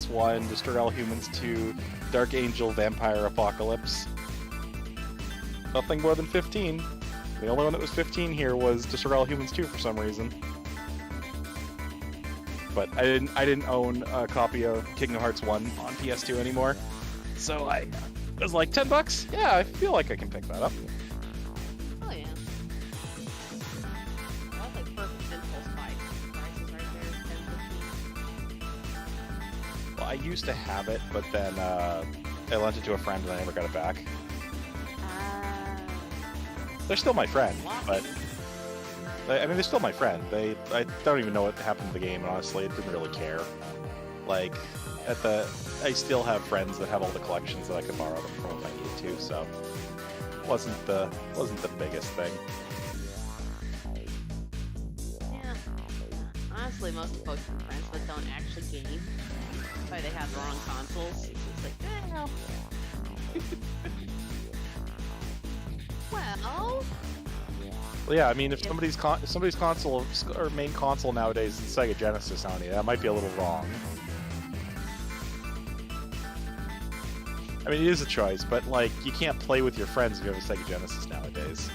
Hearts 1, Destroy All Humans 2, Dark Angel, Vampire Apocalypse. Nothing more than 15. The only one that was 15 here was Destroy All Humans 2 for some reason. But I didn't own a copy of Kingdom Hearts 1 on PS2 anymore. So I was like, $10? Yeah, I feel like I can pick that up. Oh yeah. That's like perfect impulse buy. Prices right there, 10, 15. Well, I used to have it, but then I lent it to a friend and I never got it back. They're still my friend, but I mean, they're still my friend. I don't even know what happened to the game, and honestly, I didn't really care. Like, I still have friends that have all the collections that I could borrow them from if I needed to, so wasn't the biggest thing. Yeah. Honestly, most of the folks I'm friends with don't actually game. That's why they have the wrong consoles. It's like, well. Well, yeah, I mean, if somebody's console or main console nowadays is Sega Genesis, honey, that might be a little wrong. I mean, it is a choice, but like, you can't play with your friends if you have a Sega Genesis nowadays.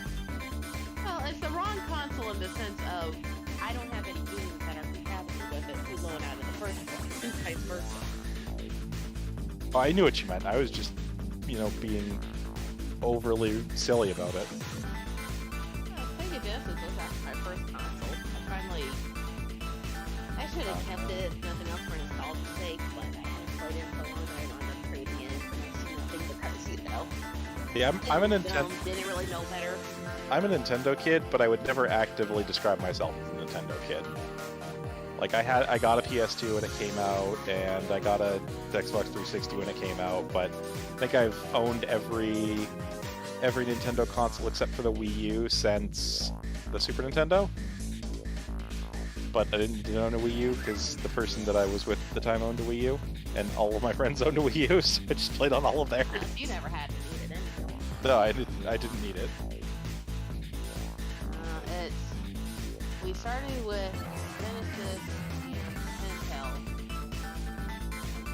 well, it's the wrong console in the sense of I don't have any games that are compatible with it to loan out in the first place, and vice versa. Oh, I knew what you meant. I was just, being overly silly about it. Sega Genesis was actually my first console. I should have kept it, if nothing else, for nostalgia's sake, but I hadn't played it for long, and I wound up trading it for next to nothing because, Yeah, I'm a Nintendo. Didn't really know better. I'm a Nintendo kid, but I would never actively describe myself as a Nintendo kid. Like, I got a PS2 when it came out, and I got a Xbox 360 when it came out, but I think I've owned every Nintendo console except for the Wii U since the Super Nintendo. But I didn't own a Wii U because the person that I was with at the time owned a Wii U, and all of my friends owned a Wii U, so I just played on all of theirs. You never had to need it anyway. No, I didn't need it. We started with Genesis and Handheld, and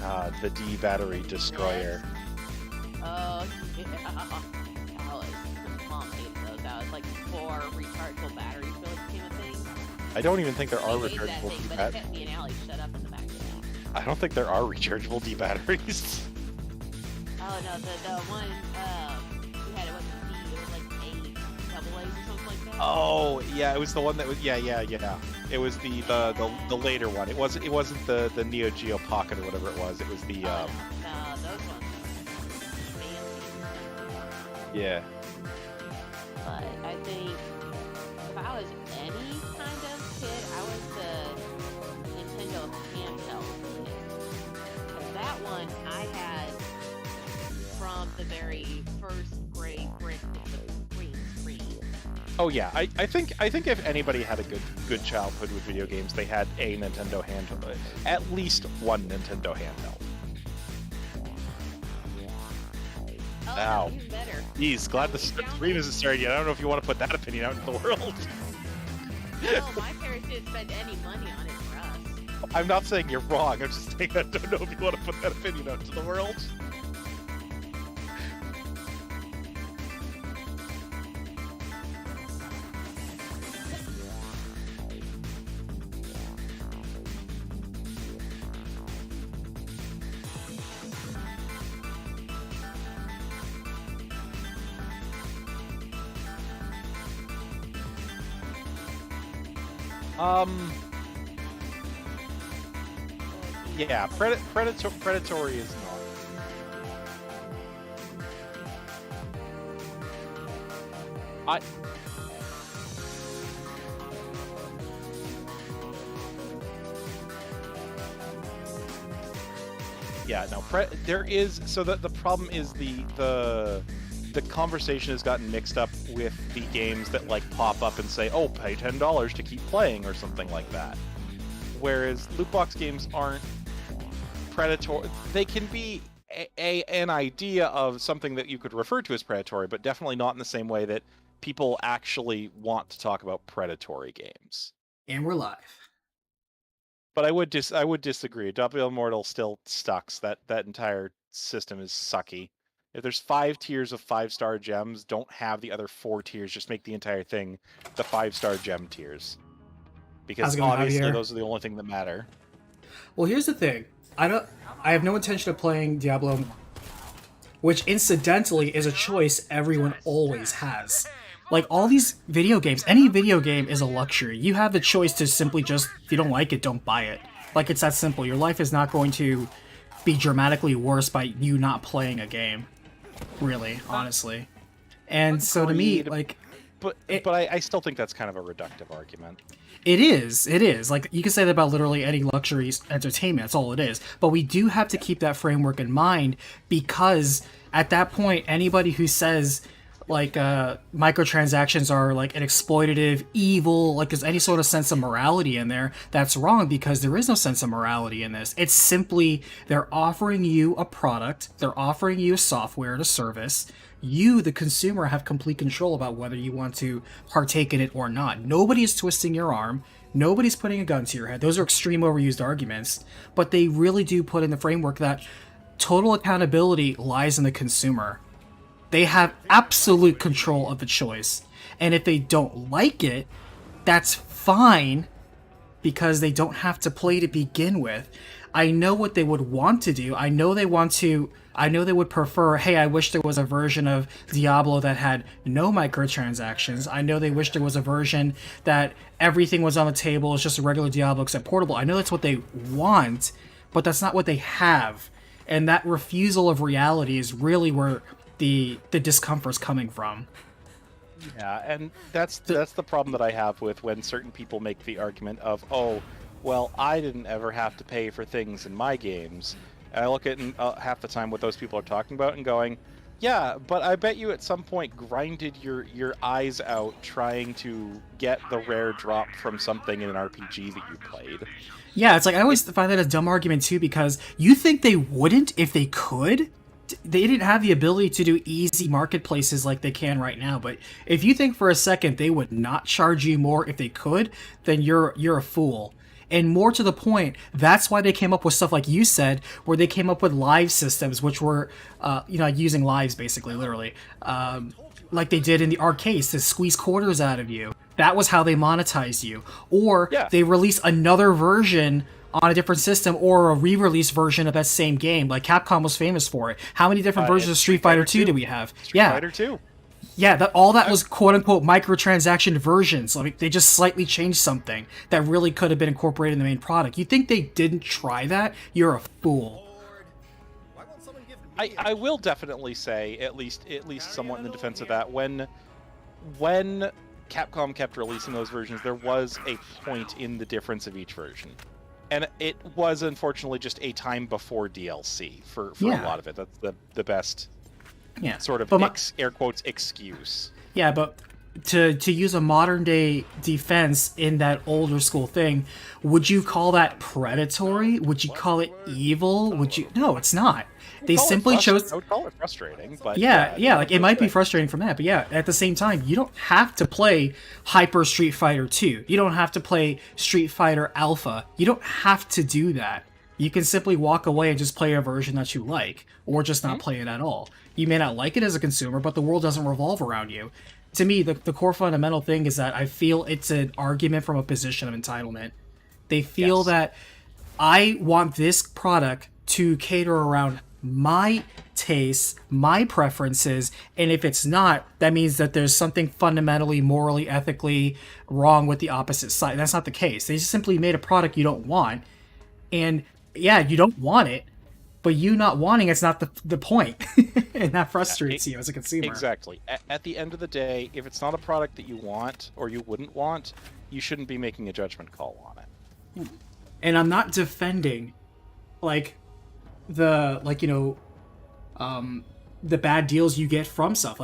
then The D Battery Destroyer. Oh yeah, Mom hated those. That was like 4 rechargeable batteries really became a thing. I don't even think there are We hated that rechargeable thing, D but it batteries. kept me and Allie shut up in the back of the seat. I don't think there are rechargeable D batteries. Oh no, the one we had, it wasn't D, it was like 8 double A's or something like that. Oh yeah, it was the one that was yeah. It was the later one. It wasn't the Neo Geo Pocket or whatever it was. It was the No, those ones fancy. yeah. But I think if I was any kind of kid, I was the Nintendo handheld kid. 'Cause that one I had from the very first gray brick with the green screen. Oh yeah, I think if anybody had a good childhood with video games, they had a Nintendo handheld, at least one Nintendo handheld. Oh, Ow. even better. Geez, glad the stream isn't started yet. I don't know if you want to put that opinion out into the world. No, my parents didn't spend any money on it for us. I'm not saying you're wrong. I'm just saying I don't know if you want to put that opinion out to the world. Yeah, predatory is not. Yeah, no, there is, so the problem is the conversation has gotten mixed up with the games that like pop up and say, oh, pay $10 to keep playing or something like that. Whereas loot box games aren't predatory. They can be an idea of something that you could refer to as predatory, but definitely not in the same way that people actually want to talk about predatory games. And we're live. But I would disagree. Diablo Immortal still sucks. That entire system is sucky. If there's 5 tiers of 5-star gems, don't have the other 4 tiers. Just make the entire thing the 5-star gem tiers. How's Because it going, obviously Javier? those are the only thing that matter. Well, here's the thing. I have no intention of playing Diablo, which incidentally is a choice everyone always has. Like all these video games, any video game is a luxury. You have the choice to simply just, if you don't like it, don't buy it. Like it's that simple. Your life is not going to be dramatically worse by you not playing a game. Really, honestly. And so to me, Agreed. like, But I still think that's kind of a reductive argument. it is. It is. Like, you can say that about literally any luxury entertainment. That's all it is. But we do have to keep that framework in mind because at that point, anybody who says, like, microtransactions are, like, an exploitative, evil, like, there's any sort of sense of morality in there, that's wrong because there is no sense of morality in this. It's simply they're offering you a product, they're offering you a software to service. You, the consumer, have complete control about whether you want to partake in it or not. Nobody is twisting your arm. Nobody's putting a gun to your head. Those are extreme overused arguments, but they really do put in the framework that total accountability lies in the consumer. They have absolute control of the choice. And if they don't like it, that's fine because they don't have to play to begin with. I know what they would want to do. I know they would prefer, hey, I wish there was a version of Diablo that had no microtransactions. I know they wish there was a version that everything was on the table, it's just a regular Diablo except portable. I know that's what they want, but that's not what they have. And that refusal of reality is really where the discomfort's coming from. Yeah, and that's the problem that I have with when certain people make the argument of, oh, well, I didn't ever have to pay for things in my games. And I look at half the time what those people are talking about and going, yeah, but I bet you at some point grinded your eyes out trying to get the rare drop from something in an RPG that you played. Yeah, it's like I always find that a dumb argument too because you think they wouldn't if they could? They didn't have the ability to do easy marketplaces like they can right now, but if you think for a second they would not charge you more if they could, then you're a fool. And more to the point, that's why they came up with stuff like you said, where they came up with live systems, which were, using lives basically, literally, like they did in the arcades to squeeze quarters out of you. That was how they monetized you. Or they release another version on a different system or a re-release version of that same game. Like Capcom was famous for it. How many different versions of Street Fighter 2 do we have? Street Fighter 2. Yeah, all that was quote-unquote microtransaction versions. Like, they just slightly changed something that really could have been incorporated in the main product. You think they didn't try that? You're a fool. I will definitely say, at least somewhat in the defense of that, when Capcom kept releasing those versions, there was a point in the difference of each version. And it was unfortunately just a time before DLC for a lot of it. That's the best sort of air quotes excuse. Yeah, but to use a modern day defense in that older school thing, would you call that predatory? Would you call it evil? No, it's not. They simply chose. I would call it frustrating, but like it might be frustrating from that, but at the same time, you don't have to play Hyper Street Fighter 2. You don't have to play Street Fighter Alpha. You don't have to do that. You can simply walk away and just play a version that you like, or just not play it at all. You may not like it as a consumer, but the world doesn't revolve around you. To me, the core fundamental thing is that I feel it's an argument from a position of entitlement. They feel that I want this product to cater around my tastes, my preferences, and if it's not, that means that there's something fundamentally, morally, ethically wrong with the opposite side. That's not the case. They just simply made a product you don't want, and you don't want it, but you not wanting it's not the point, and that frustrates you as a consumer. Exactly. At the end of the day, if it's not a product that you want or you wouldn't want, you shouldn't be making a judgment call on it. And I'm not defending, the bad deals you get from stuff.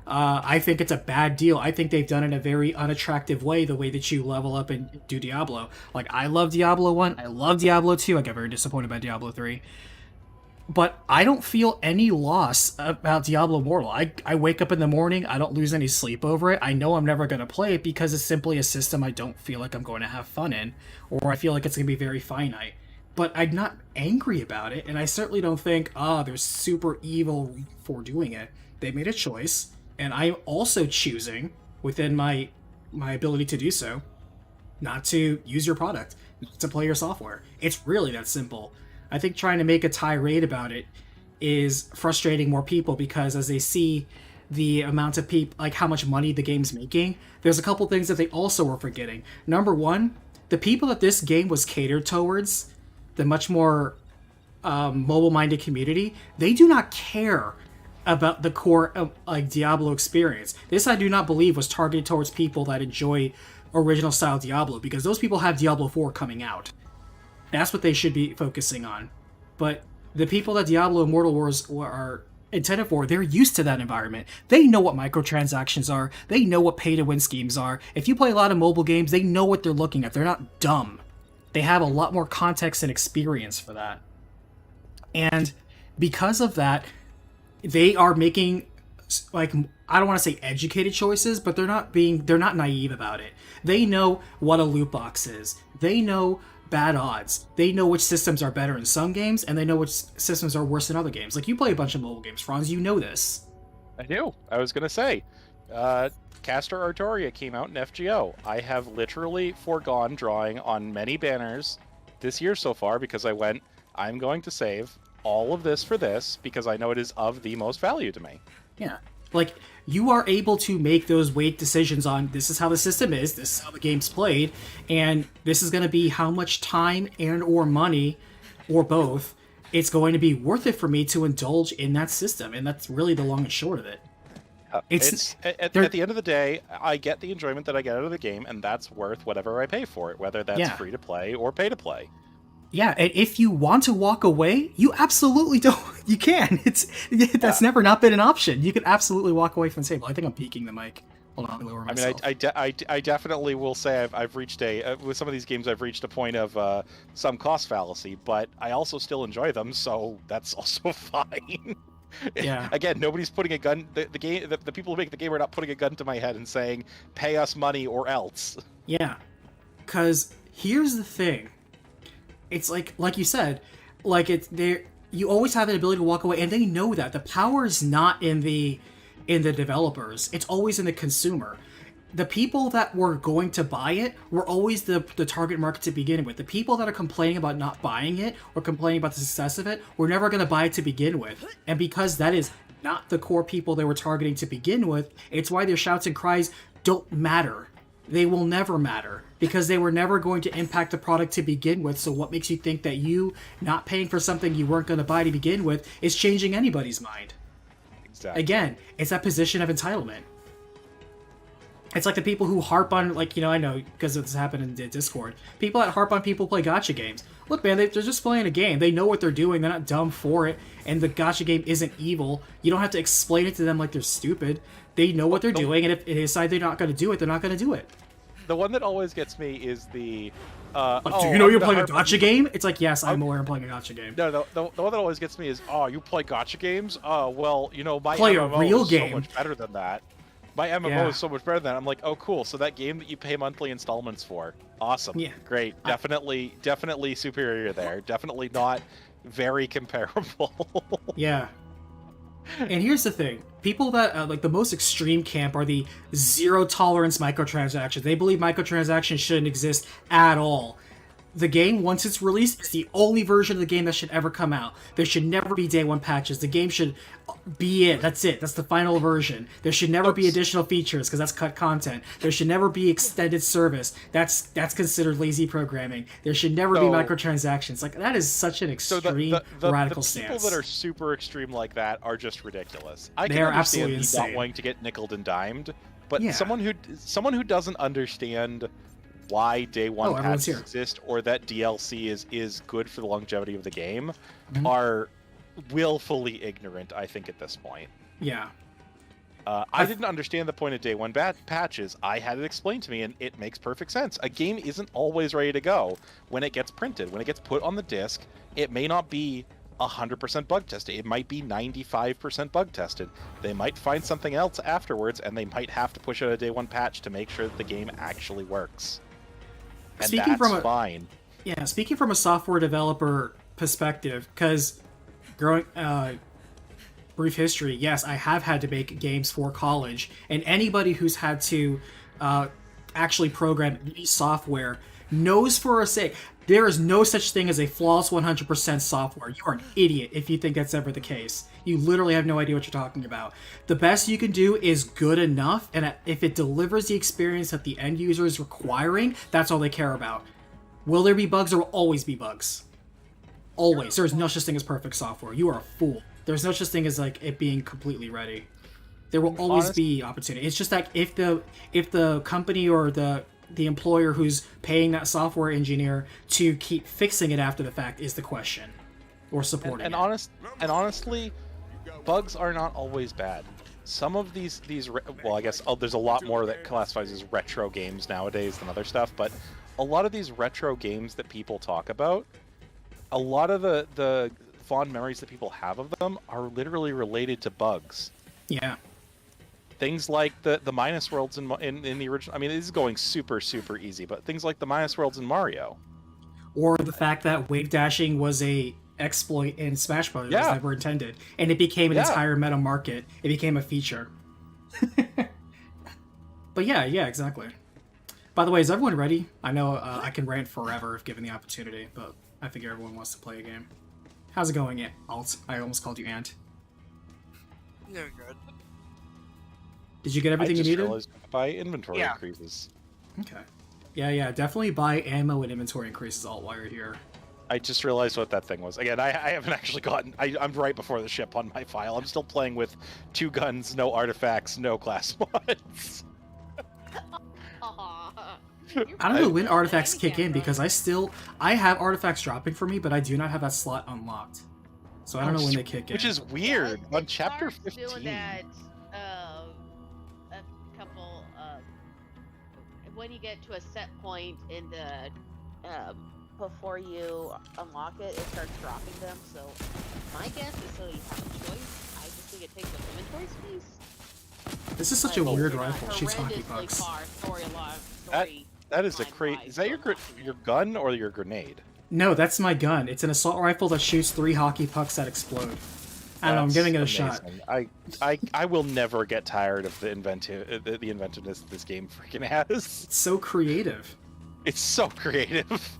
I think it's a bad deal. I think they've done it in a very unattractive way, the way that you level up and do Diablo. I love Diablo 1, I love Diablo 2, I got very disappointed by Diablo 3. But I don't feel any loss about Diablo Immortal. I wake up in the morning, I don't lose any sleep over it. I know I'm never going to play it because it's simply a system I don't feel like I'm going to have fun in, or I feel like it's going to be very finite. But I'm not angry about it, and I certainly don't think, they're super evil for doing it. They made a choice, and I'm also choosing, within my ability to do so, not to use your product, not to play your software. It's really that simple. I think trying to make a tirade about it is frustrating more people because as they see the amount of people, like how much money the game's making, there's a couple things that they also are forgetting. Number one, the people that this game was catered towards, the much more mobile-minded community, they do not care about the core like Diablo experience. This I do not believe was targeted towards people that enjoy original style Diablo because those people have Diablo 4 coming out. That's what they should be focusing on. But the people that Diablo Immortal Wars are intended for, they're used to that environment. They know what microtransactions are. They know what pay-to-win schemes are. If you play a lot of mobile games, they know what they're looking at. They're not dumb. They have a lot more context and experience for that. And because of that, they are making, like, I don't want to say educated choices, but they're not naive about it. They know what a loot box is. They know bad odds. They know which systems are better in some games, and they know which systems are worse in other games. Like, you play a bunch of mobile games, Franz, you know this. I do. I was going to say, Castor Artoria came out in FGO. I have literally foregone drawing on many banners this year so far because I'm going to save all of this for this because I know it is of the most value to me. Yeah. Like, you are able to make those weight decisions on this is how the system is, this is how the game's played, and this is going to be how much time and or money, or both, it's going to be worth it for me to indulge in that system. And that's really the long and short of it. It's at the end of the day, I get the enjoyment that I get out of the game, and that's worth whatever I pay for it, whether that's free to play or pay to play. Yeah, and if you want to walk away, you absolutely don't. You can. That's never not been an option. You can absolutely walk away from the table. I think I'm peeking the mic. Hold on, let me lower myself. I mean, I definitely will say I've reached with some of these games I've reached a point of some cost fallacy, but I also still enjoy them, so that's also fine. Yeah. Again, nobody's putting a gun. The people who make the game are not putting a gun to my head and saying, "Pay us money or else." Yeah, because here's the thing. It's like you said, like it's there. You always have an ability to walk away, and they know that the power is not in the developers. It's always in the consumer. The people that were going to buy it were always the target market to begin with. The people that are complaining about not buying it or complaining about the success of it were never going to buy it to begin with. And because that is not the core people they were targeting to begin with, it's why their shouts and cries don't matter. They will never matter because they were never going to impact the product to begin with. So what makes you think that you not paying for something you weren't going to buy to begin with is changing anybody's mind? Exactly. Again, it's that position of entitlement. It's like the people who harp on, like, I know because it's happened in Discord, people that harp on people play gacha games. Look, man, they're just playing a game. They know what they're doing. They're not dumb for it. And the gacha game isn't evil. You don't have to explain it to them like they're stupid. They know what they're doing, and if they decide they're not going to do it, they're not going to do it. The one that always gets me is the... do you know you're playing a gacha game? It's like, yes, I'm aware I'm playing a gacha game. No, the one that always gets me is, you play gacha games? Well, my play MMO a real is game. so much better than that. My MMO is so much better than that. I'm like, oh, cool. So that game that you pay monthly installments for, awesome. Yeah. Great. Definitely superior there. Definitely not very comparable. Yeah. And here's the thing. People that, like, the most extreme camp are the zero-tolerance microtransactions. They believe microtransactions shouldn't exist at all. The game, once it's released, is the only version of the game that should ever come out. There should never be day one patches. The game should be it. That's it. That's the final version. There should never be additional features, because that's cut content. There should never be extended service. That's considered lazy programming. There should never be microtransactions. Like, that is such an extreme, radical stance. The people that are super extreme like that are just ridiculous. I they can are understand absolutely insane. not wanting to get nickeled and dimed, but someone who doesn't understand why day one patches exist or that DLC is good for the longevity of the game are willfully ignorant, I think, at this point. Yeah. I didn't understand the point of day one patches. I had it explained to me, and it makes perfect sense. A game isn't always ready to go when it gets printed. When it gets put on the disc, it may not be 100% bug tested. It might be 95% bug tested. They might find something else afterwards, and they might have to push out a day one patch to make sure that the game actually works. And that's fine. Yeah, speaking from a software developer perspective, because growing brief history, yes, I have had to make games for college, and anybody who's had to actually program any software knows for a sake there is no such thing as a flawless 100% software. You are an idiot if you think that's ever the case. You literally have no idea what you're talking about. The best you can do is good enough, and if it delivers the experience that the end user is requiring, that's all they care about. Will there be bugs? There will always be bugs. Always. There's no such thing as perfect software. You are a fool. There's no such thing as like it being completely ready. There will always be opportunity. It's just that if the company or the employer who's paying that software engineer to keep fixing it after the fact is the question, or supporting it. Honestly, bugs are not always bad. Some of these well, I guess there's a lot more that classifies as retro games nowadays than other stuff, but a lot of these retro games that people talk about, a lot of the fond memories that people have of them are literally related to bugs. Yeah. Things like the minus worlds in the original. I mean, this is going super easy, but things like the minus worlds in Mario, or the fact that wave dashing was a exploit in Smash Bros. Was never intended, and it became an entire meta market. It became a feature. But yeah, exactly. By the way, is everyone ready? I know I can rant forever if given the opportunity, but I figure everyone wants to play a game. How's it going, Alt? I almost called you Ant. You're good. Did you get everything you needed? By inventory increases. Okay. Yeah, definitely buy ammo and inventory increases all while you're here. I just realized what that thing was. Again, I haven't actually gotten... I'm right before the ship on my file. I'm still playing with 2 guns, no artifacts, no class mods. I don't know when artifacts kick in, because I have artifacts dropping for me, but I do not have that slot unlocked. So I don't know when they kick in. Which is weird. On chapter 15. Doing that, a couple when you get to a set point in the before you unlock it, it starts dropping them. So my guess is so you have a choice. I just think it takes up inventory space. This is such a weird rifle. Shoots hockey pucks. That is a crazy. Is that your gun or your grenade? No, that's my gun. It's an assault rifle that shoots 3 hockey pucks that explode. I don't know, I'm giving it a shot. I will never get tired of the inventiveness this game freaking has. It's so creative. It's so creative.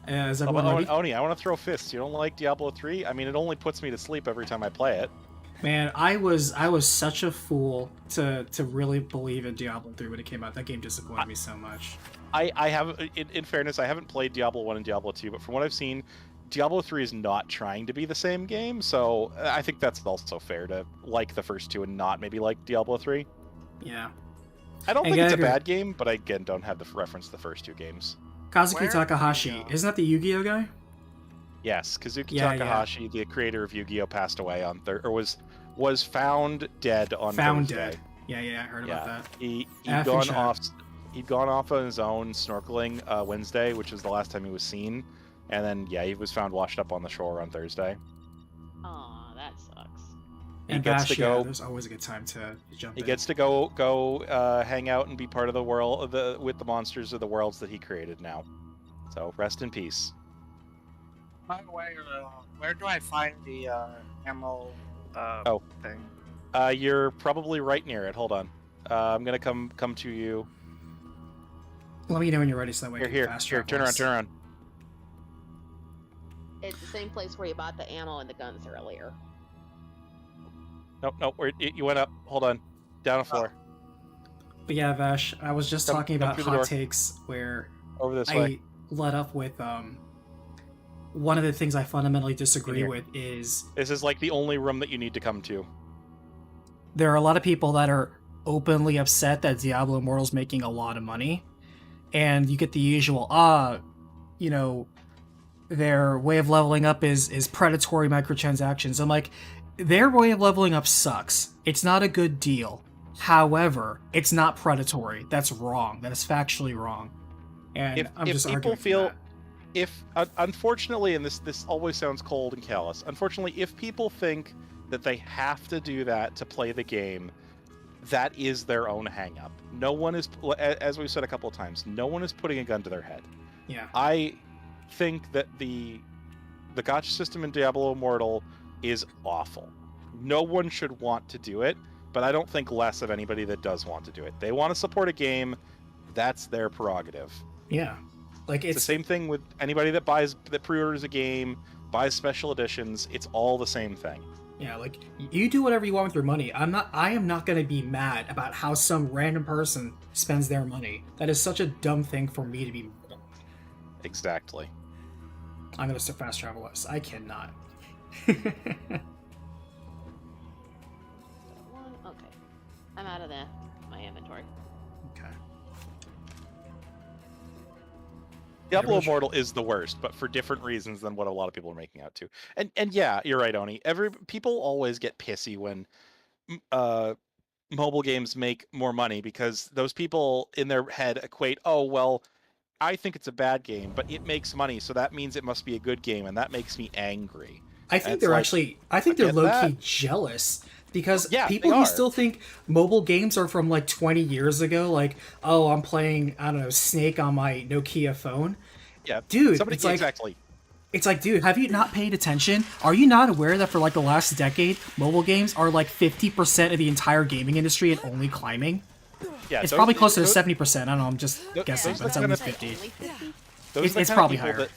Is everyone ready? Oni, I want to throw fists. You don't like Diablo 3? I mean, it only puts me to sleep every time I play it. Man, I was such a fool to really believe in Diablo 3 when it came out. That game disappointed me so much. I have, in fairness, I haven't played Diablo 1 and Diablo 2, but from what I've seen, Diablo 3 is not trying to be the same game, so I think that's also fair to like the first 2 and not maybe like Diablo 3. Yeah. I don't think it's a bad game, but I, again, don't have the reference to the first 2 games. Kazuki Takahashi, isn't that the Yu-Gi-Oh guy? Yes, Kazuki Takahashi, the creator of Yu-Gi-Oh, passed away on was found dead on Thursday. Dead. Yeah, I heard about that. He'd gone off on his own snorkeling Wednesday, which was the last time he was seen, and then he was found washed up on the shore on Thursday. Aw, that sucks. And Vash, there's always a good time to jump in. He gets to go hang out and be part of the world with the monsters of the worlds that he created now. So rest in peace. By the way, where do I find the ammo thing? You're probably right near it. Hold on. I'm gonna come to you. Let me know when you're ready, so that way Here. Turn around. It's the same place where you bought the ammo and the guns earlier. Nope. You went up. Hold on. Down a floor. But yeah, Vash, I was just talking about hot takes where over this way. Led up with one of the things I fundamentally disagree with is... This is like the only room that you need to come to. There are a lot of people that are openly upset that Diablo Immortal's making a lot of money. And you get the usual, their way of leveling up is predatory microtransactions. I'm like, their way of leveling up sucks. It's not a good deal. However, it's not predatory. That's wrong. That is factually wrong. And I'm just arguing for that. if unfortunately, and this always sounds cold and callous, unfortunately, if people think that they have to do that to play the game, that is their own hang-up. No one is, as we've said a couple of times, no one is putting a gun to their head. Yeah. I think that the gacha system in Diablo Immortal is awful. No one should want to do it, but I don't think less of anybody that does want to do it. They want to support a game, that's their prerogative. Yeah. Like It's the same thing with anybody that pre-orders a game, buys special editions. It's all the same thing. Yeah, like you do whatever you want with your money. I am not going to be mad about how some random person spends their money. That is such a dumb thing for me to be. Exactly. I'm going to fast travel us. I cannot. Okay. I'm out of my inventory. Okay. Diablo Immortal is the worst, but for different reasons than what a lot of people are making out to. And yeah, you're right, Oni. People always get pissy when mobile games make more money because those people in their head equate, oh well, I think it's a bad game, but it makes money, so that means it must be a good game, and that makes me angry. I think they're low-key jealous because people who still think mobile games are from like 20 years ago, like, oh, I'm playing, I don't know, Snake on my Nokia phone. Yeah, dude, exactly. It's like, dude, have you not paid attention? Are you not aware that for like the last decade, mobile games are like 50% of the entire gaming industry and only climbing? Yeah, it's probably closer to 70%. I don't know, I'm just guessing, but it's at least 50. It's probably higher.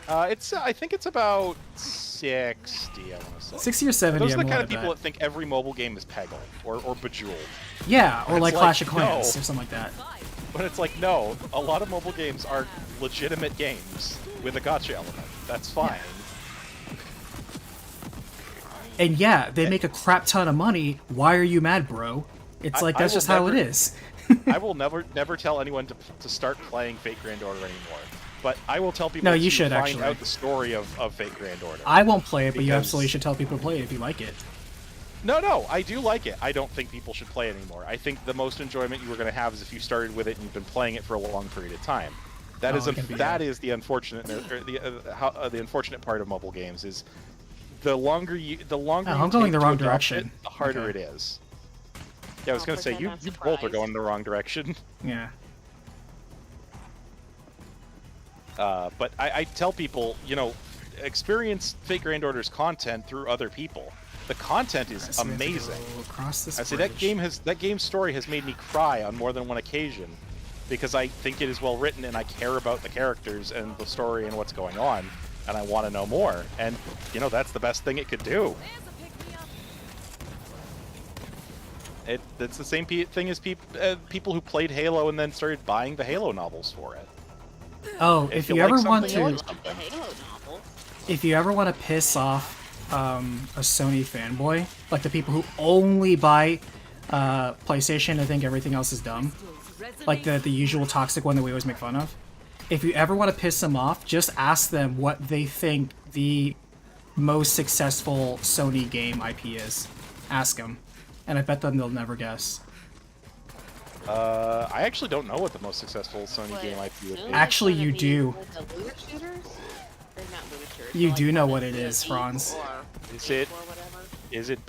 I think it's about 60, I want to say. 60 or 70. Those are the kind of people that think every mobile game is Peggle or Bejeweled. Yeah, or like Clash of Clans or something like that. But it's like, no, a lot of mobile games are legitimate games with a gacha element. That's fine. Yeah. And yeah, they make a crap ton of money. Why are you mad, bro? It's like, that's just how it is. I will never tell anyone to start playing Fate Grand Order anymore. But I will tell people to find out the story of Fate Grand Order. I won't play it, but you absolutely should tell people to play it if you like it. No, I do like it. I don't think people should play it anymore. I think the most enjoyment you were going to have is if you started with it and you've been playing it for a long period of time. That is the unfortunate the unfortunate part of mobile games is the longer I'm going the wrong direction. The harder it is. Yeah, I was going to say you both are going in the wrong direction. Yeah. But I tell people, experience Fate Grand Order's content through other people. The content is amazing. I say that game's story has made me cry on more than one occasion because I think it is well written and I care about the characters and the story and what's going on and I want to know more. And that's the best thing it could do. It's the same thing as people who played Halo and then started buying the Halo novels for it. Oh, if you ever want to piss off a Sony fanboy, like the people who only buy PlayStation and think everything else is dumb, like the usual toxic one that we always make fun of. If you ever want to piss them off, just ask them what they think the most successful Sony game IP is. Ask them, and I bet them they'll never guess. I actually don't know what the most successful Sony game IP would be. Actually, you do. The looter shooters? You do know what it is, Franz. Is it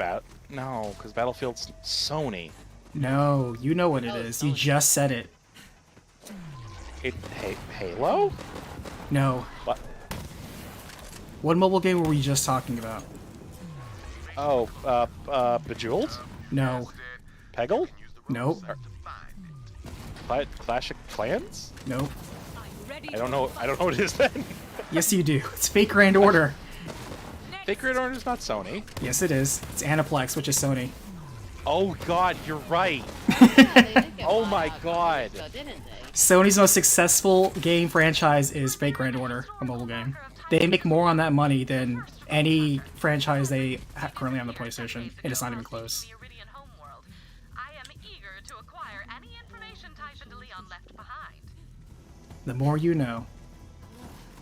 No, because Battlefield's Sony. No, you know what it is. You just said it. Halo? No. What mobile game were we just talking about? Oh, Bejeweled? No. Peggle? Nope. Clash of Clans? Nope. I don't know what it is then. Yes, you do. It's Fate Grand Order. Fate Grand Order is not Sony. Yes, it is. It's Aniplex, which is Sony. Oh God, you're right. Oh my God. Sony's most successful game franchise is Fate Grand Order, a mobile game. They make more on that money than any franchise they currently on the PlayStation, and it's not even close. The more you know.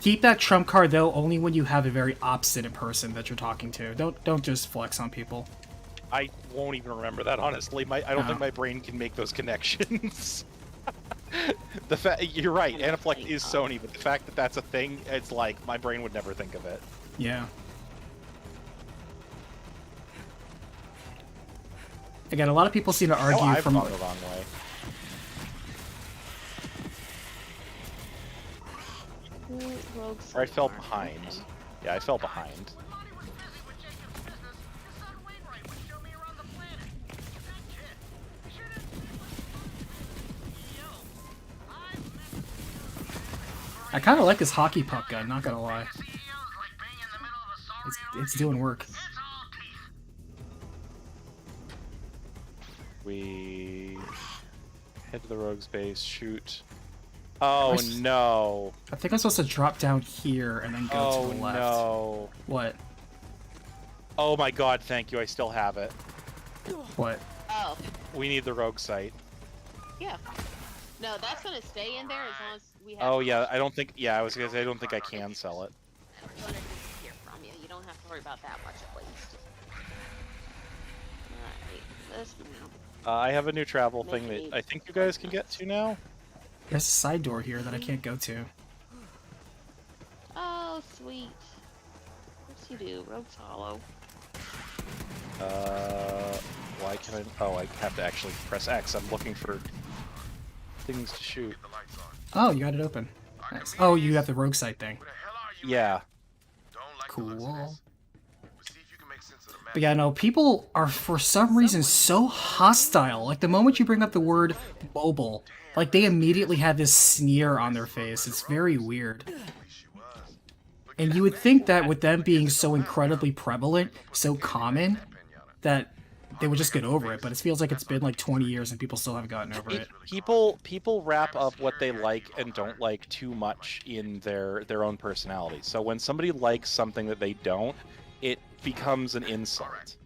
Keep that trump card though only when you have a very obstinate person that you're talking to. Don't just flex on people. I won't even remember that honestly. I don't think my brain can make those connections. The fact you're right, I'm Anaplex saying, is Sony, but the fact that that's a thing, it's like my brain would never think of it. Yeah. Again, a lot of people seem to argue I've from. gone the wrong way. Rogues Or I fell are- behind. okay. Yeah, I fell behind. I kind of like this hockey puck gun, not gonna lie. It's doing work. We head to the rogue's base, shoot. Oh Nice. no. I think I'm supposed to drop down here and then go Oh to the left. no. What? Oh my god, thank you, I still have it. What? Oh, We need the rogue site. yeah. No, that's gonna stay in there as long as we have. Oh yeah, I don't think, yeah, I was gonna say I don't think I can sell it. It's gonna disappear from you. You don't have to worry about that much at least. Alright, let's now. I have a new travel thing Make that I think you guys can get to now. There's a side door here that I can't go to. Oh, sweet. What's you do? Rogue's Hollow. Why can I, oh, I have to actually press X. I'm looking for things to shoot. Oh, you got it open. Nice. Oh, you got the rogue site thing. Yeah. Cool. But yeah, no, people are for some reason so hostile. Like the moment you bring up the word mobile, like they immediately have this sneer on their face. It's very weird. And you would think that with them being so incredibly prevalent, so common, that they would just get over it. But it feels like it's been like 20 years and people still haven't gotten over it. People wrap up what they like and don't like too much in their own personality. So when somebody likes something that they don't, it becomes an insult.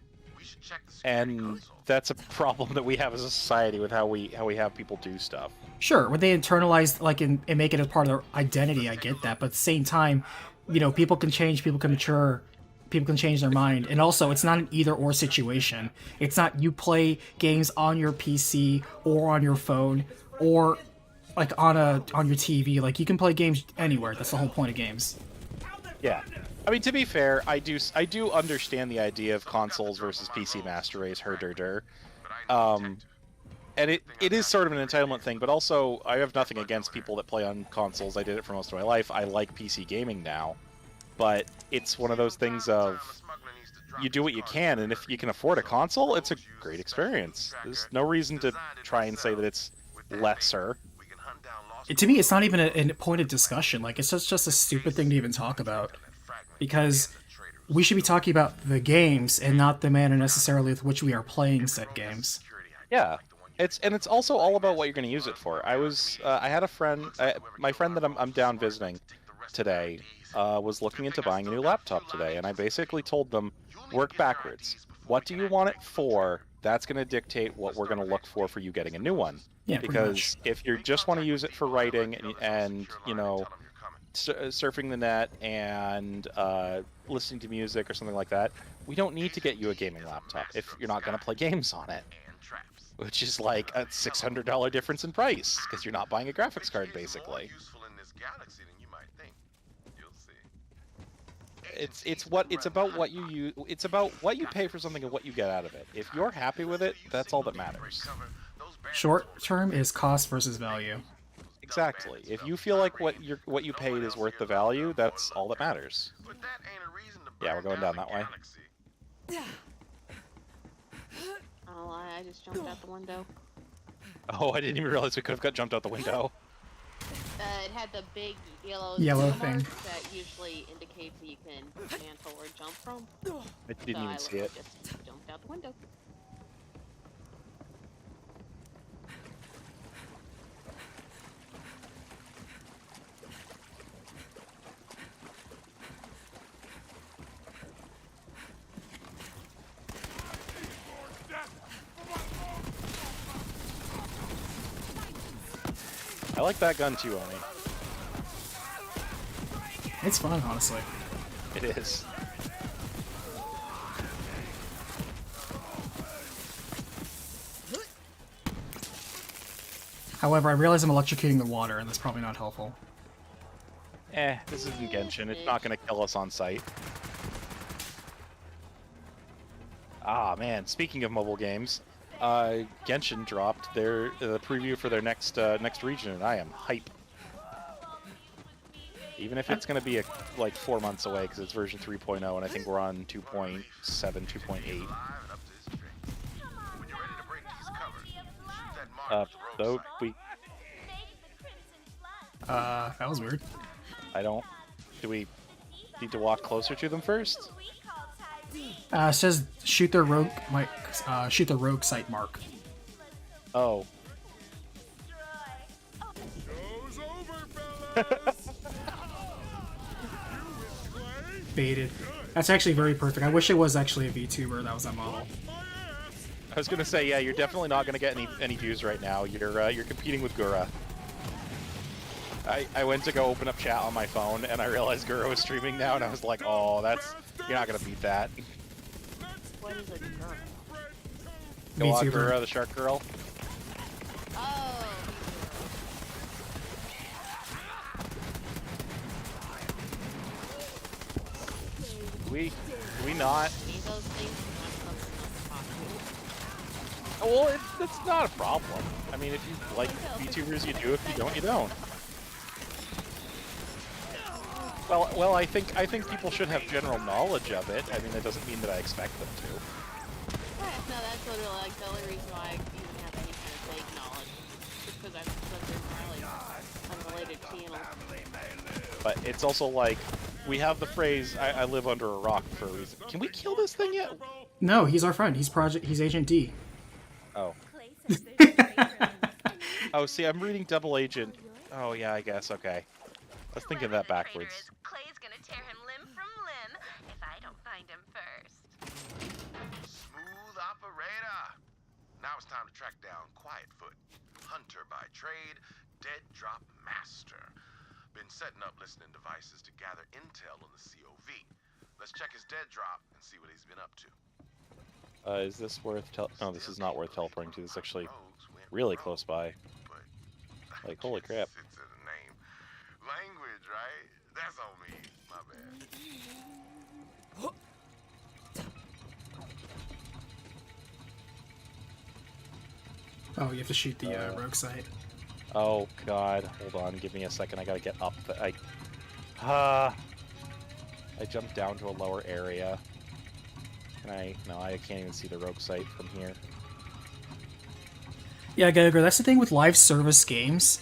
And that's a problem that we have as a society with how we have people do stuff. Sure, when they internalize like and make it as part of their identity, I get that. But at the same time, you know, people can change, people can mature, people can change their mind. And also, it's not an either-or situation. It's not you play games on your PC or on your phone or like on your TV. Like you can play games anywhere. That's the whole point of games. Yeah. I mean, to be fair, I do understand the idea of consoles versus PC master race, herder. And it is sort of an entitlement thing, but also I have nothing against people that play on consoles. I did it for most of my life. I like PC gaming now, but it's one of those things of you do what you can, and if you can afford a console, it's a great experience. There's no reason to try and say that it's lesser. To me, it's not even a point of discussion. Like it's just a stupid thing to even talk about, because we should be talking about the games and not the manner necessarily with which we are playing said games. Yeah. It's also all about what you're going to use it for. I had a friend, my friend that I'm down visiting today, was looking into buying a new laptop today, and I basically told them, work backwards. What do you want it for? That's going to dictate what we're going to look for you getting a new one. Yeah, pretty because much. if you just want to use it for writing and you know, surfing the net and listening to music or something like that, we don't need to get you a gaming laptop if you're not going to play games on it. Which is like a $600 difference in price, because you're not buying a graphics card, basically. It's about what you use. It's about what you pay for something and what you get out of it. If you're happy with it, that's all that matters. Short term is cost versus value. Exactly. If you feel like what you paid is worth the value, that's all that matters. Yeah, we're going down that way. I'll lie, I just jumped out the window. Oh, I didn't even realize we could have got jumped out the window. It had the big yellow thing that usually indicates that you can mantle or jump from. I didn't even see it. Just jumped out the window. I like that gun too, Oni. It's fun, honestly. It is. However, I realize I'm electrocuting the water, and that's probably not helpful. This isn't Genshin. It's not going to kill us on sight. Ah, man. Speaking of mobile games, Genshin dropped the preview for their next region, and I am hype. Even if it's going to be like 4 months away, because it's version 3.0, and I think we're on 2.7, 2.8. Though we. That was weird. I don't. Do we need to walk closer to them first? It says shoot the rogue site mark. Oh. Baited. That's actually very perfect. I wish it was actually a VTuber that was that model. I was gonna say, yeah, you're definitely not gonna get any views right now. You're competing with Gura. I went to go open up chat on my phone and I realized Gura was streaming now, and I was like, oh, you're not gonna beat that. What is a girl? Go on, VTuber. Gura, the shark girl. Oh. Do we not? Need those things? I'm supposed to not talk to. Well, that's not a problem. I mean, if you like VTubers, you do. If you don't, you don't. Well, I think people should have general knowledge of it. I mean, that doesn't mean that I expect them to. Right, no, that's literally like the only reason why I even have any kind of vague knowledge. Just because I'm such a entirely unrelated channel. But it's also like, we have the phrase, I live under a rock for a reason. Can we kill this thing yet? No, he's our friend. He's Agent D. Oh. Oh, see, I'm reading Double Agent. Oh, yeah, I guess, okay. I was thinking that backwards. Clay's gonna tear him limb from limb if I don't find him first. Smooth operator. Now it's time to track down Quietfoot, hunter by trade, dead drop master. Been setting up listening devices to gather intel on the COV. Let's check his dead drop and see what he's been up to. Is this worth no, this is not worth teleporting to. This is actually really close by. Like, holy crap. It's in the name. Language, right? That's on me. My bad. Oh, you have to shoot the rogue site. Oh god, hold on, give me a second. I gotta get up. I jumped down to a lower area. No, I can't even see the rogue site from here. Yeah, Gallagher, that's the thing with live service games.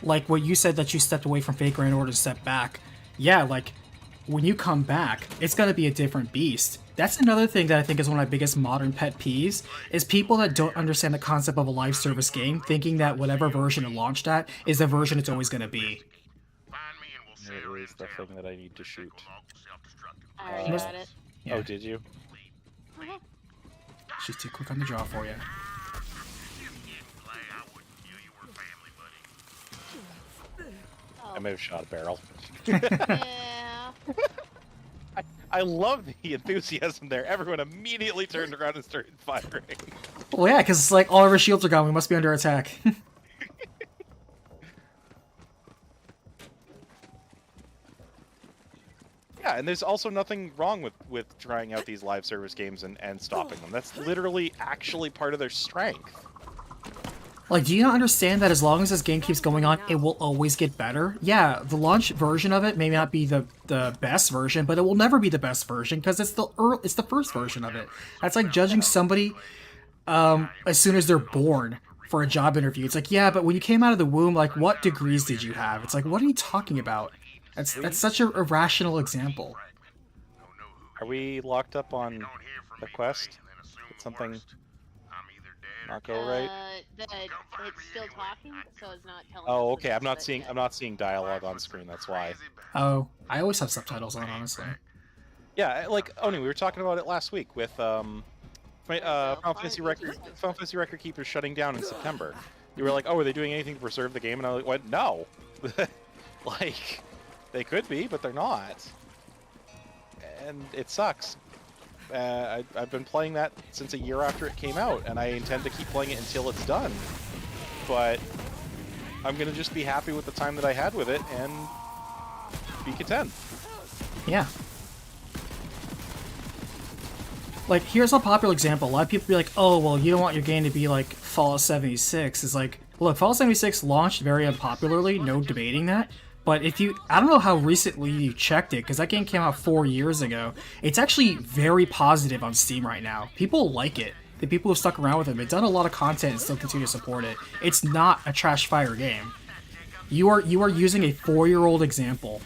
Like what you said, that you stepped away from Fate Grand Order to step back. Yeah, like, when you come back, it's gonna be a different beast. That's another thing that I think is one of my biggest modern pet peeves, is people that don't understand the concept of a live service game, thinking that whatever version it launched at is the version it's always gonna be. Here is the thing that I need to shoot. I already got it. Yeah. Oh, did you? She's too quick on the draw for you. I may have shot a barrel. Yeah. I love the enthusiasm there. Everyone immediately turned around and started firing. Well, yeah, because it's like all of our shields are gone. We must be under attack. Yeah, and there's also nothing wrong with trying out these live service games and stopping them. That's literally actually part of their strength. Like, do you not understand that as long as this game keeps going on, it will always get better? Yeah, the launch version of it may not be the best version, but it will never be the best version because it's the first version of it. That's like judging somebody as soon as they're born for a job interview. It's like, yeah, but when you came out of the womb, like, what degrees did you have? It's like, what are you talking about? That's such a irrational example. Are we locked up on the quest? Did something not go right? It's still talking, so it's not telling. Oh, us okay. the I'm not next seeing bit. dialogue on screen. That's why. Oh, I always have subtitles on, honestly. Yeah, like Oni, we were talking about it last week with Final Fantasy Record Keepers shutting down in September. You were like, "Oh, are they doing anything to preserve the game?" And I went, "No." Like, they could be, but they're not. And it sucks. I've been playing that since a year after it came out, and I intend to keep playing it until it's done. but I'm gonna just be happy with the time that I had with it and be content. Yeah. Like, here's a popular example. A lot of people be like, oh, well, you don't want your game to be like Fallout 76. It's like, look, Fallout 76 launched very unpopularly, no debating that. But if you, I don't know how recently you checked it, because that game came out 4 years ago. It's actually very positive on Steam right now. People like it. The people who stuck around with it, they've done a lot of content and still continue to support it. It's not a trash fire game. You are using a 4-year-old example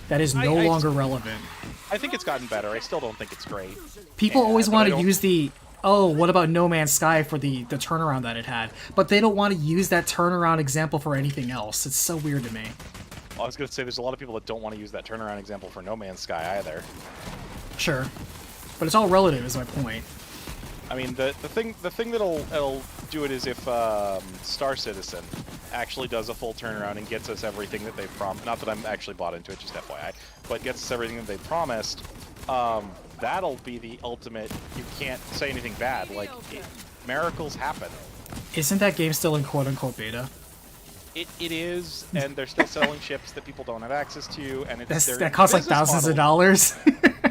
that is no longer relevant. I think it's gotten better. I still don't think it's great. People always want to don't- use the, oh, what about No Man's Sky for the turnaround that it had? But they don't want to use that turnaround example for anything else. It's so weird to me. I was going to say there's a lot of people that don't want to use that turnaround example for No Man's Sky either. Sure. But it's all relative is my point. I mean, the thing that'll do it is if Star Citizen actually does a full turnaround and gets us everything that they've promised. Not that I'm actually bought into it, just FYI, but gets us everything that they promised. That'll be the ultimate. You can't say anything bad. Like, miracles happen. Isn't that game still in quote-unquote beta? It is, and they're still selling ships that people don't have access to, and it's That costs like thousands of dollars.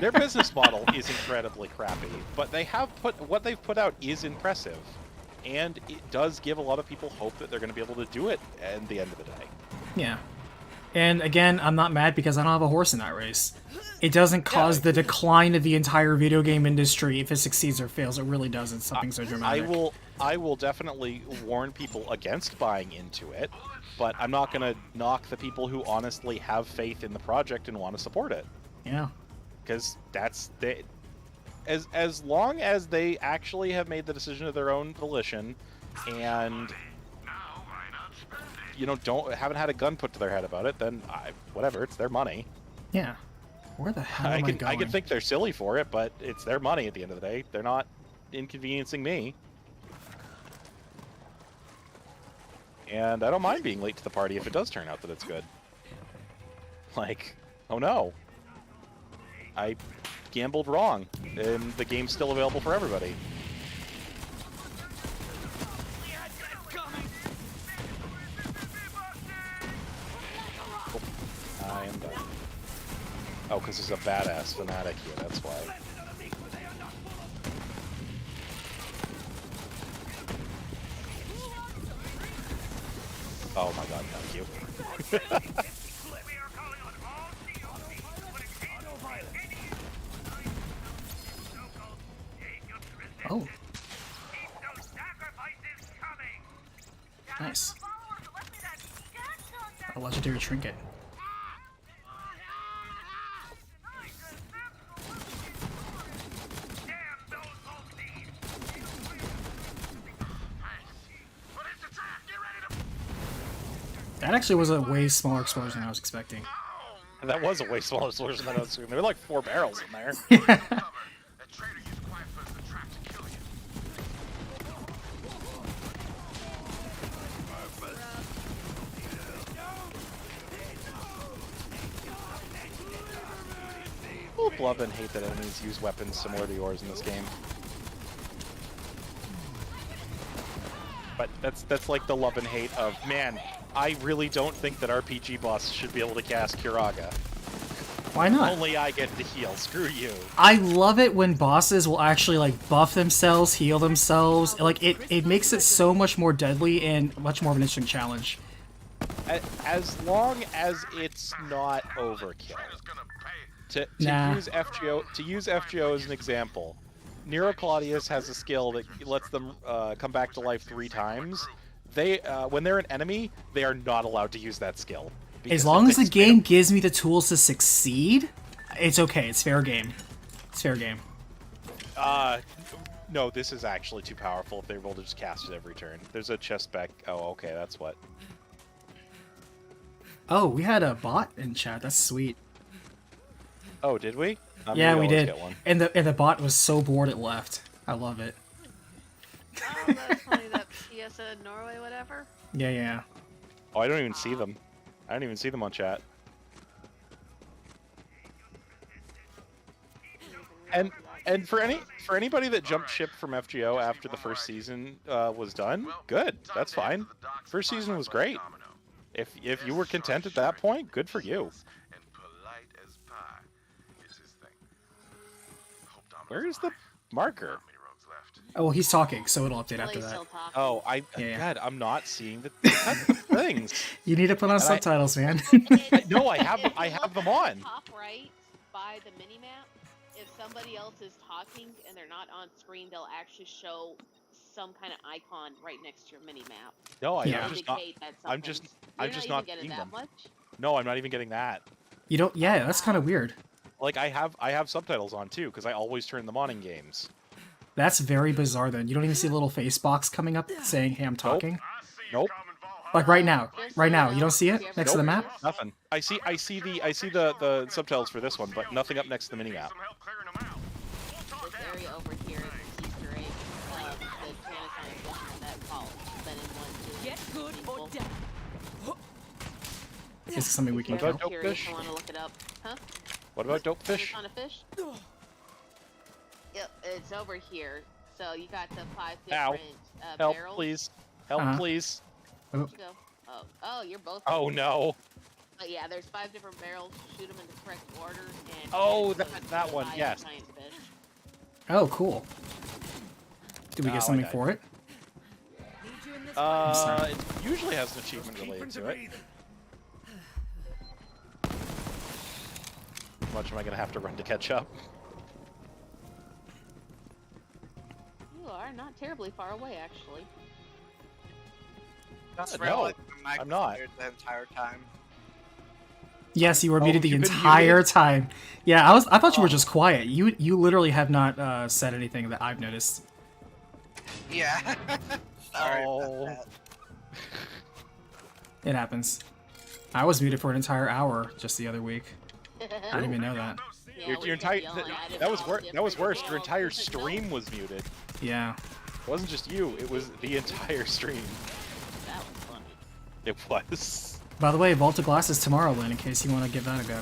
Their business model is incredibly crappy, but they have what they've put out is impressive, and it does give a lot of people hope that they're going to be able to do it at the end of the day. Yeah. And again, I'm not mad because I don't have a horse in that race. It doesn't cause the decline of the entire video game industry if it succeeds or fails. It really doesn't. Something so dramatic. I will definitely warn people against buying into it, but I'm not going to knock the people who honestly have faith in the project and want to support it. Yeah. Because that's as long as they actually have made the decision of their own volition, and haven't had a gun put to their head about it, then whatever, it's their money. Yeah. Where the hell am I going? I can think they're silly for it, but it's their money at the end of the day. They're not inconveniencing me. And I don't mind being late to the party if it does turn out that it's good. Like, oh no. I gambled wrong, and the game's still available for everybody. Oh, I am done. Oh, because there's a badass fanatic here, that's why. Oh my god, thank you. Oh. Nice. A legendary trinket. That actually was a way smaller explosion than I was expecting. That was a way smaller explosion than I was assuming. There were like 4 barrels in there. People love and hate that enemies use weapons similar to yours in this game. But that's like the love and hate of, man, I really don't think that RPG boss should be able to cast Curaga. Why not? Only I get to heal. Screw you. I love it when bosses will actually like buff themselves, heal themselves. Like it makes it so much more deadly and much more of an interesting challenge. As long as it's not overkill. To use FGO as an example, Nero Claudius has a skill that lets them come back to life 3 times. They when they're an enemy, they are not allowed to use that skill. As long as the game gives me the tools to succeed, it's okay. It's fair game. It's fair game. No, this is actually too powerful if they're able to just cast it every turn. There's a chest back. Oh, okay, that's what. Oh, we had a bot in chat. That's sweet. Oh, did we? Yeah, we did. And the bot was so bored it left. I love it. Oh, that's funny. That PSA Norway, whatever. Yeah, yeah. Oh, I don't even see them. I don't even see them on chat. And And for anybody that jumped ship from FGO after the first season was done, good. That's fine. First season was great. If you were content at that point, good for you. And polite as pie is his thing. Hope Domino's Where is the alive. marker? Not many rogues left. Oh, well, he's talking, so it'll update after Billy's that. still talking. Oh, Yeah. God, I'm not seeing the things. You need to put on And I- subtitles, man. No, I have If you them look on. Top right by the mini map. If somebody else is talking and they're not on screen, they'll actually show some kind of icon right next to your mini map. No, Yeah. I'm just not. Indicate that I'm just- something's- I'm you're just not not even getting seeing that them. much. No, I'm not even getting that. You don't. Yeah, that's kind of weird. Like I have subtitles on too because I always turn them on in games. That's very bizarre. Then you don't even see a little face box coming up saying, "Hey, I'm talking." Nope. Like right now, right now, you don't see it next to the map. Nothing. I see the subtitles for this one, but nothing up next to the mini map. This area over here is an Easter egg of the Chinatown edition that called Ben in 1, 2. Get good or die. This is something we can If kill. you're Dope curious, fish? I want to look it up. Huh? What about dope fish? On a fish? Yep, it's over here. So you got the 5 Ow. different Help, barrels. please. Help, Uh-huh. please. Where'd you go? Oh, you're both. Oh no. But yeah, there's 5 different barrels. Shoot them in the correct order. And Oh, and that one, five yes. giant fish. Oh, cool. Do we Oh, get I something died. for it? Need you in this sorry. It usually has an achievement related to it. How much am I gonna have to run to catch up? You are not terribly far away, actually. Just No, realized my mic I'm was not. muted the entire time. Yes, you were Oh, muted the you've been entire muted? time. Yeah, I thought you were Oh. just quiet. You literally have not said anything that I've noticed. Yeah. Sorry Oh. about that. It happens. I was muted for an entire hour just the other week. I didn't even know that. Yeah, Your we entire kept yelling at him that was all worse. That was different worse. Your angles. entire He's like, "No, stream was muted. Yeah. It wasn't just you. It was the entire stream. that was funny." It was. By the way, Vault of Glass is tomorrow, Lynn, in case you want to give that a go.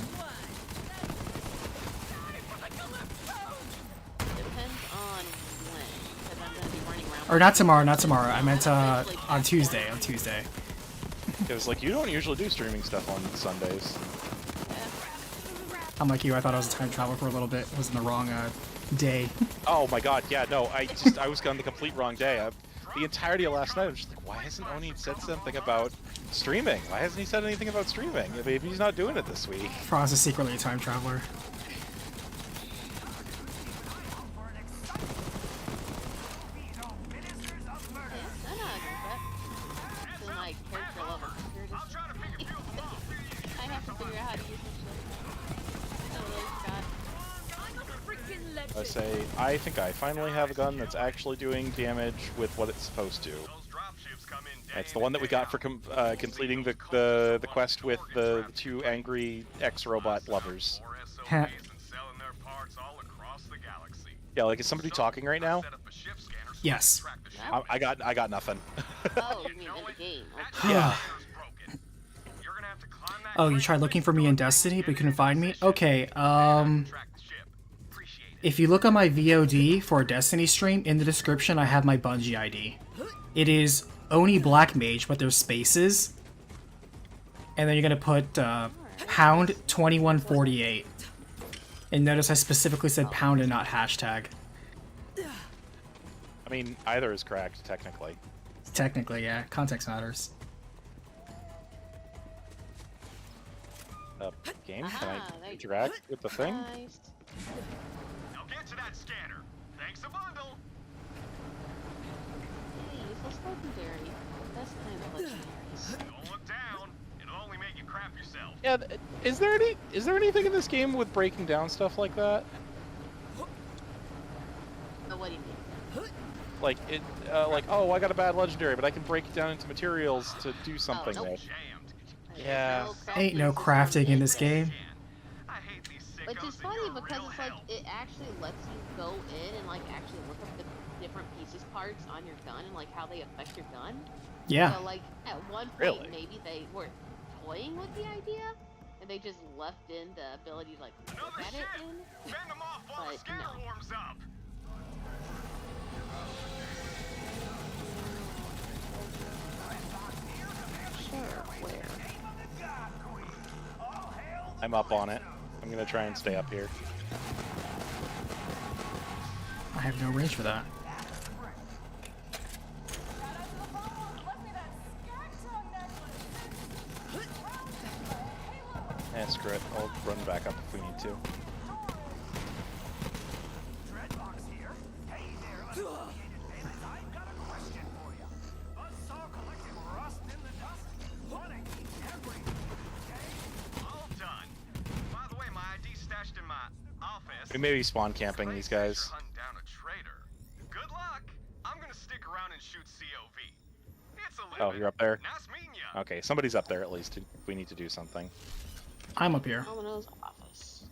Depends on when, because I'm gonna be running around. Or not tomorrow, not tomorrow. I meant on Tuesday. On Tuesday. It was like you don't usually do streaming stuff on Sundays. I'm like you. I thought I was a time traveler for a little bit. It was in the wrong day. Oh my god, yeah, no, I was on the complete wrong day. The entirety of last night, I'm just like, why hasn't Oni said something about streaming? Why hasn't he said anything about streaming? Maybe he's not doing it this week. Frost is secretly a time traveler. I'm not against that. So my character level here just I have to figure out how to use this shit. I say, I think I finally have a gun that's actually doing damage with what it's supposed to. It's the one that we got for completing the quest with the 2 angry ex-robot lovers. Heh. Yeah, like, is somebody talking right now? Yes. I got nothing. Oh, you mean in the game? Okay. Yeah. Oh, you tried looking for me in Destiny, but you couldn't find me? Okay, if you look on my VOD for a Destiny stream, in the description I have my Bungie ID. It is Oni Black Mage, but there's spaces. And then you're gonna put pound 2148. And notice I specifically said pound and not hashtag. I mean, either is correct, technically. Technically, yeah. Context matters. Game, can Aha, I there you interact with the thing? Nice. Now get to that scanner. Thanks a bundle. Hey, useless legendary. That's kind of legendary. Don't look down. It'll only make you crap yourself. Yeah, is there anything in this game with breaking down stuff like that? So what do you mean? Like oh, I got a bad legendary, but I can break it down into materials to do something nope. with. Jammed. Yeah. Ain't no crafting in this game. I hate these sickos Which is and funny you're because real it's like help. it actually lets you go in and like actually look up the different pieces parts on your gun and like how they affect your gun. Yeah. So like at one point Really? maybe they were toying with the idea and they just left in the ability to like look Another at it ship. in. Fend them off while but no. Warms up. Sure, where? I'm up on it. I'm gonna try and stay up here. I have no range for that. Eh, screw it. I'll run back up if we need to. All done. By the way, my ID's stashed in my office. We may be spawn camping these guys. Hunting down a traitor. Good luck. I'm gonna stick around and shoot COV. It's a Oh, living. you're up there? Nice meeting ya. Okay, somebody's up there at least. We need to do something. I'm up here. Domino's office.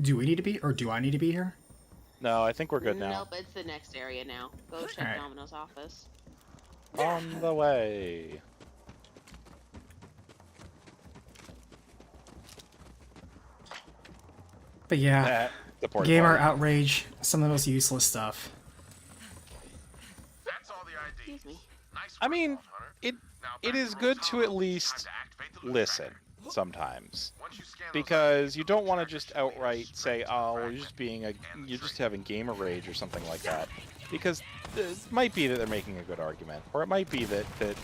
Do we need to be, or do I need to be here? No, I think we're good now. Nope, it's the next area now. Go check Alright. Domino's office. On the way. But yeah, The porta gamer potty. outrage, some of the most useless stuff. That's all the ID. Excuse me. Nice I work, mean, Vault Hunter. it Now it back is to good Rose to at Hollow. least Time to activate the loot listen tracker. sometimes. Once you scan those Because IDs, you the don't loot want to tracker just should lead us outright straight say, to the "Oh, well, fragment you're and just the having gamer rage" or something like that. Because it might be that they're making a good argument, or it might be that the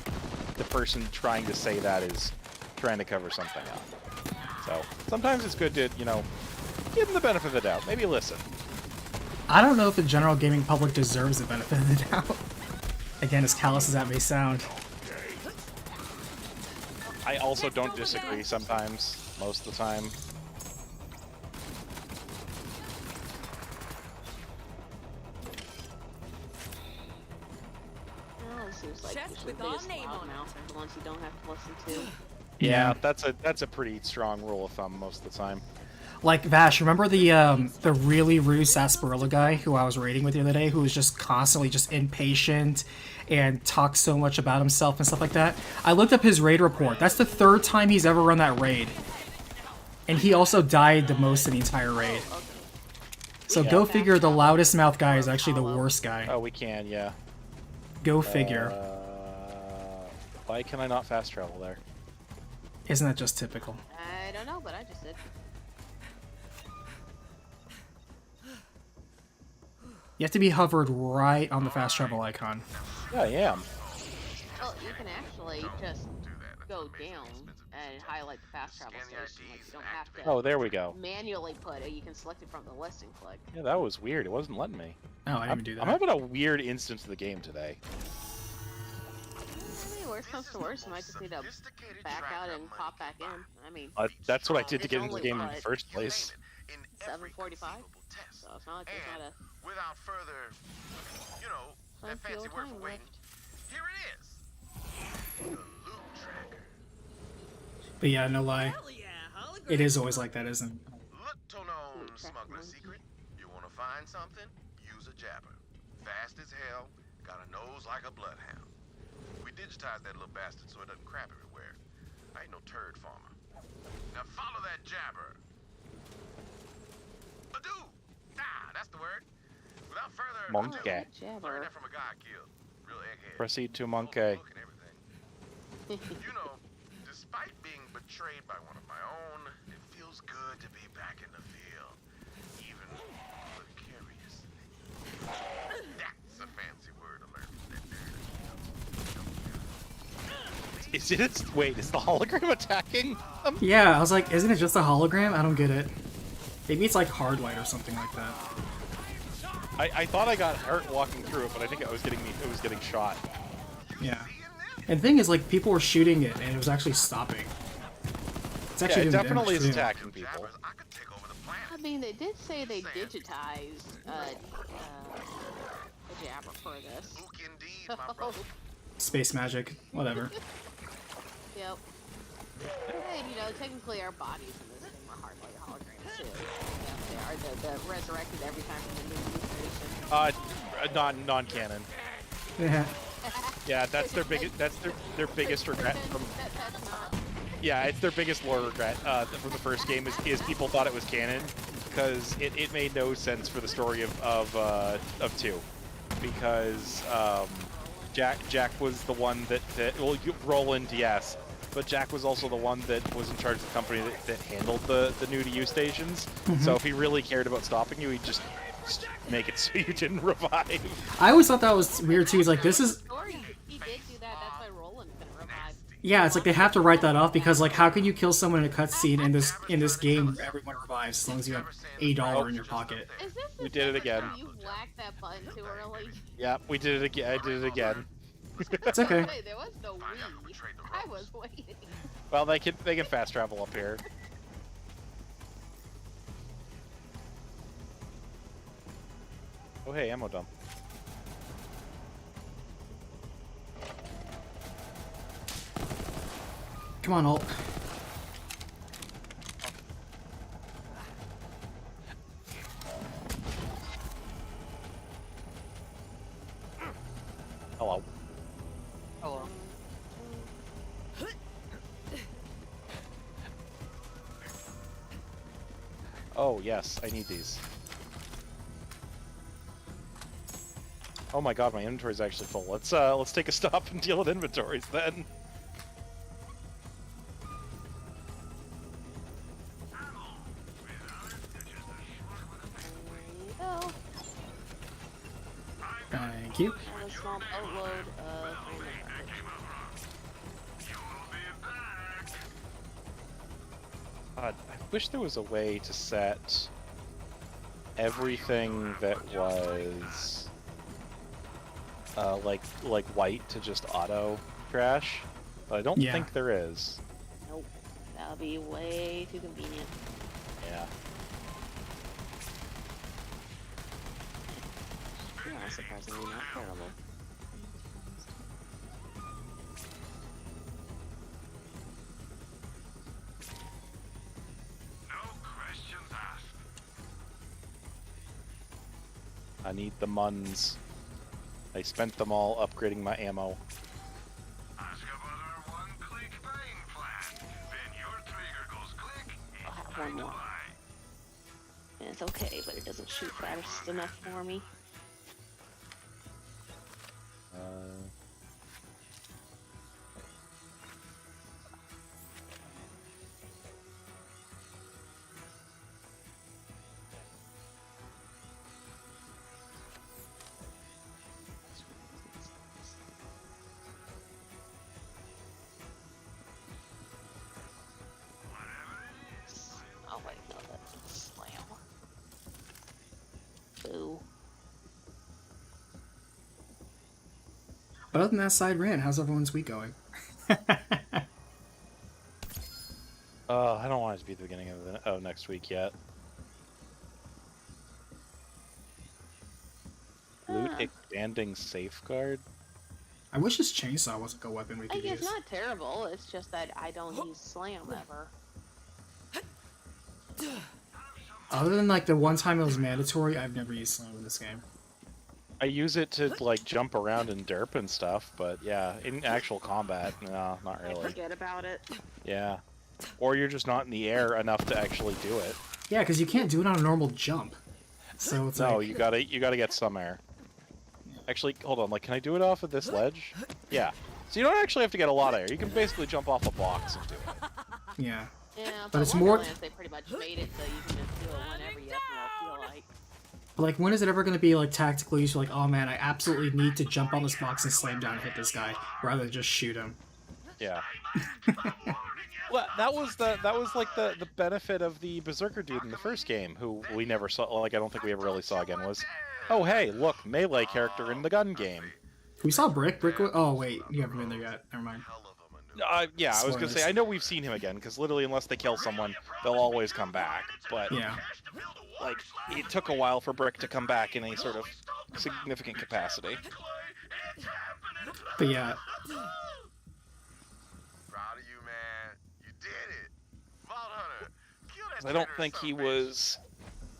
person trying to say that is trying to cover something up. So sometimes it's good to give them the benefit of the doubt. Maybe listen. I don't know if the general gaming public deserves the benefit of the doubt. Again, as callous as that may sound. I also don't disagree sometimes, most of the time. Well, it seems like Chest usually with the our biggest name on it. loudmouths are the ones you don't have to listen to. Yeah, that's a pretty strong rule of thumb most of the time. Like Vash, remember the really rude sarsaparilla guy who I was raiding with the other day, who was just constantly just impatient and talked so much about himself and stuff like that? I looked up his raid report. That's the 3rd time he's ever run that raid, and he also died the most in the entire raid. So go figure. The loudest mouth guy is actually the worst guy. Oh, we can, yeah. Go figure. Why can I not fast travel there? Isn't that just typical? I don't know, but I just did. You have to be hovered right on the fast travel icon. Yeah, I am. Well, you can actually just Do that. go That's amazingly down expensive. and highlight the fast travel Scan the station. Like, IDs you don't and have to activate Oh, there we go. manually put it. You can select it from the list and click. Yeah, that was weird. It wasn't letting me. Oh, I didn't even do that. I'm having a weird instance of the game today. Maybe worst comes to worst, you might just need to Sophisticated back out tracker and money pop back can in. buy. I mean, That's what I did to It's get into the only game in the what? first You name place. it, in every 7:45? conceivable test. so it's not like there's not And a without further, that plenty fancy of word time for waiting, left. here it is. The loot tracker. But yeah, no lie. Hell yeah, hologram. It is always like that, isn't it? Look to known Loot tracker smuggler monkey. secret. You want to find something? Use a jabber. Fast as hell. Got a nose like a bloodhound. We digitized that little bastard so it doesn't crap everywhere. I ain't no turd farmer. Now follow that jabber. Badoo! Ah, that's the word. Without further ado, Monkey. Oh, learned jabber. that from a guy I killed. Real egghead. Proceed to Overlook monkey. and everything. Despite being betrayed by one of my own, it feels good to be back in the field. Even precariously. That's a fancy word to learn from that nerd. Is it? Wait, is the hologram attacking? Yeah, I was like, isn't it just a hologram? I don't get it. Maybe it's like hard light or something like that. I thought I got hurt walking through it, but I think it was getting shot. Yeah. And the thing is, like, people were shooting it, and it was actually stopping. It's Yeah, actually it doing definitely is damage, too. attacking people. Jabbers, I could take over the I planet. mean, they did say they digitized the jabber for this. Luke indeed, my brother. Space magic, whatever. Yep. And, technically our bodies in this game are hardly holograms, too. Yeah, they are the resurrected every time from the new station. Non-canon. Yeah. Yeah, that's their biggest. That's their biggest regret Pretend from. that's not Yeah, it's their biggest lore regret from the first game is people thought it was canon because it made no sense for the story of 2 because Jack was the one that Roland, yes, but Jack was also the one that was in charge of the company that handled the new to you stations. So if he really cared about stopping you, he'd just make it so you didn't revive. I always thought that was weird too. He's like, this is Story, he did do that. That's why Roland couldn't revive. yeah. It's like they have to write that off because like, how can you kill someone in a cutscene in this game where everyone revives as long as you have $1 in your pocket? Is this the We did it second again. time you whacked that button too early? Yeah, we did it again. I did it again. It's okay. Wait, there was no Wii. I was waiting. Well, they can fast travel up here. Oh hey, ammo dump. Come on, ult. Hello. Hello. Oh yes, I need these. Oh my god, my inventory's actually full. Let's take a stop and deal with inventories then. Oh, Thank you. and a small boatload of God, I wish there was a way to set everything that was like white to just auto crash, but I don't Yeah. think there is. Nope. That would be way too convenient. Yeah. Yeah, surprisingly not terrible. No questions asked. I need the muns. I spent them all upgrading my ammo. Ask about our one-click buying plan. Then your trigger goes click. I'll have one more. And it's okay, but it doesn't shoot fast enough for me. Oh wait, no, that's slam. Boo. But other than that side rant, how's everyone's week going? I don't want it to be the beginning of next week yet. Loot Ah. expanding safeguard. I wish this chainsaw was like a weapon we could Like, it's use. not terrible, it's just that I don't use slam ever. Other than like the one time it was mandatory, I've never used slam in this game. I use it to like jump around and derp and stuff, but yeah, in actual combat, no, not I really. forget about it. Yeah. Or you're just not in the air enough to actually do it. Yeah, because you can't do it on a normal jump. So it's No, like, you gotta get some air. Actually, hold on, like, can I do it off of this ledge? Yeah. So you don't actually have to get a lot of air. You can basically jump off a box and do it. yeah. Yeah, But it's more- Borderlands, they pretty much made it so you can just do it whenever you feel like. But like, when is it ever going to be like tactically useful? Like, oh man, I absolutely need to jump on this box and slam down and hit this guy, rather than just shoot him. Yeah. Well, that was like the benefit of the Berserker dude in the first game, who we never saw. Like, I don't think we ever really saw again. Was, oh hey, look, melee character in the gun game. We saw Brick. Oh wait, you haven't been there yet. Never mind. Yeah, I was gonna say, Spoilers. I know we've seen him again, because literally, unless they kill someone, they'll always come back. But Yeah. like, it took a while for Brick to come back in any sort of significant capacity. But yeah, Proud of you, man. You did it. Vault Hunter. Kill that I don't traitor think he son of a was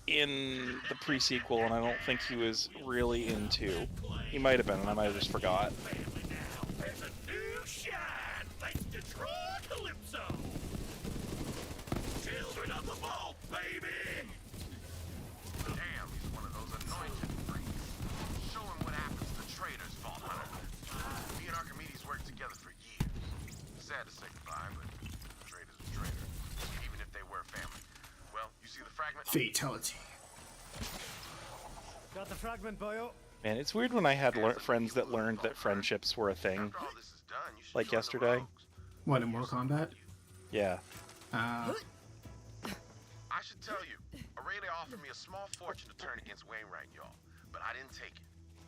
in the pre-sequel, and I don't think he was really in 2. He might have been, and I might have just forgot. There's a new shine thanks to Troy Calypso. fragment. Fatality. Got the fragment, boyo. Man, it's weird when I had friends that learned that friendships were a thing, After all this is done, you should like join the yesterday. rogues. What, in Mortal Kombat? Yeah. I should tell you, Aurelia offered me a small fortune to turn against Wainwright, y'all, but I didn't take it.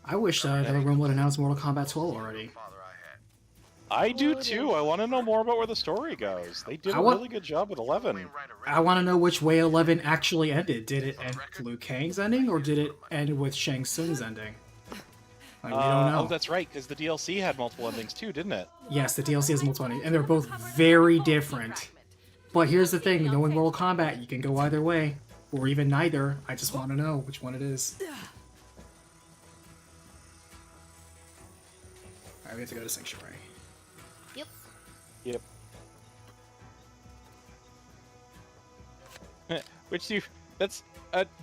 I wish NetherRealm would announce Mortal Kombat 12 already. Father I had. I do too. I want to know more about where the story goes. They did I a want- really good job with 11. Wainwright I want to know which way 11 actually ended. Did it end with Liu Kang's ending, or did it end with Shang Tsung's ending? Like, we don't know. Oh, that's right, because the DLC had multiple endings too, didn't it? Yes, the DLC has multiple endings, and they're both very different. But here's the thing, knowing Mortal Kombat, you can go either way, or even neither. I just want to know which one it is. Alright, we have to go to Sanctuary. Yep. Yep. That's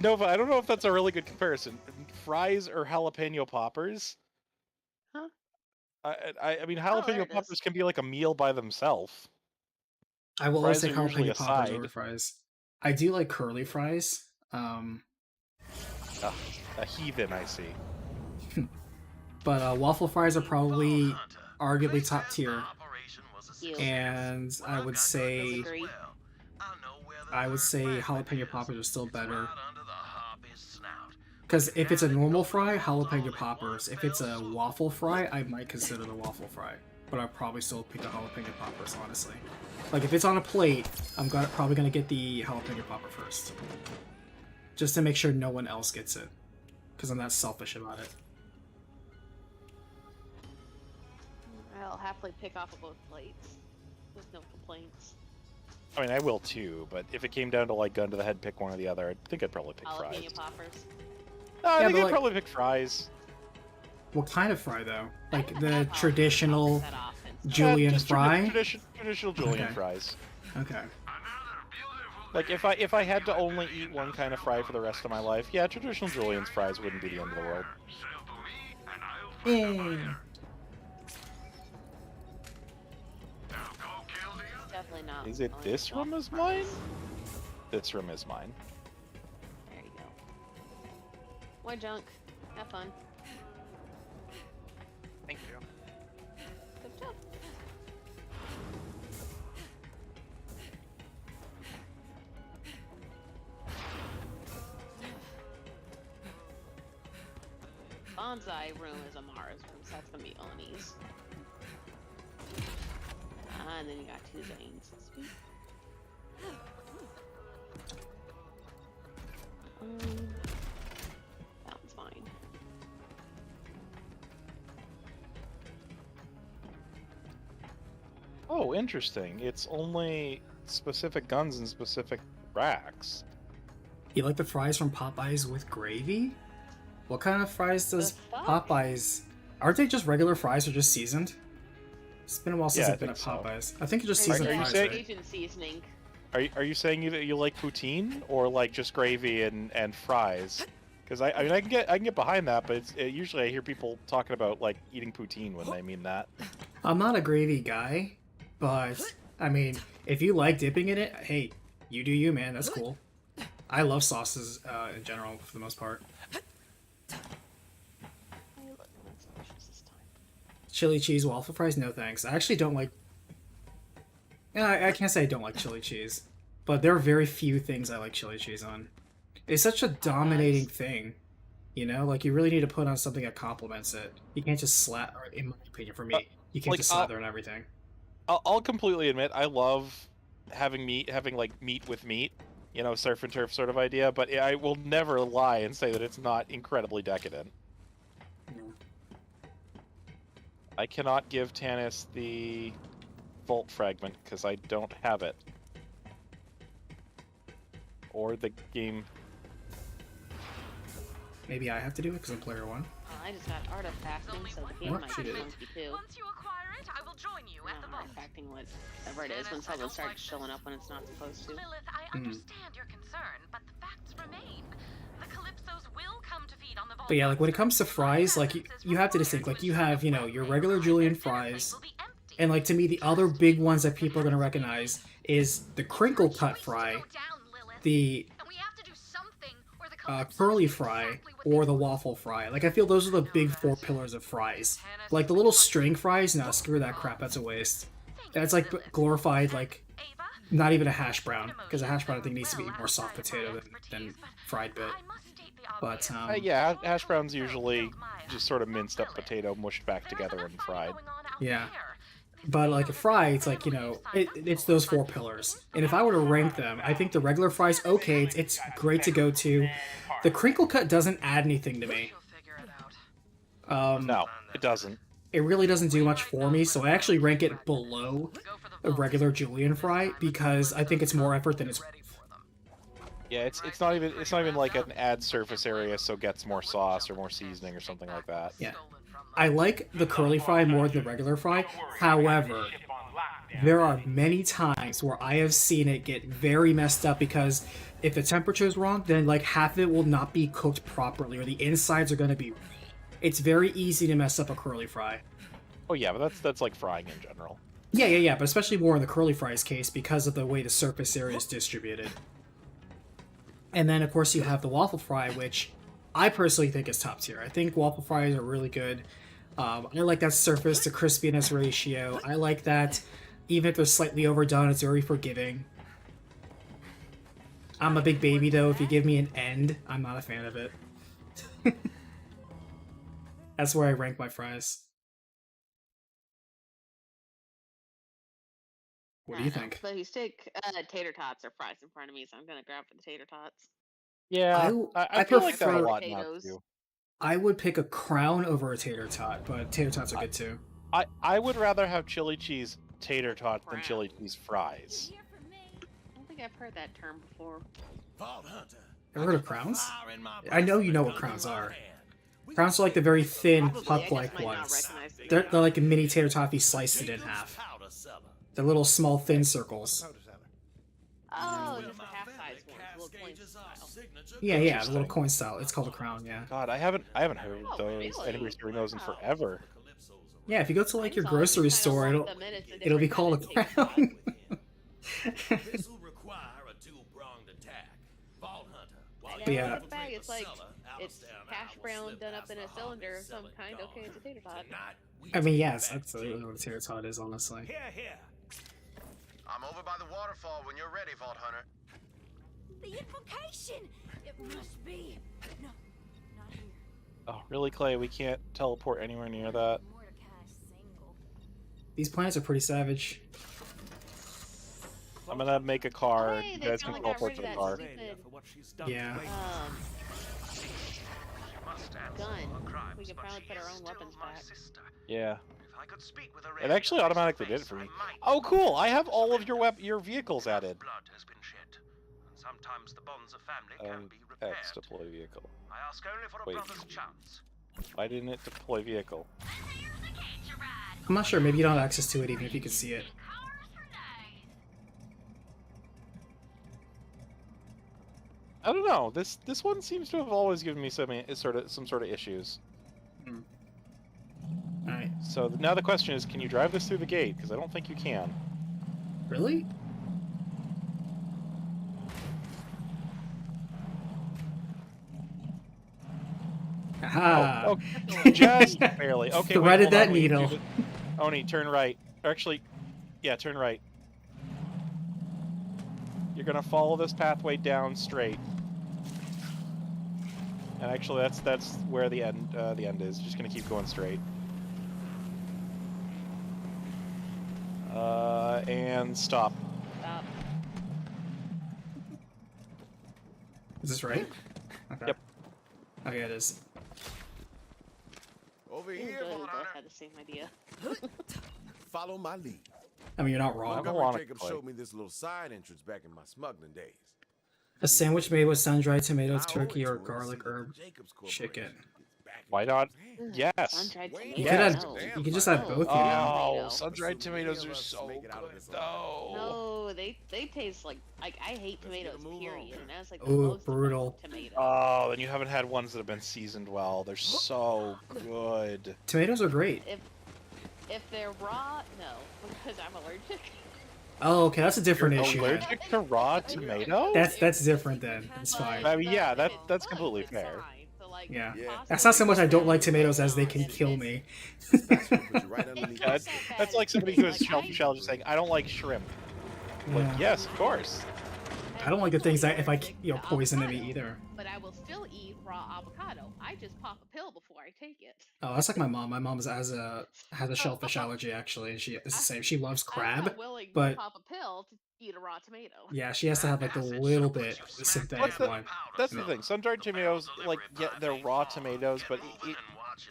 Nova. I don't know if that's a really good comparison. Fries or jalapeno poppers? Huh? I mean, there jalapeno it is. poppers can be like a meal by themselves. I will always Fries take are usually jalapeno a poppers side. over fries. I do like curly fries. A heathen, I see. But waffle fries are probably arguably top tier. Operation was a Ew. success. And I would say Disagree. jalapeno poppers are still better. Right under the harpy's snout. Because if it's a normal fry, jalapeno poppers. If it's a waffle fry, I might consider the waffle fry. But I'd probably still pick the jalapeno poppers, honestly. Like, if it's on a plate, I'm probably going to get the jalapeno popper first. Just to make sure no one else gets it. Because I'm that selfish about it. I'll happily pick off of both plates with no complaints. I mean, I will too, but if it came down to like gun to the head, pick one or the other, I think I'd probably pick fries. Jalapeno poppers. No, I Yeah, think but, I'd like- probably pick fries. What kind of fry, though? Like, I the have jalapeno traditional poppers that often, so- Julian just fry? Traditional Julian Okay. fries. Okay. Like if I had to only eat one kind of fry for the rest of my life, yeah, traditional Julian's fries wouldn't be the end of the world. Definitely not. Is it only this room waffle is fries. mine? This room is mine. There you go. More junk. Have fun. Thank you. Good job. Bonsai room is Amara's room, so that's gonna be Oni's. And then you got two Zanes. Sweet. That one's fine. Oh, interesting. It's only specific guns and specific racks. You like the fries from Popeyes with gravy? What kind of fries does The fuck? Popeyes... Aren't they just regular fries or just seasoned? It's been a while since Yeah, I I've been at think so. Popeyes. I think it's just There's seasoned Are you fries, saying- right? Asian seasoning. Are you saying that you like poutine or like just gravy and fries? Because I mean I can get behind that, but usually I hear people talking about like eating poutine when they mean that. I'm not a gravy guy, but I mean, if you like dipping in it, hey, you do you, man. That's cool. I love sauces in general for the most part. Hey, look, that's delicious this time. Chili cheese waffle fries? No thanks. I actually don't like... I can't say I don't like chili cheese, but there are very few things I like chili cheese on. It's such a dominating thing, you know? Like, you really need to put on something that complements it. You can't just slap, or in my opinion, for me, you can't like, just slather on everything. I'll completely admit I love having like meat with meat, you know, surf and turf sort of idea. But I will never lie and say that it's not incredibly decadent. I cannot give Tanis the Volt fragment because I don't have it, or the game. Maybe I have to do it because I'm player one. I just got artifacting, so the game What? might She be did. funky too. Once you acquire it, I will join you at the Not vault. artifacting whatever it is when someone starts showing up when it's not supposed to. Lilith, I understand your concern, but the facts remain. The Calypsos will come to feed on the vault. But yeah, like when it comes to fries, like you have to distinct. Like you have, you know, your regular Julian fries, and like to me, the other big ones that people are gonna recognize is the crinkle cut fry, the curly fry or the waffle fry. Like, I feel those are the big 4 pillars of fries. Like, the little string fries, no, screw that crap, that's a waste. That's like glorified, like, not even a hash brown, because a hash brown I think needs to be more soft potato than fried bit. But, yeah, hash browns usually just sort of minced up potato mushed back together and fried. yeah. But like a fry, it's like, you know, it's those 4 pillars. And if I were to rank them, I think the regular fry's okay, it's great to go to. The crinkle cut doesn't add anything to me. No, it doesn't. It really doesn't do much for me, so I actually rank it below a regular julienne fry because I think it's more effort than it's worth. Yeah, it's not even like an add surface area so it gets more sauce or more seasoning or something like that. Yeah. I like the curly fry more than the regular fry. However, there are many times where I have seen it get very messed up because if the temperature is wrong, then like half of it will not be cooked properly or the insides are going to be raw. It's very easy to mess up a curly fry. Oh yeah, but that's like frying in general. Yeah, but especially more in the curly fries case because of the way the surface area is distributed. And then of course you have the waffle fry, which I personally think is top tier. I think waffle fries are really good. I like that surface to crispiness ratio. I like that even if they're slightly overdone, it's very forgiving. I'm a big baby though. If you give me an end, I'm not a fan of it. That's where I rank my fries. What do you think? But you stick tater tots or fries in front of me, so I'm gonna grab for the tater tots. Yeah, I feel like that a prefer lot now potatoes. too. I would pick a crown over a tater tot, but tater tots are good too. I would rather have chili cheese tater tots than chili cheese fries. I don't think I've heard that term before. Ever heard of crowns? I know you know what crowns are. Crowns are like the very thin, Probably, I puck-like just might not ones. recognize the They're term. like a mini tater tot if you sliced it in half. They're little, small, thin circles. Oh, just the half-size ones, little coin style. Yeah, the little coin style. It's called a crown, yeah. God, I haven't heard Oh, those really? anybody serving those in Wow. forever. Yeah, if you go to like your It's all just grocery kinda store, long it'll the minutes, a it'll be different called a kind of tater tot. crown. This will require a dual-pronged attack. Vault Hunter, while And Yeah. yeah. Yeah. The bag, it's like it's hash brown done up in a cylinder of some kind. Okay, it's a tater tot. I mean, yes, that's really what a tater tot is, honestly. Here. I'm over by the waterfall when you're ready, Vault Hunter. The invocation! It must be. No, not here. Oh, really, Clay? We can't teleport anywhere near that. Mordecai's single. These planets are pretty savage. I'm gonna make a car. Hey, You they guys can finally got teleport rid to of the car. that stupid Yeah. gun. We can finally put our own weapons back. Yeah. If I could speak with a It actually automatically did it for me. Oh, cool! I have all of your vehicles added. Blood has been shed, and sometimes the bonds of family can be repaired. X deploy vehicle. I ask only for a Wait. brother's chance. Why didn't it deploy vehicle? I'm not sure, maybe you don't have access to it even if you can see it. I don't know. This one seems to have always given me some sort of issues. Alright. So now the question is, can you drive this through the gate? Because I don't think you can. Really? Aha! Oh, okay. Just barely. Okay, wait, Threaded hold that on, we need to needle. do Oni, turn right. Or actually, yeah, turn right. You're gonna follow this pathway down straight. And actually, that's where the end is. Just gonna keep going straight. And stop. Stop. Is this right? Okay. Yep. Okay, it is. Over Ooh, here, good, we Vault both Hunter. had the same idea. Follow my lead. I mean, you're not wrong. don't Montgomery wanna Jacob play. showed me this little side entrance back in my smuggling days. A sandwich made with sun-dried tomatoes, I owe turkey, it to or him to garlic see that herb Jacobs chicken. Corporation is back in Why not? his hands. Yes. Sun-dried Wait, tomatoes. You Yeah, could it's have, a damn you could just have fine. both, you know. Oh, Tomato. sun-dried So tomatoes many are of us so make it out of good, this alive. though. No, they taste like I hate Let's get a tomatoes. move Period. on. And that's like the Ooh, most brutal. tomato. Oh, then you haven't had ones that have been seasoned well. They're so good. Tomatoes are great. If they're raw, no, because I'm allergic. Oh, okay, that's a different You're issue. Then. allergic to raw tomato? That's different then. It's fine. I mean, yeah, But if that's it's completely cooked, it's fair. fine. So, like, Yeah. Yeah. That's not so much I don't like possibly tomatoes as they can it's- kill me. That's gonna put you right underneath Yeah, the that's like somebody who has Like, shellfish allergy saying, "I don't like shrimp." Like, Yeah. yes, of course. I don't like the things that if I allergic to poison me avocado, either. But I will still eat raw avocado. I just pop a pill before I take it. Oh, that's like my mom. My mom has a shellfish allergy actually, and it's the same. She loves I'm crab, not willing to but pop a pill to eat a raw tomato. yeah, she has to have like the little bit the synthetic one. That's the thing. Sun-dried tomatoes, like, yeah, they're raw tomatoes, but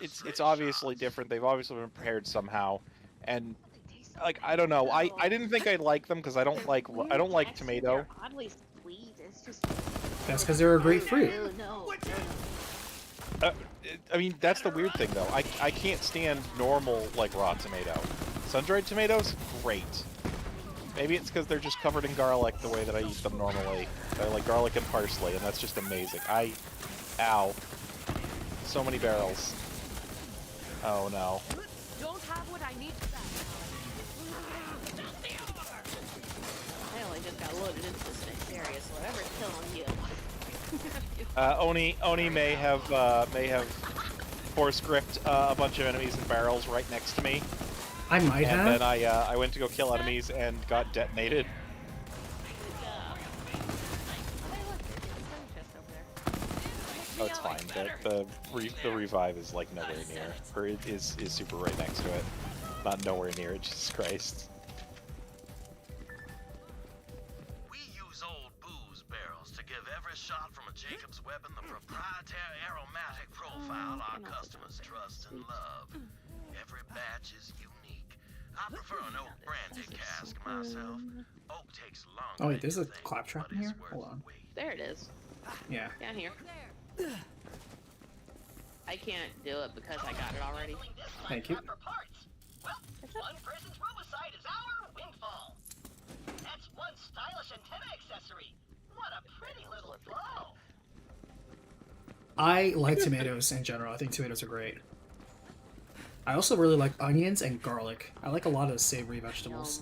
it's obviously different. They've obviously been prepared somehow, and They taste so like I don't know. I good, didn't think I'd like them because I don't like Texture, tomato. they're oddly sweet. It's just. That's because they're a great fruit. No. I mean, that's the weird thing though. I can't stand normal like raw tomato. Sun-dried tomatoes, great. Maybe it's because they're just covered in garlic the way that I eat them normally. They're like garlic and parsley, and that's just amazing. Ow. So many barrels. Oh no. Don't have what I need for that. I only just got loaded into this next area, so whatever's killing you. Oni may have force gripped a bunch of enemies in barrels right next to me, I might and have. then I went to go kill enemies and got detonated. Oh, it's fine. The revive is like nowhere near, or it is super right next to it. Not nowhere near it. Jesus Christ. We use old booze barrels to give every shot from a Jacob's weapon the proprietary aromatic profile our customers trust and love. Every batch is unique. I prefer an oak brandy cask myself. Oak takes longer. Oh wait, there's than a you think, claptrap but in it's here? worth Hold on. the wait. There it is. Yeah. Down here. I can't do it because I got it already. Thank you. One person's robicide is our windfall. That's one stylish antenna accessory. What a pretty little flow. I like tomatoes in general. I think tomatoes are great. I also really like onions and garlic. I like a lot of savory vegetables.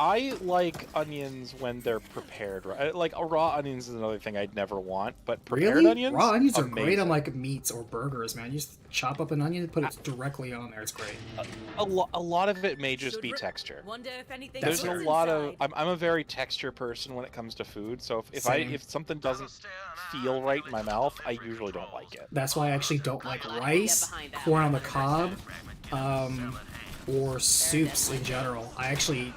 I like onions when they're prepared. Like raw onions is another thing I'd never want, but prepared Really? onions, Raw onions are great amazing. on like meats or burgers, man. You just chop up an onion and put it directly on there. It's great. A lot of it may just be texture. Wonder if anything That's There's a fair. lot of. I'm a very texture person when it comes to food. So Same. if something doesn't feel right in my mouth, I usually don't like it. That's why I actually don't like rice, corn on the cob, or soups in general. I actually,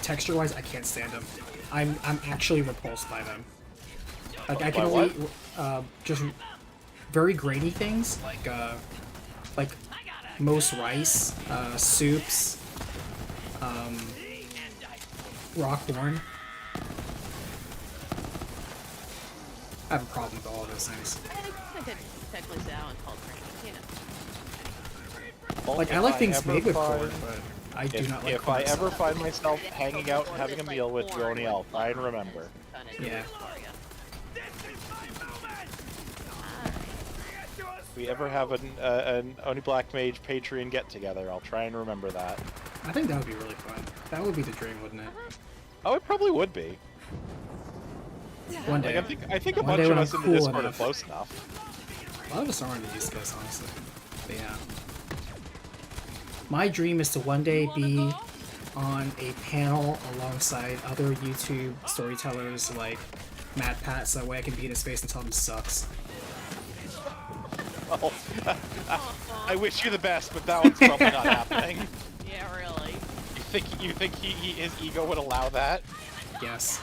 texture-wise, I can't stand them. I'm actually repulsed by them. Like I can By only what? just very grainy things like most rice, soups, raw corn. I have a problem with all of those things. I could technically say that one's called cream. Well, Like I if like things ever made with find- corn, but I do not like If corn I ever itself. find myself hanging out and having a meal with you, O'Neill, try and remember. Yeah. If we ever have an Oni Black Mage Patreon get together, I'll try and remember that. I think that would be really fun. That would be the dream, wouldn't it? Oh, it probably would be. One Like, day. I think a One bunch day of when us I'm in the cool Discord enough. are close enough. A lot of us are on the East Coast, honestly. But yeah. My dream is to one day be on a panel alongside other YouTube storytellers like Matt Pat, so that way I can beat his face and tell him he sucks. Oh, I wish you the best, but that one's probably not happening. Yeah, really. You think his ego would allow that? Yes.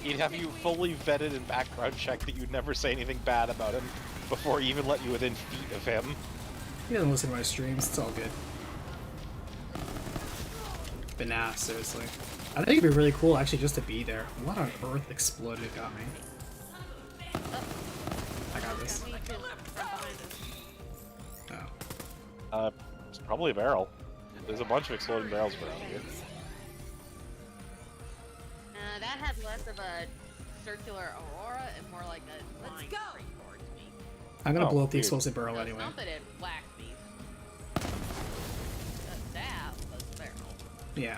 He'd have you fully vetted and background checked that you'd never say anything bad about him before he even let you within feet of him. He doesn't listen to my streams, it's all good. But nah, seriously. I think it'd be really cool actually just to be there. What on earth exploded got me? I got this. Oh. It's probably a barrel. There's a bunch of exploding barrels around here. That had less of a circular aurora and more like a line straight towards me. I'm gonna Oh, blow up the weird. explosive barrel So anyway. something had whacked me. That was the barrel. Yeah.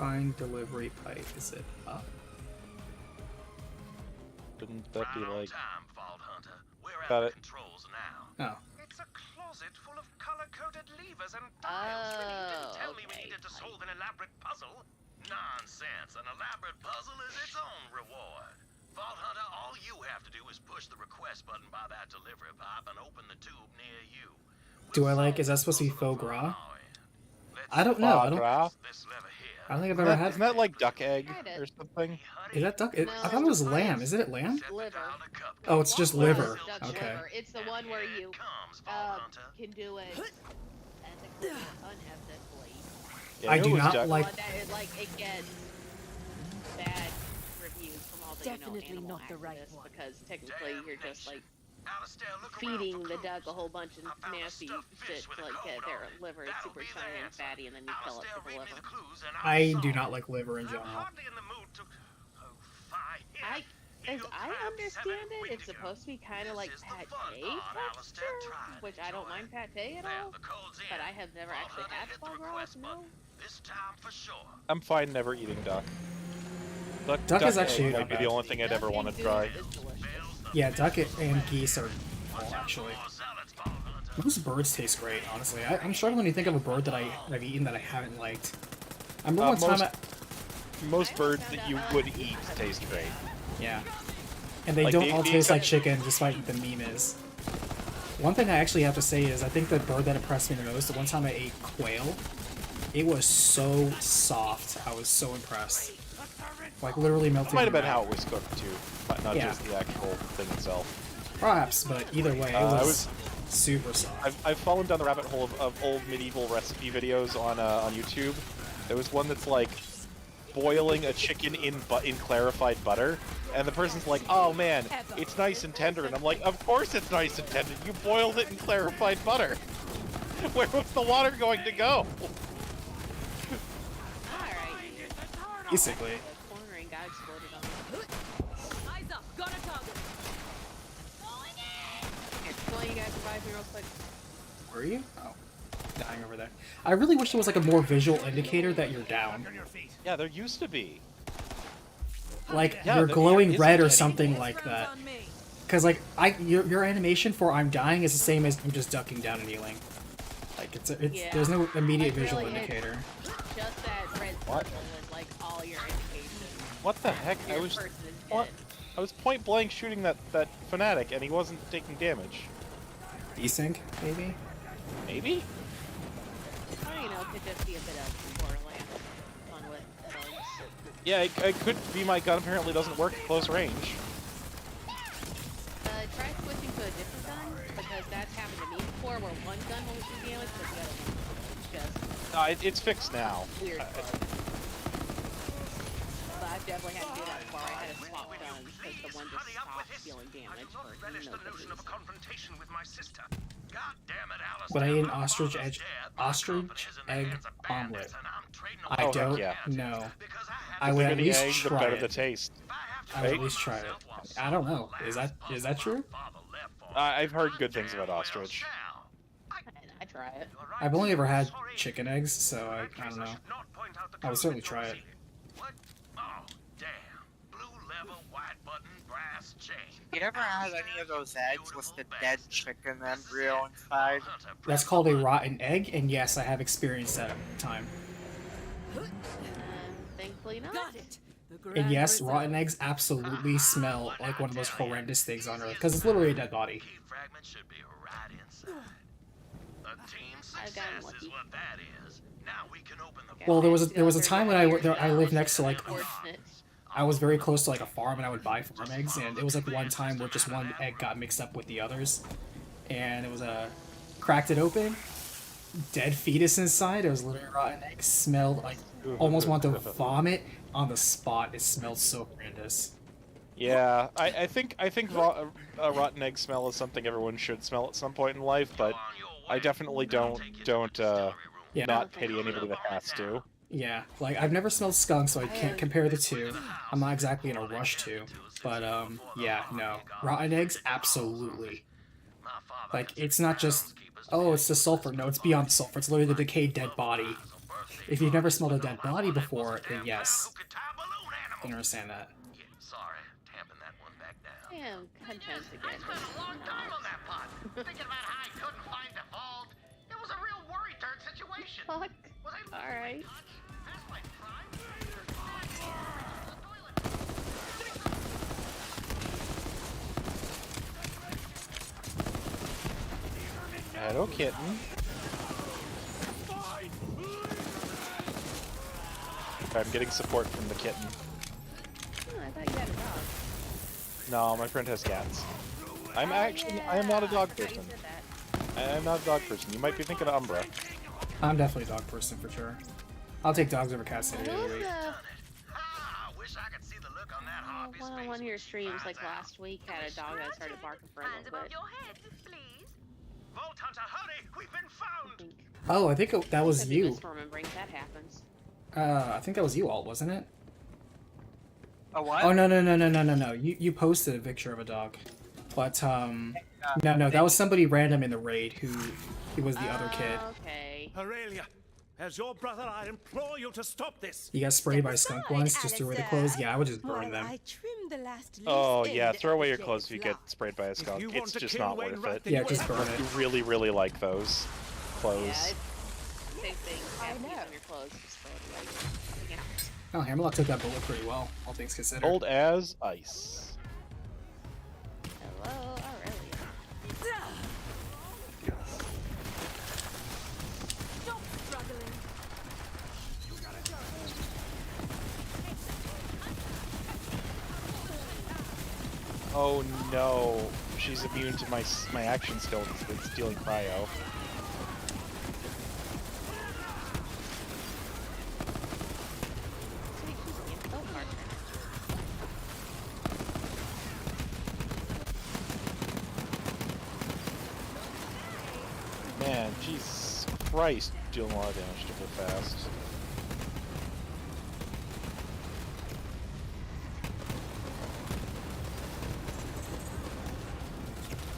Find delivery pipe. Is it up? Shouldn't that be Right on like? time, Vault Hunter. We're Got at it. the controls now. Oh. It's a closet full of color-coded levers and dials. Really, you didn't tell me we okay. needed to solve an elaborate puzzle. Nonsense. An elaborate puzzle is its own reward. Vault Hunter, all you have to do is push the request button by that delivery pipe and open the tube near you. Do I like? Is that supposed to be faux gras? I don't know. I don't. This lever here. I don't think I've ever had. Isn't that like duck egg Kinda. or something? Is that duck? I No. thought it was lamb. Isn't it lamb? Liver. Oh, it's just Well, liver. duck Okay. liver. It's the one where you can do it ethically or unethically. Yeah, I knew do it was not duck. like. One that it gets bad reviews from all the Definitely animal not the right activists one. because technically you're just like Alistair, look around feeding for the clues. duck a whole bunch of I found a nasty stuffed fish shit with to a like get code their on it. liver is That'll super be the shiny and answer. fatty and then you kill it Alistair, for the read me liver. the clues and I I'll do solve not it. like liver in I'm general. hardly in the mood to. Oh, fine. I as Eagle I crab, understand 7 it, it's Wendigo. supposed to be kind of This like is the fun pate part, Alistair. texture, Try it, which I don't enjoy mind it. pate at There, all, the code's in. but I have never Vault actually Hunter, had hit the foie gras. request No. button. This time for sure. I'm fine never eating duck. Duck is egg actually might not be bad. the only thing I'd ever Duck want and to goose try. is delicious. Yeah, duck and geese are cool, actually. More salads, Vault Hunter. Most birds taste great, honestly. I'm struggling to think of a bird that I've eaten that I haven't liked. I remember one time. Most birds that you would eat taste great. Yeah. And they Like, don't the- all the taste like exception- chicken, despite what the meme is. One thing I actually have to say is I think the bird that impressed me the most, the one time I ate quail, it was so soft. I was so impressed. Like, literally melted. It might have in been your how mouth. it was cooked too, but not Yeah. just the actual thing itself. Perhaps, but either way, it I was super soft. I've fallen down the rabbit hole of old medieval recipe videos on YouTube. There was one that's like boiling a chicken in clarified butter, and the person's like, "Oh man, it's nice and tender," and I'm like, "Of course it's nice and tender. You boiled it in clarified butter. Where was the water going to go?" Alright. Basically. The corner and got exploded on me. Eyes up, got a target. Here, just letting you guys revive me real quick. Were you? Oh. Dying over there. I really wish there was like a more visual indicator that you're down. Yeah, there used to be. Like, Yeah, you're there glowing isn't red or any. something like that. Because, like, your animation for I'm dying is the same as I'm just ducking down and kneeling. Like, Yeah. there's no immediate Like, visual really, indicator. Just that red What? circle is like all your indication. What the heck? I Your was person is what? dead. I was point blank shooting that fanatic, and he wasn't taking damage. Desync, maybe? Maybe? Or, you know, it could just be a bit of Borderlands fun with bugs. Yeah, it could be my gun apparently doesn't work at close range. Try switching to a different gun, because that's happened to me before, where one gun won't do damage, but the other one just It's fixed now. weird bug. But I've definitely had to do that before. I had to swap guns, because the one just stopped dealing damage I for do not relish no the good notion of a reason. confrontation with my sister. God damn it, Alistair. Would I eat an My ostrich father's egg- dead. My ostrich company's in the egg hands of bandits, omelet? and I'm trading I heck don't yeah. know. because I have I to would The at bigger the least egg, the try better it. the taste. If I have to I would at feed least try it. myself while I don't know. solving Is the that last true? puzzle my father left for me, I've heard good things damn about well ostrich. shall. I try it. You are right. I've only ever had Sorry. chicken eggs, so In I that case, don't know. should not point out the I would clues certainly that you're try it. receiving. What? Oh, damn. Blue lever, white button, brass chain. You ever had any of those eggs with the dead chicken embryo inside? That's called a rotten egg, and yes, I have experienced that at the time. Thankfully not. Got it. The And yes, Grand rotten Reserve. eggs absolutely smell like one of those horrendous things on Earth, because it's literally a dead body. Key fragment should be right inside. A team I've gotten success is lucky. what that is. Now we can open the Well, there was a Those are time when I lived next to like unfortunate. I was very close to like a farm, and I would buy farm eggs, and it was like one time where just one egg got mixed up with the others, and it was cracked it open, dead fetus inside. It was literally a rotten egg. Smelled like almost wanted to vomit on the spot. It smelled so horrendous. Yeah, I think a rotten egg smell is something everyone should smell at some point in life, but I definitely don't Yeah. not pity anybody that has to. Yeah, like I've never smelled skunk, so I can't compare the two. I'm not exactly in a rush to, but yeah, no, rotten eggs, absolutely. Like it's not just it's the sulfur. No, it's beyond the sulfur. It's literally the decayed dead body If you've never smelled a dead body before, then yes, I can understand that. Yeah, sorry, tamping that one back down. I am content to I get spent a long time on that pot, thinking about how I couldn't find the vault. It was a real worry turd situation. Fuck. Was I losing Alright. my touch? Past my prime? Hello, kitten. I'm getting support from the kitten. Oh, I thought you had a dog. No, my friend has cats. I'm Oh, actually, yeah. I am not a dog I forgot you person. said that. I am not a dog person. You might be thinking of Umbra. I'm definitely a dog person for sure. I'll take dogs over cats any day of the week. I wish I could see the look on that harpy's One face. of one of your streams, Finds like out. last week, had a dog that started barking for a Hands little above bit. your head, please. Vault Hunter, hurry! We've been I found! think. Oh, I think that was Could be you. misremembering. That happens. I think that was you, Alt, wasn't it? A what? Oh no. You posted a picture of a dog, but no, that was somebody random in the raid who he was the other kid. Okay. Aurelia, as your brother, I implore you to stop this. You got sprayed by skunk once just to wear the clothes. Yeah, I would just burn them. Oh yeah, throw away your clothes if you get sprayed by a skunk. you want It's to just kill not Wayne worth Rat, it. then Yeah, just burn You it. really, really like those Yeah, clothes. it's same thing. Have these on your clothes. Just throw it away. Yeah. Oh, Hammerlock took that bullet pretty well, all things considered. Cold as ice. Hello, Aurelia. Stop struggling. Oh no, she's immune to my action skill that's stealing cryo. Sweet, she's an info partner. Man, Jesus Christ, dealing a lot of damage to her fast.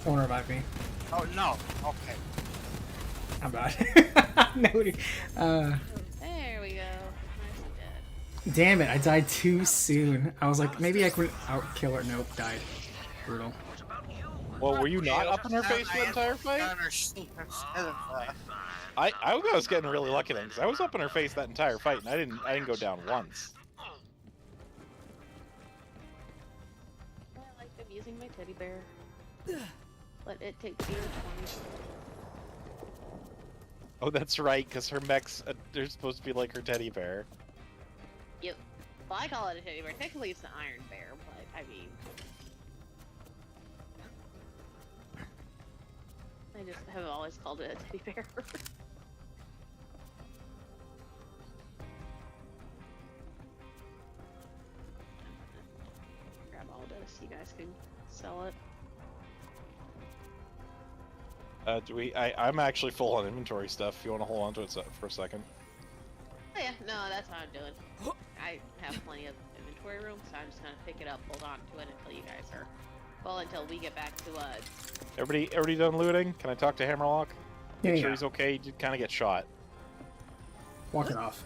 Don't revive me. Oh no. Okay. I'm bad. Nobody. There we go. Nice and dead. Damn it! I died too soon. I was like, maybe I could outkill her. Nope, died. Brutal. Well, were you not up in her face the entire fight? I was getting really lucky then, because I was up in her face that entire fight, and I didn't go down once. I like abusing my teddy bear. Let it take the damage for me. Oh, that's right, because her mechs, they're supposed to be like her teddy bear. Yep. Well, I call it a teddy bear. Technically, it's an iron bear, but I mean, I just have always called it a teddy bear. Grab all this. You guys can sell it. I'm actually full on inventory stuff. If you want to hold on to it for a second. Oh yeah, no, that's what I'm doing. I have plenty of inventory room, so I'm just gonna pick it up, hold on to it until you guys are. Well, until we get back to Everybody done looting? Can I talk to Hammerlock? Yeah, Make sure yeah. he's okay. He did kind of get shot. Walk it off.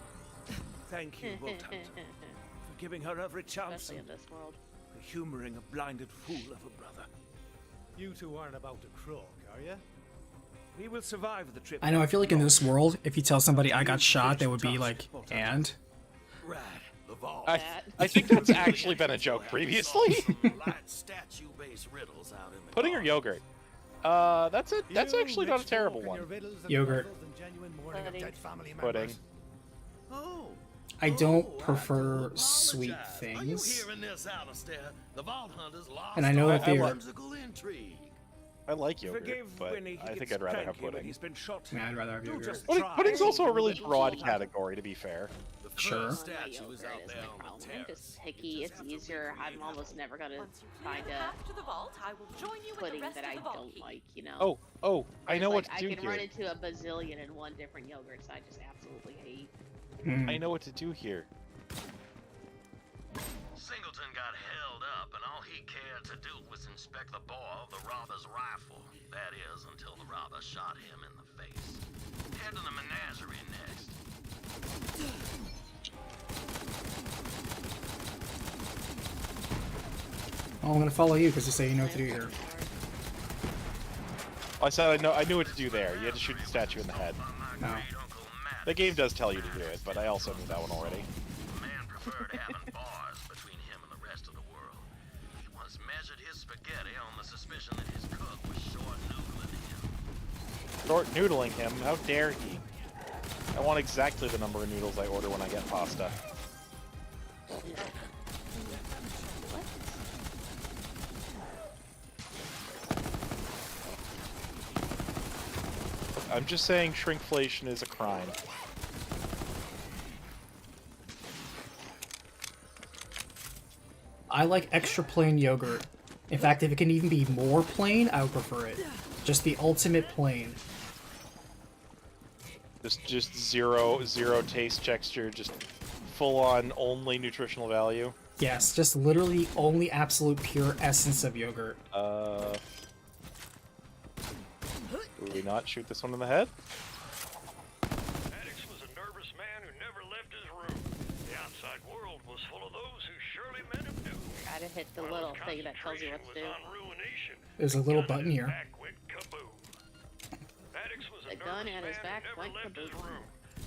Thank you, Vault Hunter, for giving her every chance especially and in this world. for humoring a blinded fool of a brother. You two aren't about to croak, are you? We will survive the trip. I know. I feel like in this world, if you tell somebody I got shot, they would be like, and. Rad, the vault. I think that's actually been a joke previously. Statue-based riddles out in the Pudding or yogurt? That's it. That's You actually not a rich terrible folk and one. your riddles and Yogurt. puzzles and genuine mourning of Pudding. dead family Pudding. members. Oh. I don't Oh, prefer I do sweet apologize. Are you things. hearing this, Alistair? The Vault Hunters lost And I know that all they are- whimsical intrigue. I like yogurt, Forgive but Winnie, he I think gets I'd rather have cranky when pudding. He's been shot. Yeah, I'd rather have Do yogurt. just Pudding's try. also a really Little broad cheese. category, to be fair. The Sure. first My statue yogurt is out is there my on problem. the I'm terrace. just picky. It's easier. I'm almost never gonna Once you find clear the a path to the vault, I will join you with the pudding rest that of I the vault don't keep. like. You know. Oh, I know what Like, to do I can here. run into a bazillion and one different yogurts I just absolutely hate. Mm. I know what to do here. Singleton got held up, and all he cared to do was inspect the bore of the robber's rifle. That is, until the robber shot him in the face. Head to the menagerie next. Oh, I'm gonna follow you because you say you know what to do here. I said I knew what to do there. You had to shoot the statue in the head. No. The game does tell you to do it, but I also knew that one already. The man preferred having bars between him and the rest of the world. He once measured his spaghetti on the suspicion that his cook was short noodling him. Short noodling him? How dare he? I want exactly the number of noodles I order when I get pasta. I'm just saying shrinkflation is a crime. I like extra plain yogurt. In fact, if it can even be more plain, I would prefer it. Just the ultimate plain. Just zero taste, texture, just full on only nutritional value. Yes, just literally only absolute pure essence of yogurt. Do we not shoot this one in the head? Maddox was a nervous man who never left his room. The outside world was full of those who surely meant him doom. Gotta hit the little thing that tells you what to do. There's a little button here. The gun at his back went kaboom.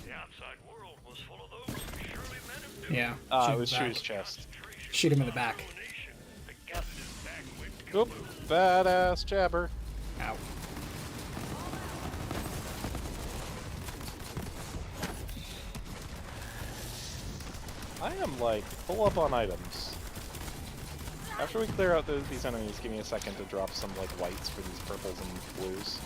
The outside world was full of those who surely meant him doom. Yeah. It was shoot his chest. Shoot him in the back. Yep. Oop, badass jabber. Ow. I am like full up on items. After we clear out these enemies, give me a second to drop some like whites for these purples and blues.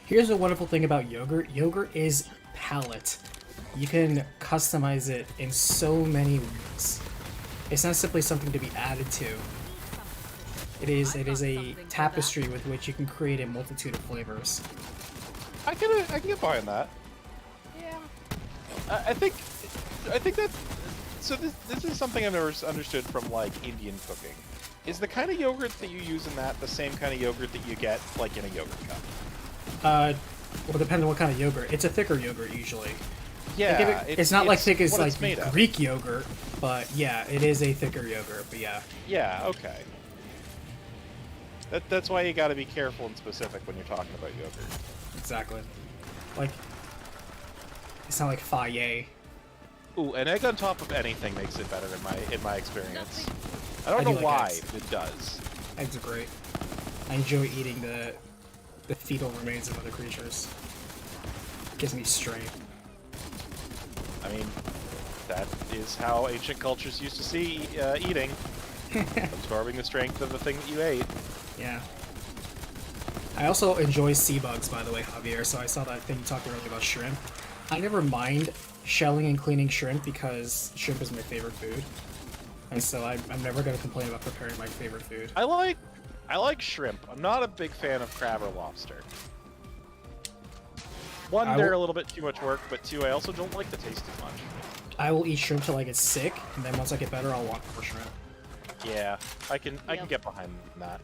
Here's a wonderful thing about yogurt. Yogurt is palette. You can customize it in so many ways. It's not simply something to be added to. It is a tapestry with which you can create a multitude of flavors. I can get behind that. Yeah. I think that. So this is something I've never understood from like Indian cooking. Is the kind of yogurt that you use in that the same kind of yogurt that you get like in a yogurt cup? Well, depending on what kind of yogurt. It's a thicker yogurt usually. Yeah, Like, it's not like thick as what like it's made of. Greek yogurt, but yeah, it is a thicker yogurt. But yeah. Yeah. Okay. That's why you got to be careful and specific when you're talking about yogurt. Exactly. Like, it's not like Faye. Ooh, an egg on top of anything makes it better in my experience. I don't I do know like why, eggs. but it does. Eggs are great. I enjoy eating the fetal remains of other creatures. Gives me strength. I mean, that is how ancient cultures used to see eating. Absorbing the strength of the thing that you ate. Yeah. I also enjoy sea bugs, by the way, Javier, so I saw that thing you talked earlier about shrimp. I never mind shelling and cleaning shrimp because shrimp is my favorite food. And so I'm never going to complain about preparing my favorite food. I like shrimp. I'm not a big fan of crab or lobster. One, they're a little bit too much work, but two, I also don't like the taste as much. I will eat shrimp till I get sick, and then once I get better, I'll want more shrimp. Yeah, I can get behind that.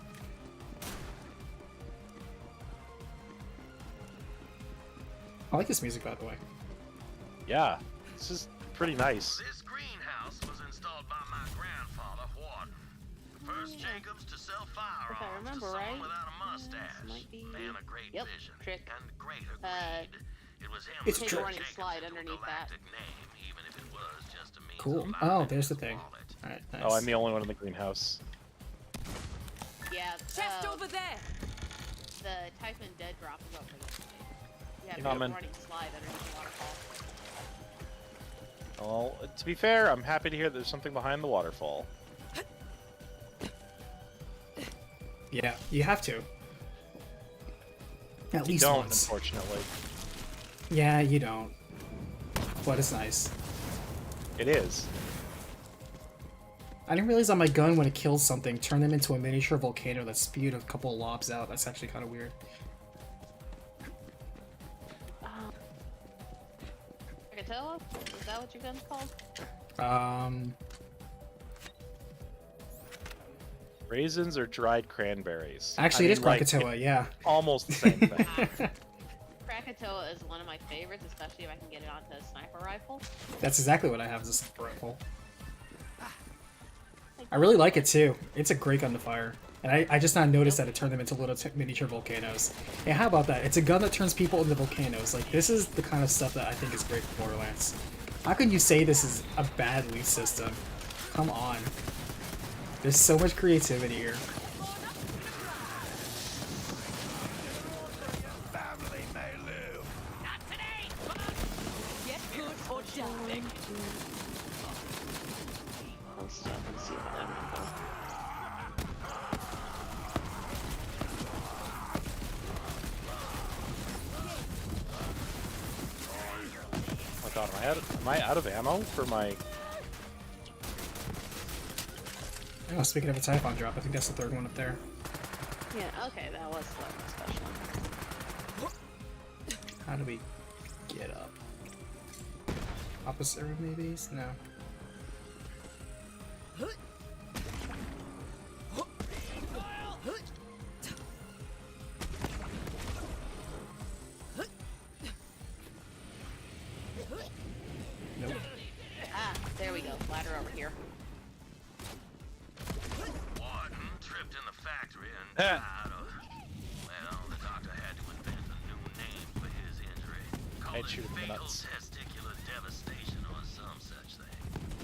I like this music, by the way. Yeah, this is pretty nice. This greenhouse was installed by my grandfather, Warden. The first Jacobs to sell firearms remember to someone right, without a mustache. might be... Man of great Yep, vision Trick. and greater greed. It was him It's who Trick. turned Running Jacobs slide into a underneath that. galactic name, even if it was just a means Cool. of Oh, life there's the in thing. wallet. Alright, nice. Oh, I'm the only one in the greenhouse. Yeah, Chest over there. the Typhon dead drop is over this way. You have Coming. a running slide underneath the waterfall. Well, to be fair, I'm happy to hear there's something behind the waterfall. Yeah, you have to. At You least don't, once. unfortunately. Yeah, you don't. But it's nice. It is. I didn't realize on my gun when it kills something, turn them into a miniature volcano that spewed a couple of lobs out. That's actually kind of weird. Fricatella? Is that what your gun's called? Raisins or dried cranberries? Actually, I it is mean, like, Krakatoa, yeah. almost the same thing. Krakatoa is one of my favorites, especially if I can get it onto a sniper rifle. That's exactly what I have as a sniper rifle. I really like it too. It's a great gun to fire. And I just now noticed that it turned them into little miniature volcanoes. And how about that? It's a gun that turns people into volcanoes. Like, this is the kind of stuff that I think is great for Borderlands. How can you say this is a bad loot system? Come on. There's so much creativity here. Oh my god, am I out of ammo for my... Oh, speaking of a Typhon drop, I think that's the third one up there. Yeah, okay, that was the special. How do we get up? Opposite room, maybe? No. Nope. Ah, there we go. Ladder over here. Warden tripped in the factory and died of... Well, the doctor had to invent a new name for his injury. Called I'd it shoot him in the fatal nuts. testicular devastation or some such thing.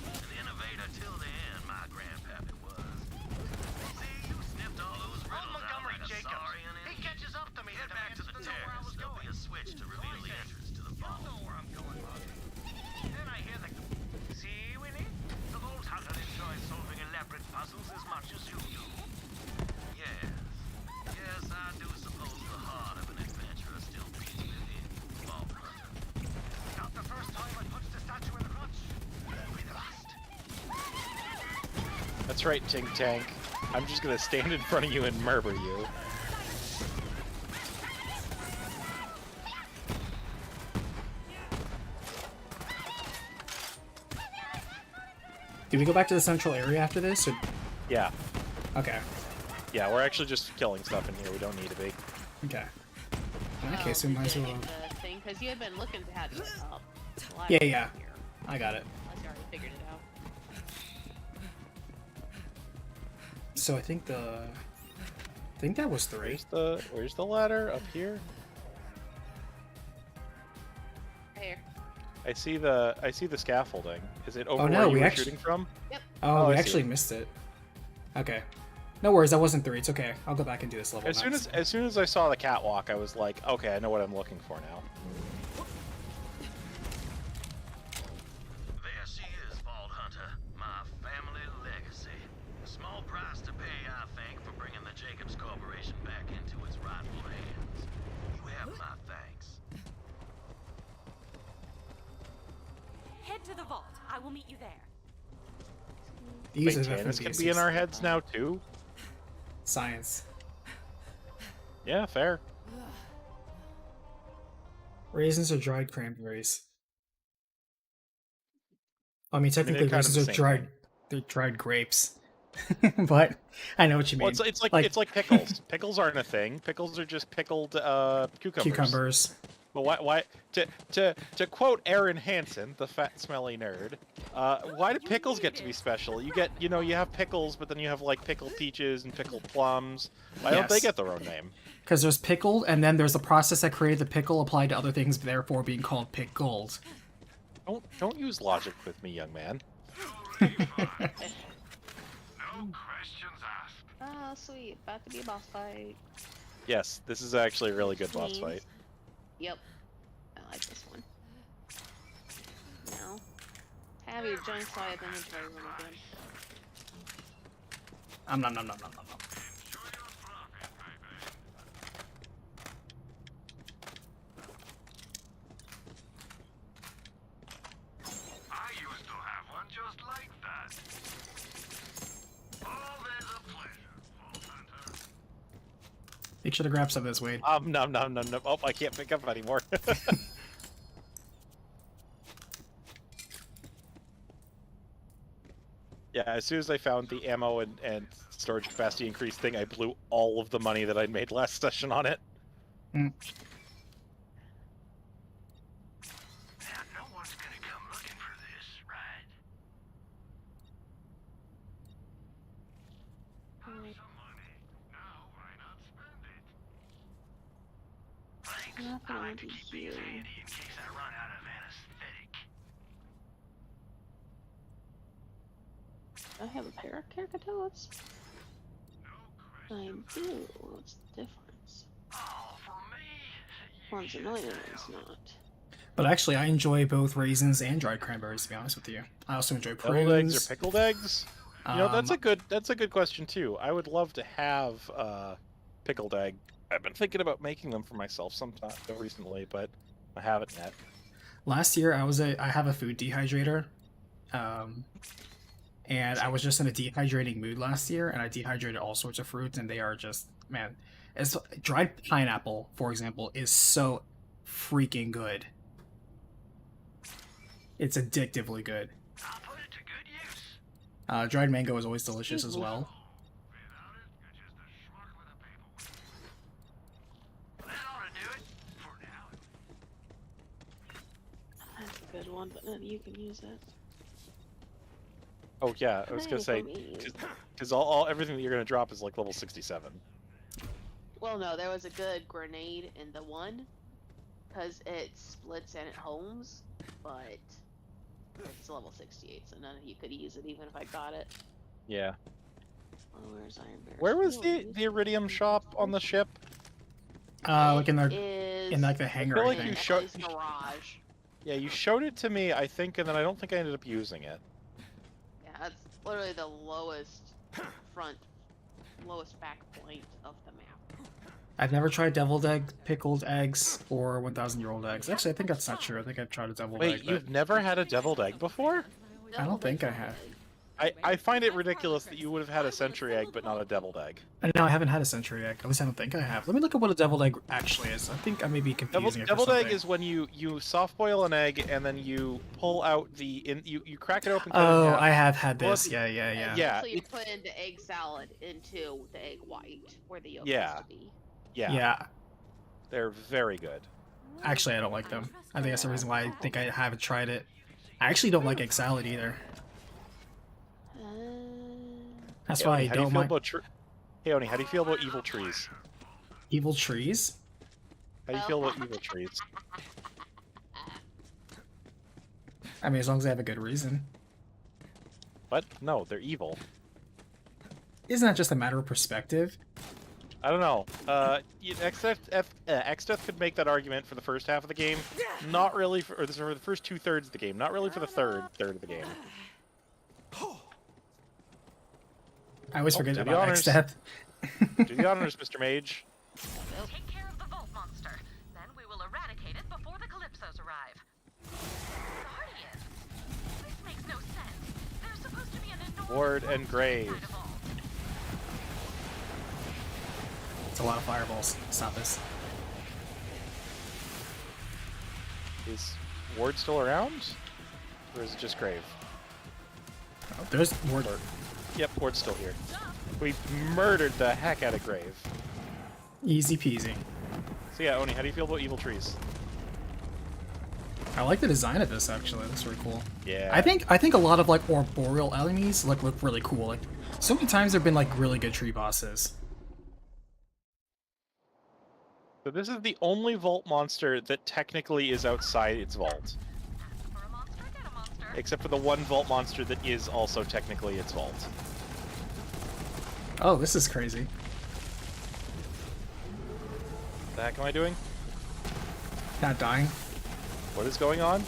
An innovator till the end, my grandpappy was. See, you sniffed all those riddles out like a saurian and... He catches up to me. Head back to the terrace. There'll be a switch to reveal the entrance to the vault. know where I'm going, Roger. Then I hear the... See, Winnie? The Vault Hunter enjoys solving elaborate puzzles as much as you do. Yes. Yes, I do suppose the heart of an adventurer still beats within Vault Hunter. Not the first time I punched a statue in the crotch. Be the last. That's right, Tink Tank. I'm just gonna stand in front of you and murder you. Do we go back to the central area after this? Or... Yeah. Okay. Yeah, we're actually just killing stuff in here. We don't need to be. Okay. In that case, we might as well... The thing, because you had been looking to have it up. Well, Yeah, I yeah. here, I got it. unless you already figured it out. So I think I think that was 3. Where's the ladder? Up here? Right here. I see the scaffolding. Is it over Oh, no, where we you were actually- shooting from? Yep. Oh, we I see actually it. missed it. Okay. No worries, that wasn't 3. It's okay. I'll go back and do this level As next. soon as I saw the catwalk, I was like, okay, I know what I'm looking for now. There she is, Vault Hunter. My family legacy. A small price to pay, I think, for bringing the Jacobs Corporation back into its rightful hands. You have my thanks. Head to the vault. I will meet you there. These Wait, are Tannis definitely can be in our heads now too? Science. Yeah, fair. Raisins or dried cranberries? I mean, technically, they're kind of raisins the are same dried. thing. They're dried grapes. But I know what you mean. Well, it's like pickles. Pickles aren't a thing. Pickles are just pickled cucumbers. cucumbers. But why to quote Aaron Hansen, the fat smelly nerd, why do pickles get to be special? You have pickles, but then you have like pickled peaches and pickled plums. Why don't they Yes. get their own name? Because there's pickled, and then there's the process that created the pickle applied to other things, therefore being called pickled. Don't use logic with me, young man. No questions asked. Oh, sweet. About to be a boss fight. Yes, this is actually a really good boss Please. fight. Yep. I like this one. Now, have your giant side inventory run again. Nom nom nom nom nom nom. Enjoy your profit, baby. I used to have one just like that. Always a pleasure, Vault Hunter. Make sure to grab some of this, Wade. No. Oh, I can't pick up anymore. Yeah, as soon as I found the ammo and storage capacity increase thing, I blew all of the money that I'd made last session on it. Mm. Now, no one's gonna come looking for this, right? Have some money. Now, why not spend it? Thanks. Nothing I like will to be keep here. these handy in case I run out of anesthetic. I have a pair of carcadoes. I do. What's the difference? All for me. One's anointed, one's not. But actually, I enjoy both raisins and dried cranberries. To be honest with you, I also enjoy prunes. Deviled eggs or pickled eggs? You know, that's Um, a good question too. I would love to have pickled egg. I've been thinking about making them for myself sometime recently, but I haven't yet. Last year, I have a food dehydrator, and I was just in a dehydrating mood last year, and I dehydrated all sorts of fruits, and they are just, man, it's dried pineapple, for example, is so freaking good. It's addictively good. I'll put it to good use. Dried mango is always delicious as well. Without it, you're just a schmuck with a paperweight. That ought to do it for now. That's a good one, but none of you can use it. Oh yeah, I was gonna say, because all everything that you're gonna drop is like level 67. Well, no, there was a good grenade in the one, because it splits and it homes, but it's level 68, so none of you could use it even if I got it. Yeah. Oh, where's Iron Bear? Where was the iridium shop on the ship? Like in the Is like the hangar. feel I like think. you showed. Ellie's garage. Yeah, you showed it to me, I think, and then I don't think I ended up using it. Yeah, that's literally the lowest back point of the map. I've never tried deviled egg, pickled eggs, or 1,000-year-old eggs. Actually, I think that's not true. I think I've tried a deviled egg. Wait, you've never had a deviled egg before? I don't think I have. I find it ridiculous that you would have had a century egg but not a deviled egg. No, I haven't had a century egg. At least I don't think I have. Let me look at what a deviled egg actually is. I think I may be confusing it for Deviled egg something. is when you soft boil an egg and then you pull out you crack it open. Oh, cut it in half. I have had Well, this. Yeah. Yeah, So you put in the egg salad into the egg white, where the yolk Yeah. used to be. Yeah, they're very good. Actually, I don't like them. I think that's the reason why I think I haven't tried it. I actually don't like egg salad either. That's why I How do you don't feel mind about Hey, Oni, how do you feel about evil trees? evil trees. How do you feel about evil trees? I mean, as long as I have a good reason. What? No, they're evil. Isn't that just a matter of perspective? I don't know. Xdeath could make that argument for the first half of the game, not really for the first 2/3 of the game, not really for the third of the game. I always forget do the about honors. X-Death. Do the honors, Mr. Mage. Take care of the Vault Monster. Then we will eradicate it before the Calypsos arrive. Guardians? This makes no sense. There's supposed to be an enormous Ward and monster Grave. inside of all. It's a lot of fireballs. Stop this. Is Ward still around? Or is it just Grave? Oh, there's more. Yep, Ward's still here. We murdered the heck out of Grave. Easy peasy. So yeah, Oni, how do you feel about evil trees? I like the design of this actually. That's really cool. Yeah. I think a lot of like arboreal enemies look really cool. Like so many times there've been like really good tree bosses. So this is the only vault monster that technically is outside its vault. For a monster, get a monster. Except for the one vault monster that is also technically its vault. Oh, this is crazy. What the heck am I doing? Not dying. What is going on?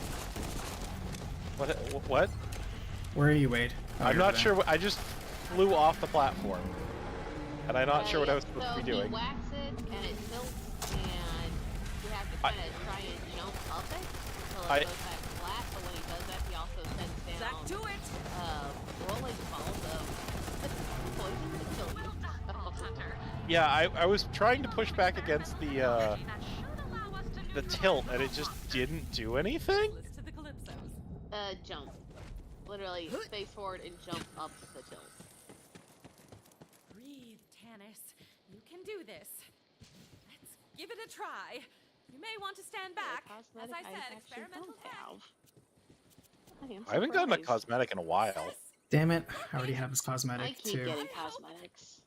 What? Where are you, Wade? Oh, I'm you're not over sure. I just flew off the platform. And I'm not sure what I was supposed to be doing. So you wax it, and it tilts, and you have to kind of try and jump up it until it goes back flat, but when he does that, he also sends down rolling balls of poison to kill you. Yeah, I was trying to push back against the tilt, and it just didn't do anything? Jump. Literally, space forward and jump up the tilt. Breathe, Tannis. You can do this. Let's give it a try. You may want to stand back. As I said, experimental tech. I haven't gotten a cosmetic in a while. Damn it! I already have his I cosmetic keep too. getting cosmetics.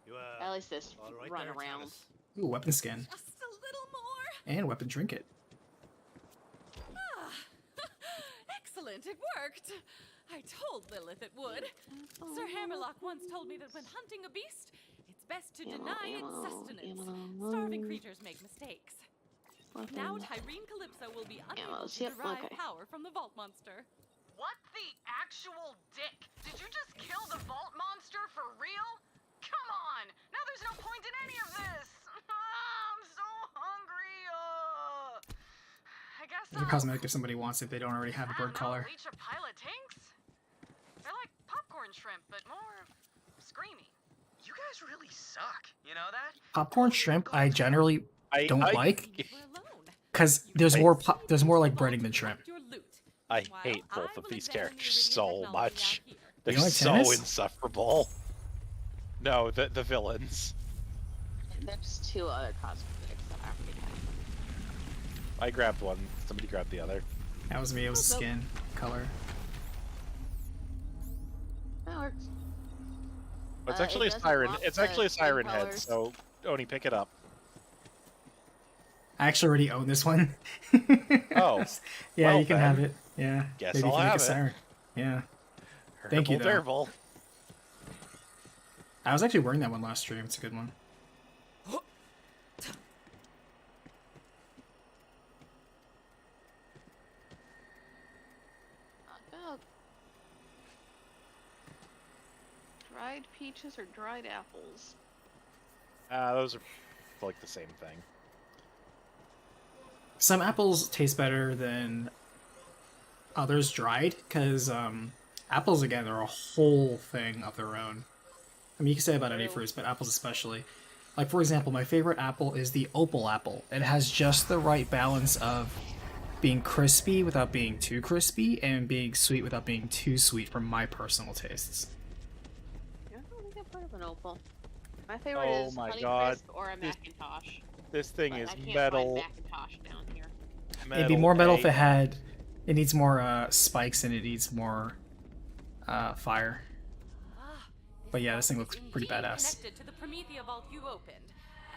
You, At least this all right run there, around. Tannis? Ooh, weapon skin Just a little more. and weapon trinket. Ah, excellent, it worked. I told Lilith it would. Sir Hammerlock once told me that when hunting a beast, it's best to deny its sustenance. Starving creatures make mistakes. Now Tyrene Calypso will be unable to derive power from the vault monster. What the actual dick? Did you just kill the vault monster for real? Come on! Now there's no point in any of this! I'm so hungry! I guess Your cosmetic if somebody wants it, they don't already have a bird collar. Leech a pile of tinks? They're like popcorn shrimp, but more screamy. You guys really suck. You know that? Popcorn shrimp, I generally don't like, We're alone. because there's more like breading than shrimp. Your loot. I While hate I both of will these examine the characters iridium so technology much. out here. They're You like so tennis? insufferable. No, the villains. There's two other cosmetics that I already have. I grabbed one. Somebody grabbed the other. That was me. It was skin color. That works. It's It actually a doesn't siren. lump It's the actually a skin siren head. colors. So Oni, pick it up. I actually already own this one. Oh, yeah, well you can then. have it. Yeah. Guess Maybe you I'll can make have a it. siren. Yeah. Thank you, though. Terrible. I was actually wearing that one last stream. It's a good one. About dried peaches or dried apples? Those are like the same thing. Some apples taste better than others dried, because apples, again, are a whole thing of their own. I mean, you can say about any fruits, but apples especially. Like, for example, my favorite apple is the opal apple. It has just the right balance of being crispy without being too crispy, and being sweet without being too sweet for my personal tastes. I don't think I've heard of an opal. My favorite Oh is my Honey God. Crisp or a Macintosh. This thing But is I can't metal. find Macintosh down here. It'd be more metal if it had... It needs more spikes, and it needs more fire. But yeah, this thing looks pretty badass. Connected to the Promethea vault you opened,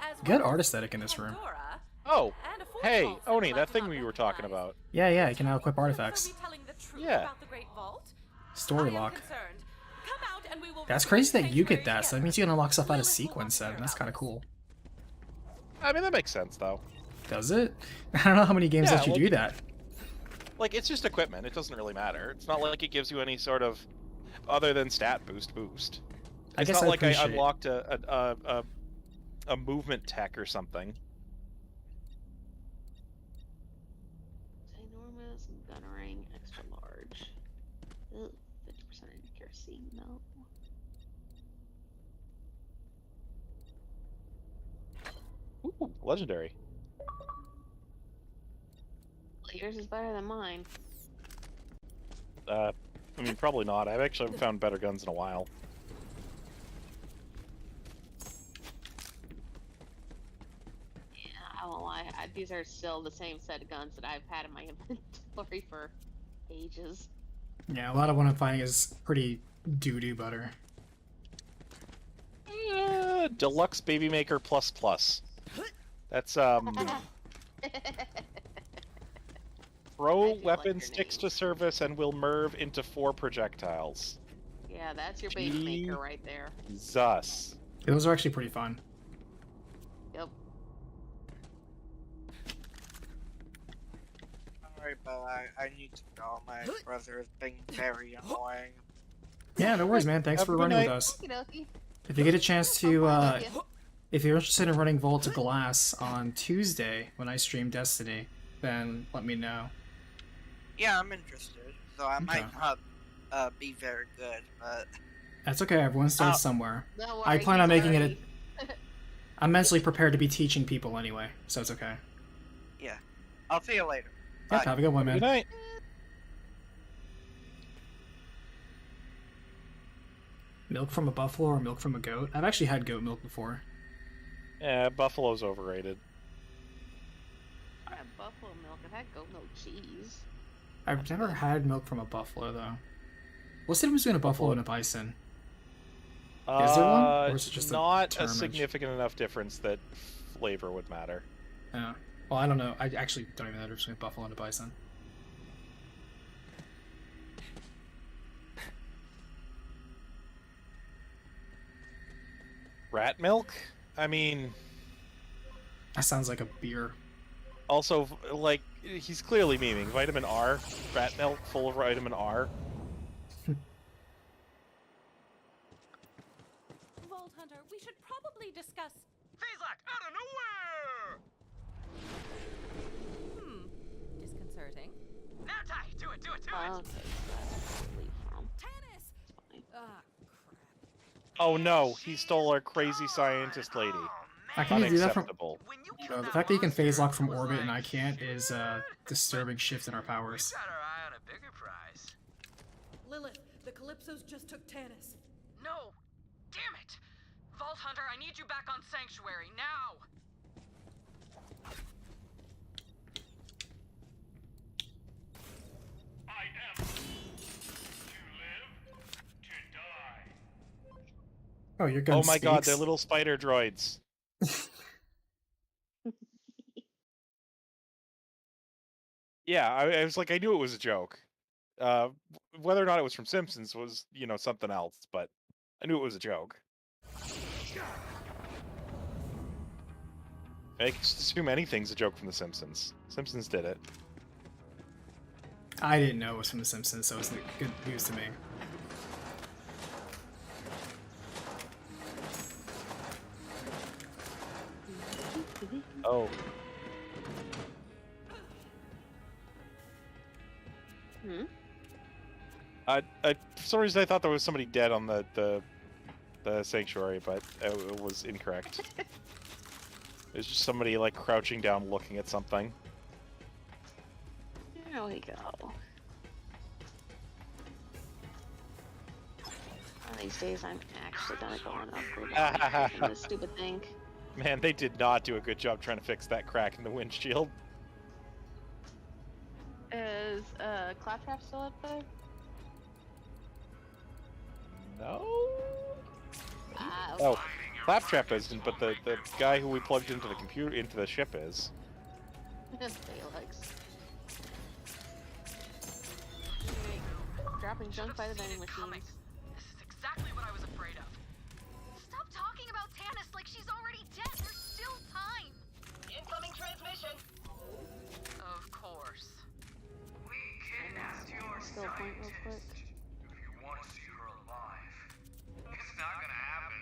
as Good well art as aesthetic in this room. Pandora Oh, and a fourth hey, vault Oni, that that I thing do we not were talking recognize. about. Yeah, you can now equip artifacts. So be telling the truth Yeah. about the Great Vault? Story I am lock. concerned. Come out and we will That's visit crazy the that you get sanctuary that, so that together. means you can unlock stuff out of Lilith will sequence want to then. That's hear kind of about cool. I mean, that makes sense though. Does it? I don't know how many games Yeah, let you well, do that. Like, it's just equipment. It doesn't really matter. It's not like it gives you any sort of other than stat boost. I It's guess not I like I appreciate it. unlocked a movement tech or something. Ginormous gun ring, extra large. Ugh, 50% accuracy, no. Ooh, legendary. Well, yours is better than mine. I mean, probably not. I've actually found better guns in a while. Yeah, I won't lie. These are still the same set of guns that I've had in my inventory for ages. Yeah, a lot of what I'm finding is pretty doo-doo butter. Deluxe Baby Maker plus plus. That's throw weapon sticks to service and will merve into 4 projectiles. Yeah, that's your baby maker right there. Zus. Yeah, those are actually pretty fun. Yep. Sorry, but I need to go. My brother is being very annoying. Yeah, no worries, man. Thanks Have for a good running with night. us. Okey-dokey. If you get a chance to, if you're interested in running Vault to Glass on Tuesday when I stream Destiny, then let me know. Yeah, I'm interested. So I might Okay. not be very good, but That's okay. Everyone starts somewhere. Don't worry, I plan on he's making it. already- I'm mentally prepared to be teaching people anyway, so it's okay. yeah. I'll see you later. Yep, Bye. have a good one, man. Good night. Milk from a buffalo or milk from a goat? I've actually had goat milk before. Yeah, buffalo's overrated. I had buffalo milk. I've had goat milk cheese. I've never had milk from a buffalo though. What's the difference between a buffalo and a bison? Is there one, or is it just not a termage? significant enough difference that flavor would matter. Yeah. Well, I don't know. I actually don't even know the difference between a buffalo and a bison. Rat milk? I mean, That sounds like a beer. also, like, he's clearly memeing. Vitamin R, rat milk full of vitamin R. Vault Hunter, we should probably discuss. Phazak, out of nowhere! Disconcerting. Now, Ty, do it, do it, do Oh, it! okay, so that's where we leave from. Tannis! Fine. Ah, Oh no, he stole our crazy scientist lady. How can you do that from? Unacceptable. When you No, killed the that fact that you can phase lock monster, from it was orbit and I like, can't is a disturbing shift in our powers. We've got our eye on a bigger prize. Lilith, the Calypsos just took Tannis. No! Damn it! Vault Hunter, I need you back on Sanctuary, now! I am to live, to die. Oh, your gun Oh my god, speaks? they're little spider droids. Yeah, I was like, I knew it was a joke. Whether or not it was from Simpsons was, you know, something else, but I knew it was a joke. I can just assume anything's a joke from The Simpsons. Simpsons did it. I didn't know it was from The Simpsons, so it's good news to me. Oh. For some reason I thought there was somebody dead on the sanctuary, but it was incorrect. It was just somebody like crouching down looking at something. There we go. One of these days I'm actually gonna go and upgrade this stupid thing. Man, they did not do a good job trying to fix that crack in the windshield. Is Claptrap still up there? No? Okay. Oh, Claptrap isn't, but the guy who we plugged into the computer into the ship is. Felix. Dropping junk by the vending machines. This is exactly what I was afraid of. Stop talking about Tannis like she's already dead. There's still time. Incoming transmission! Of course. We kidnapped your Still point real quick. If you want to see her alive, it's not gonna happen.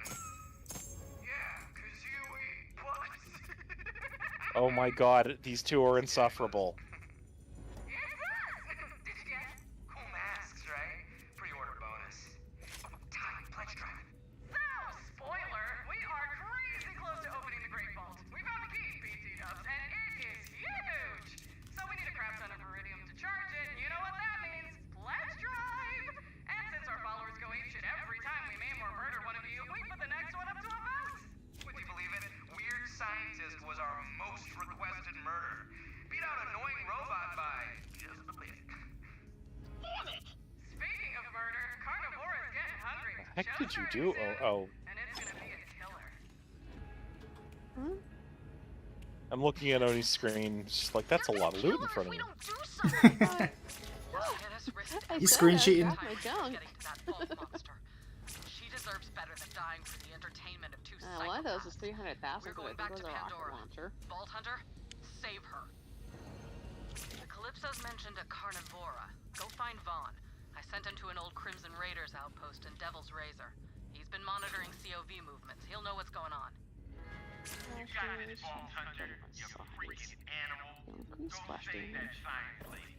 Yeah, cause you eat butts. Oh my god, these two are insufferable. Did you get it? Cool masks, right? Pre-order bonus. Oh, Ty, pledge drive. So, spoiler, we are crazy close to opening the Great Vault. We found the key, BT dubs, and it is huge! So we need a crap ton of iridium to charge it, and you know what that means? Pledge drive! And since our followers go apeshit every time we maim or murder one of you, we put the next one up to a vote! Would you believe it? Weird Scientist was our most requested murder. Beat out Annoying Robot by just a bit. Damn it! Speaking of murder, Carnivore is getting hungry. What the heck did you Show's do? starting Oh, soon, and it's gonna be a killer. I'm looking at Oni's screen, just like, that's a lot of loot in front of me. He's screen cheating. My junk. Getting to that vault monster. She deserves better than dying for the entertainment of two One of those psychopaths. is 300,000. We're going back to a rocket Pandora. launcher. Vault Hunter, save her. The Calypso's mentioned a Carnivora. Go find Vaughn. I sent him to an old Crimson Raiders outpost in Devil's Razor. He's been monitoring COV movements. He'll know what's going on. You got it, Vault Hunter. You freaking animal. Go save that science lady.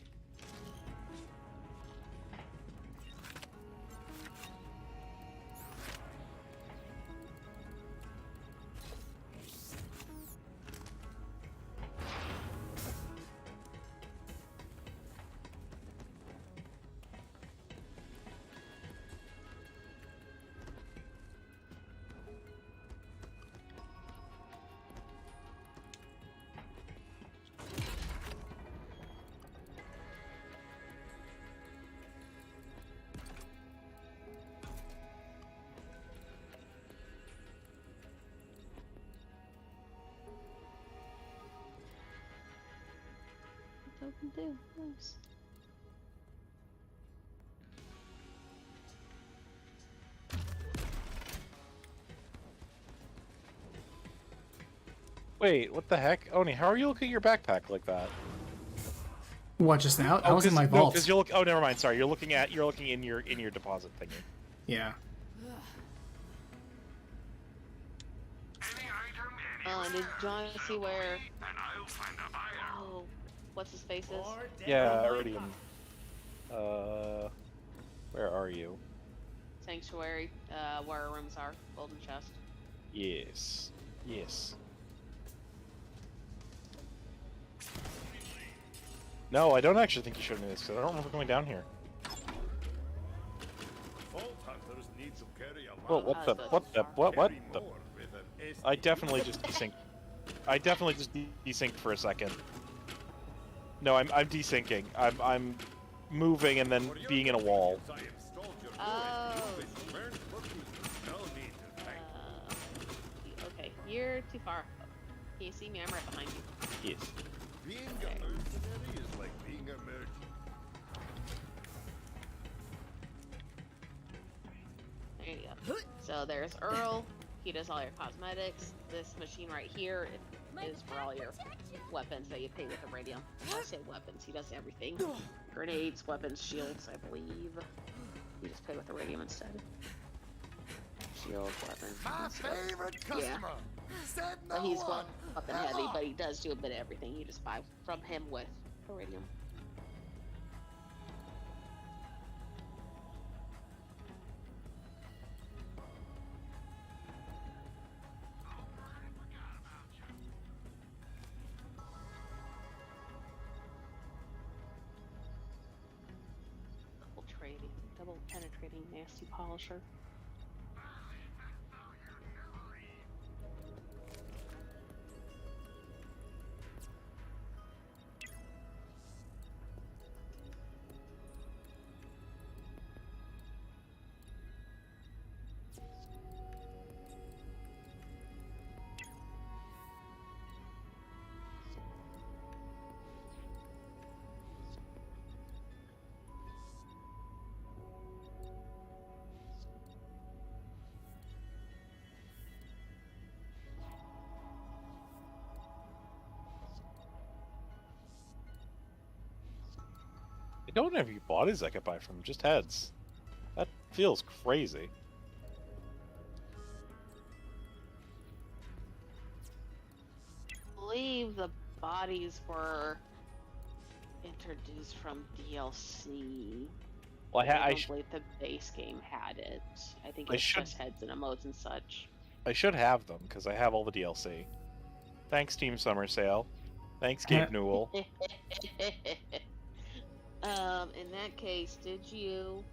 token too. Nice. Wait, what the heck? Oni, how are you looking at your backpack like that? What just now? I was in my vault. Because you look. Oh, never mind. Sorry, you're looking in your deposit thingy. Yeah. Did John see where? Oh, what's his face is? Yeah, Iridium. Where are you? Sanctuary. Where our rooms are. Golden chest. Yes. Yes. No, I don't actually think you showed me this, because I don't remember going down here. Well, what the? I definitely just desynced. I definitely just desynced for a second. No, I'm desyncing. I'm moving and then being in a wall. Oh. Okay, you're too far. Can you see me? I'm right behind you. Yes. Being a mercenary is like being a merchant. There you go. So there's Earl. He does all your cosmetics. This machine right here is for all your weapons that you pay with iridium. I say weapons. He does everything. Grenades, weapons, shields, I believe. You just pay with iridium instead. Shields, weapons. My favorite customer. Said no But he's one. weapon heavy, but he does do a bit of everything. You just buy from him with iridium. Double penetrating nasty polisher. I don't know if you bodies I could buy from, just heads. That feels crazy. I believe the bodies were introduced from DLC. Well, I don't believe the base game had it. I think it's just heads and emotes and such. I should have them, because I have all the DLC. Thanks, Team Summer Sale. Thanks, Gabe Newell. In that case, did you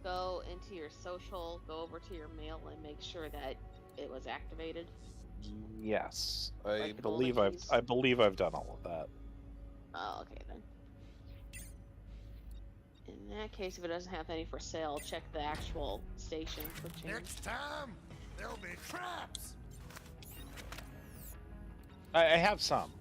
go into your social, go over to your mail, and make sure that it was activated? Yes, I Like believe I've done all of that. Oh, okay then. In that case, if it doesn't have any for sale, check the actual station for change. Next time, there'll be traps. I have some.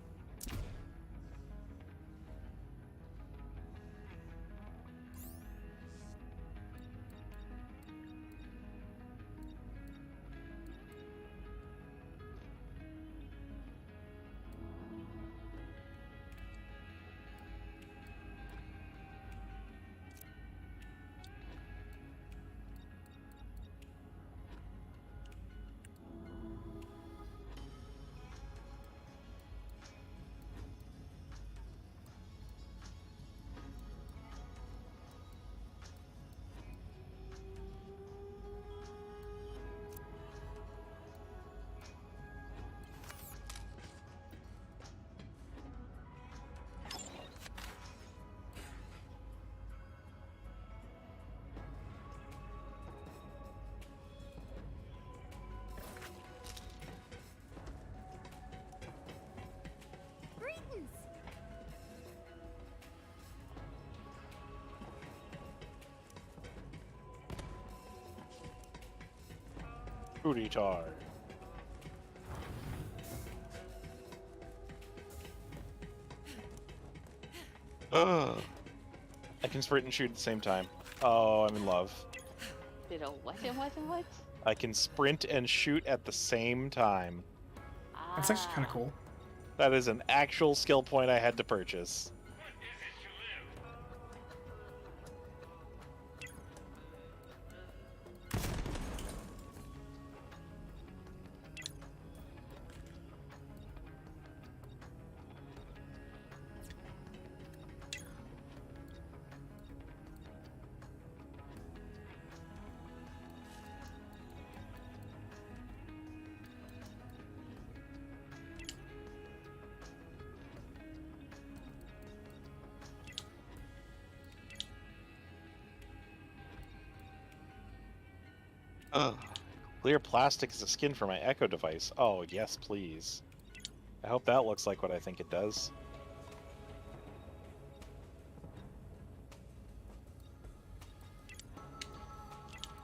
Booty tar. I can sprint and shoot at the same time. Oh, I'm in love. Did a what and what and what? I can sprint and shoot at the same time. That's actually kind of cool. That is an actual skill point I had to purchase. Clear plastic is a skin for my Echo device. Oh, yes, please. I hope that looks like what I think it does.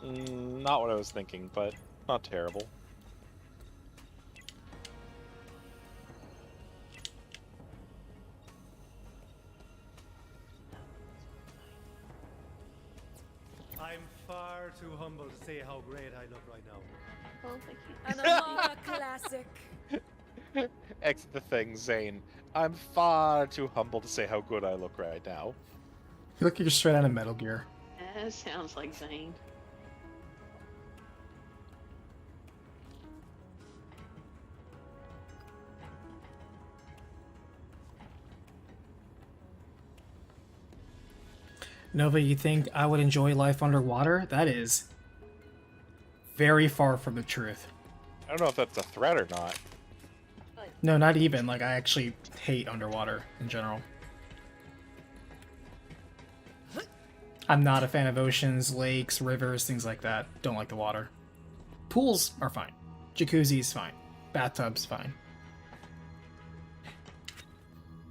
Not what I was thinking, but not terrible. I'm far too humble to say how great I look right now. Oh, thank you. An Amara classic. Exit the thing, Zane. I'm far too humble to say how good I look right now. You look like you're straight out of Metal Gear. That sounds like Zane. Nova, you think I would enjoy life underwater? That is very far from the truth. I don't know if that's a threat or not. No, not even. Like, I actually hate underwater in general. I'm not a fan of oceans, lakes, rivers, things like that. Don't like the water. Pools are fine. Jacuzzi's fine. Bathtub's fine.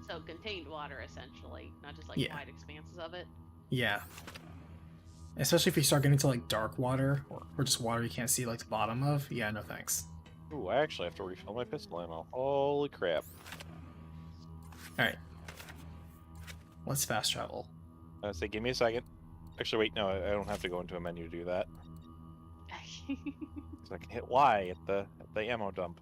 So contained water, essentially, not just like Yeah. wide expanses of it. Yeah. Especially if you start getting into like dark water or just water you can't see like the bottom of. Yeah, no thanks. Ooh, I actually have to refill my pistol ammo. Holy crap. Alright. Let's fast travel. I say, give me a second. Actually, wait, no, I don't have to go into a menu to do that. So I can hit Y at the ammo dump.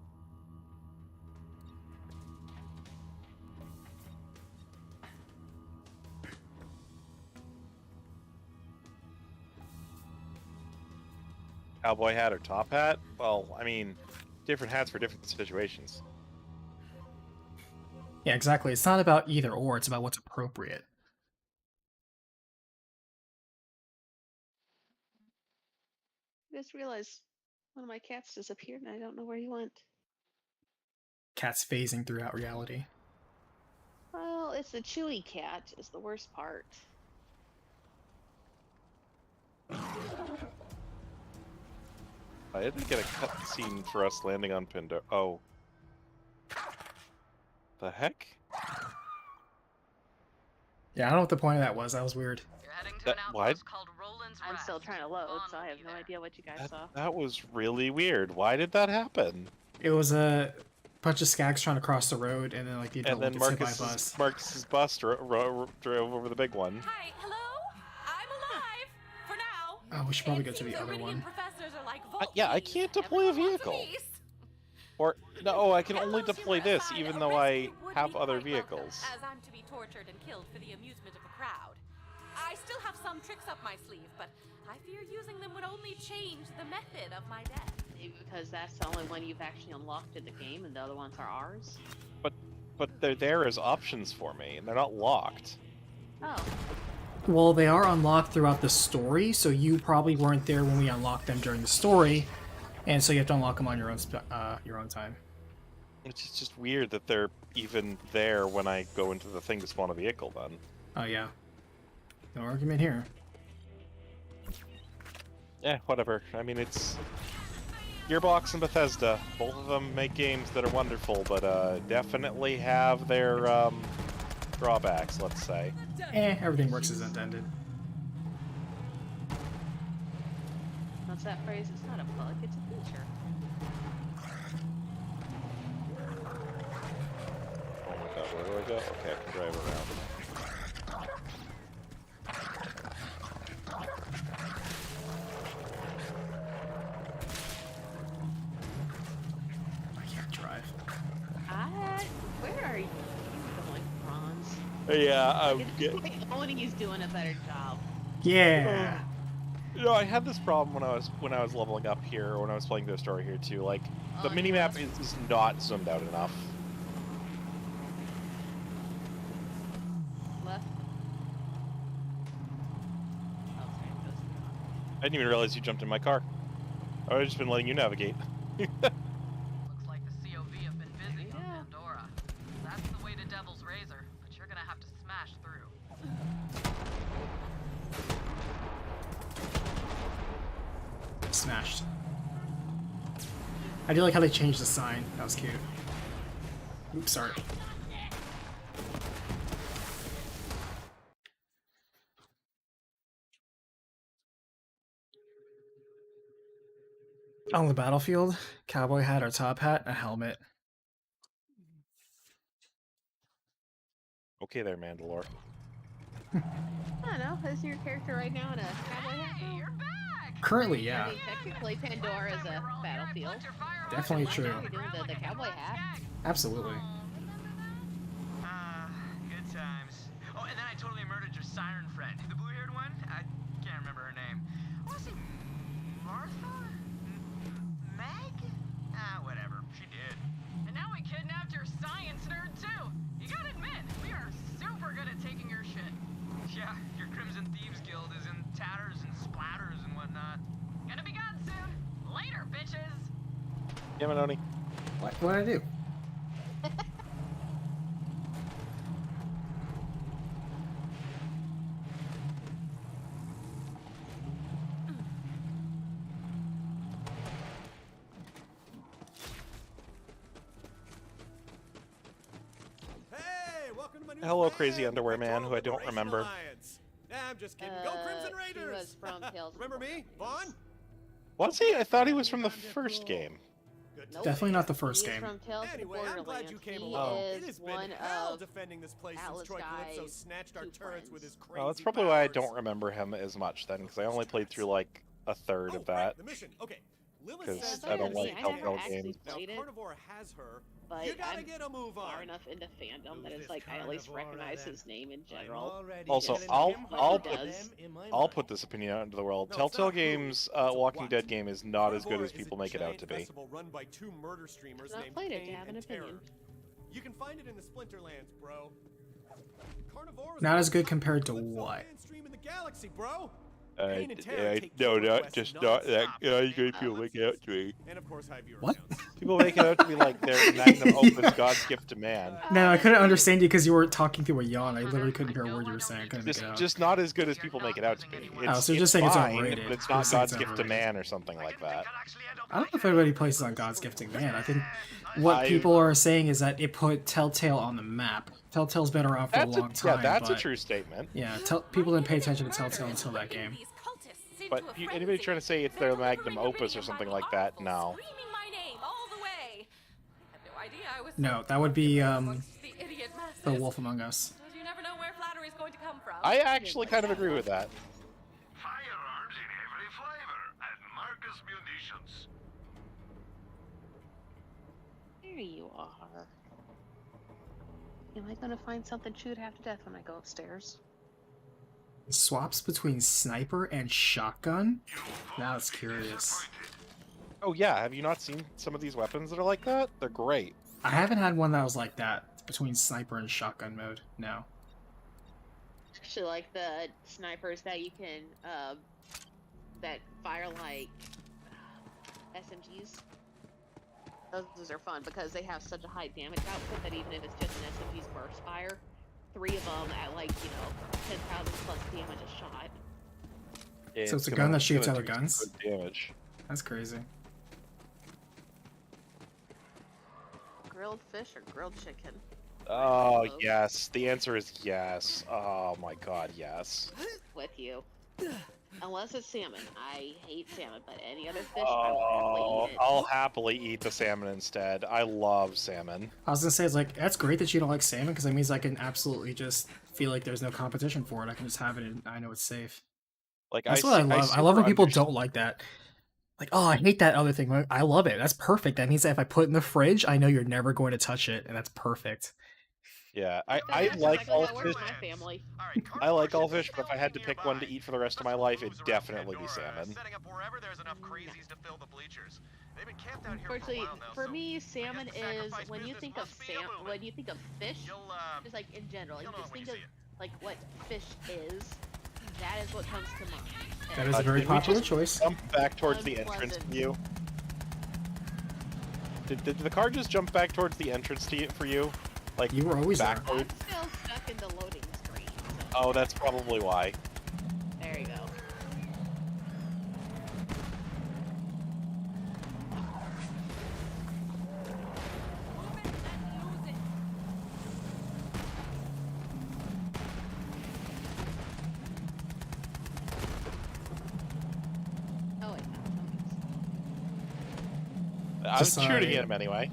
Cowboy hat or top hat? Well, I mean, different hats for different situations. Yeah, exactly. It's not about either or, it's about what's appropriate. I just realized one of my cats disappeared and I don't know where he went. Cats phasing throughout reality. Well, it's the chewy cat is the worst part. I didn't get a cutscene for us landing on Pinder. Oh. The heck? Yeah, I don't know what the point of that was. That was weird. You're heading to That- an why? outpost called Roland's I'm Rest. still trying to load, so I have Fun no either. idea what you guys saw. That was really weird. Why did that happen? It was a bunch of skags trying to cross the road, and then like the And adult then gets hit by a bus. Marcus's bus drove over the big one. Hi, hello? I'm alive! For now. Oh, we should probably It go to the seems other Iridian one. professors are like vault Yeah, I thieves. can't deploy a Everyone wants vehicle. piece. Or, no, I can only Gallows deploy humor this, aside, even a though I rescue would have be other quite welcome, vehicles. As I'm to be tortured and killed for the amusement of a crowd. I still have some tricks up my sleeve, but I fear using them would only change the method of my death. Maybe because that's the only one you've actually unlocked in the game and the other ones are ours. But they're there as options for me, and they're not locked. Oh. Well, they are unlocked throughout the story, so you probably weren't there when we unlocked them during the story, and so you have to unlock them on your own time. It's just weird that they're even there when I go into the thing to spawn a vehicle then. Oh yeah. No argument here. Yeah, whatever. I mean, it's Gearbox and Bethesda. Both of them make games that are wonderful, but definitely have their drawbacks, let's say. Everything works as intended. What's that phrase? It's not a bug, it's a feature. Oh my god, where do I go? Okay, I can drive around. Yeah, I'm Oni's doing a better job. Yeah. You know, I had this problem when I was leveling up here, or when I was playing the story here too. Like the minimap is not zoomed out enough. Left. I didn't even realize you jumped in my car. I've just been letting you navigate. Looks like the COV have been busy on Pandora. That's the way to Devil's Razor, but you're gonna have to smash through. Smashed. I do like how they changed the sign. That was cute. Oops, sorry. On the battlefield, cowboy hat or top hat, a helmet. Okay there, Mandalore. I don't know. Is your character right now in a cowboy hat? Hey, you're back! Currently, yeah. I mean, technically, Pandora is a battlefield. Definitely true. You're doing the cowboy hat. Absolutely. Good times. Oh, and then I totally murdered your siren friend. The blue-haired one? I can't remember her name. I want to say Martha? Meg? Whatever. She did. And now we kidnapped your science nerd, too. You gotta admit, we are super good at taking your shit. Yeah, your Crimson Thieves Guild is in tatters and splatters and whatnot. Gonna be gone soon. Later, bitches. Yeah, Manoni. What'd I do? Hey, welcome to my new Hello, friend, crazy underwear man, who I don't Liberation remember. Alliance. Nah, I'm just kidding. Go Crimson He Raiders! was from Tales of Remember me, Vaughn? Was he? I thought he was from the first game. Nope. Definitely not the first He is game. from Tales of Anyway, I'm glad Borderlands. you came He along. It is has been one hell of defending this place Atlas since Troy Calypso Guy's snatched our two turrets with his crazy Oh, that's probably why I powers. don't remember him as much then, because I only played through like a third of that. Right, the mission. Okay. Lilith 'Cause says I don't there's like a I never Telltale actually games. Now, played it, Carnivore has her. but You gotta I'm get a move on. far enough into fandom that Who's it's this like I at least carnivore recognize then? his name in I'm general. already Also, getting I'll him I'll like put does. them in my I'll mind. put this opinion out into the world. No, it's Telltale not who, Games it's Walking what. Dead game is not as good Carnivore as people is a make it out giant to be. festival run by two murder streamers Not named played it to Pain have an and Terror. opinion. You can find it in the Splinterlands, bro. Carnivore is Not the as good top compared to Calypso what? fan stream in the galaxy, bro. Pain and Terror take No, killer not quests just not that non-stop good with people make it out to me. and of course high viewer What? counts. People make it out to be like their magnum opus, God's gift to man. No, I couldn't understand you because you were talking through a yawn. I literally couldn't hear a word you were saying. I couldn't make it out. Just not as good as people make it out to be. It's, so you're just saying it's fine, overrated. but it's You're not saying God's it's gift to overrated. man or something like that. I don't know if everybody places on God's gifting man. I think what people are saying is that it put Telltale on the map. Telltale's been around for a long time. Yeah, that's a but true statement. Yeah, people didn't pay attention to Telltale until that game. But anybody trying to say it's their magnum opus or something like that, no. Screaming my name all the way. I had no idea I was No, that would be the idiot masses. The Wolf Among Us. You never know where flattery's going to come from. I actually kind of agree with that. Firearms in every flavor at Marcus Munitions. There you are. Am I gonna find something chewed half to death when I go upstairs? Swaps between sniper and shotgun? Now it's curious. Oh yeah, have you not seen some of these weapons that are like that? They're great. I haven't had one that was like that between sniper and shotgun mode. No. Actually, like the snipers that you can that fire like SMGs. Those are fun because they have such a high damage output that even if it's just an SMG's burst fire, 3 of them at like 10,000 plus damage a shot. So it's a gun that shoots other do guns? good damage. That's crazy. Grilled fish or grilled chicken? Oh yes, the answer is yes. Oh my god, yes. With you. Unless it's salmon. I hate salmon, but any other fish, I will happily eat it. I'll happily eat the salmon instead. I love salmon. I was gonna say, it's like, that's great that you don't like salmon, because that means I can absolutely just feel like there's no competition for it. I can just have it and I know it's safe. Like That's what I love. I love when people don't like that. Like, oh, I hate that other thing. I love it. That's perfect. That means that if I put it in the fridge, I know you're never going to touch it, and that's perfect. Yeah, I That's like exactly all how it works fish. with my family. I like all fish, but if I had to pick one to eat for the rest of my life, it'd definitely be Pandora, salmon. setting up wherever there's enough crazies to fill the bleachers. They've been camped out here for a Unfortunately, while now, for so me, I guess salmon the is sacrifice when you business think of must be a-booming. when you think of fish, just like in general, you you'll know just it when think you of see it. like what fish is. That is what comes to mind. That is a very Did we popular just choice. Jump back towards the entrance Unpleasant. to you. Did the car just jump back towards the entrance to you, for you? Like You were always there. backward? I'm still stuck in the loading screen. So Oh, that's probably why. there you go. Oh wait, no. I was Just shooting sorry. at him anyway.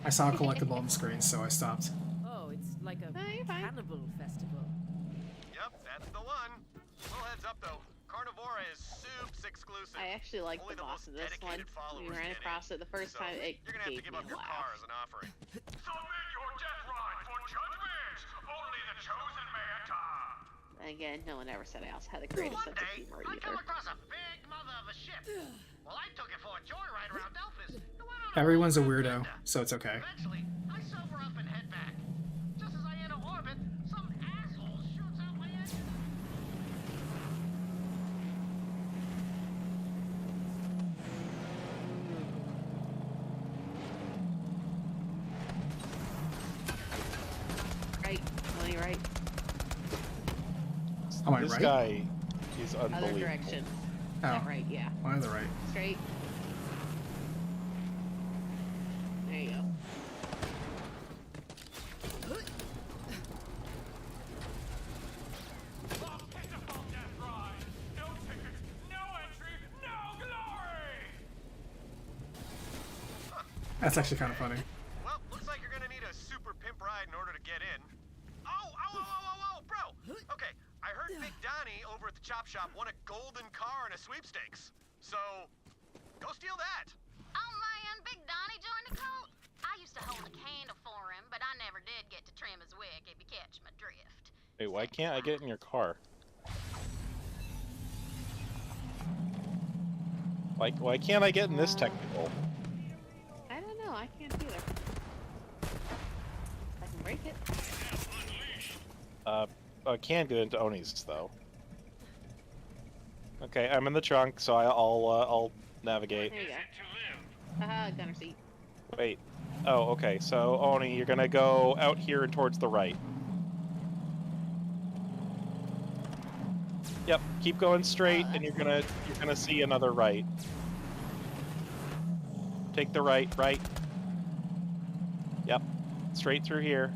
I saw a collectible on the screen, so I stopped. Oh, it's like a No, you're fine. cannibal festival. Yep, that's the one. Little heads up though, Carnivora is soups exclusive. I actually like Only the boss most of this one. dedicated followers We ran get across in. it the first So, time. It you're gonna have to gave give me up a your car laugh. as an offering. Submit your death ride for judgment! Only the chosen may enter! Again, no one ever said I also had a great One sense of day, humor I come either. across a big mother of a ship. Well, I took it for a joyride around Delphis. It went on Everyone's a long weirdo, agenda. so it's okay. Eventually, I sober up and head back. Just as I enter orbit, some asshole shoots out my engine. Right, Tony, right? Am I This right? guy is Other unbelievable. direction. Oh, That right, yeah. why on the right? Straight. There you go. Pitiful death ride! No ticket, no entry, no glory! That's actually kind of funny. Well, looks like you're gonna need a super pimp ride in order to get in. Oh, bro! Okay, I heard Big Donnie over at the chop shop won a golden car in a sweepstakes. So, go steal that. Oh man, Big Donnie joined the cult. I used to hold a candle for him, but I never did get to trim his wick, if you catch my drift. Wait, why can't I get in your car? Why can't I get in this technical? I don't know. I can't either. I can break it. I can get into Oni's though. Okay, I'm in the trunk, so I'll navigate. There you go. Haha, gunner seat. Wait. Oh, okay. So Oni, you're gonna go out here and towards the right. Yep. Keep going straight, and you're gonna see another right. Take the right. Yep. Straight through here.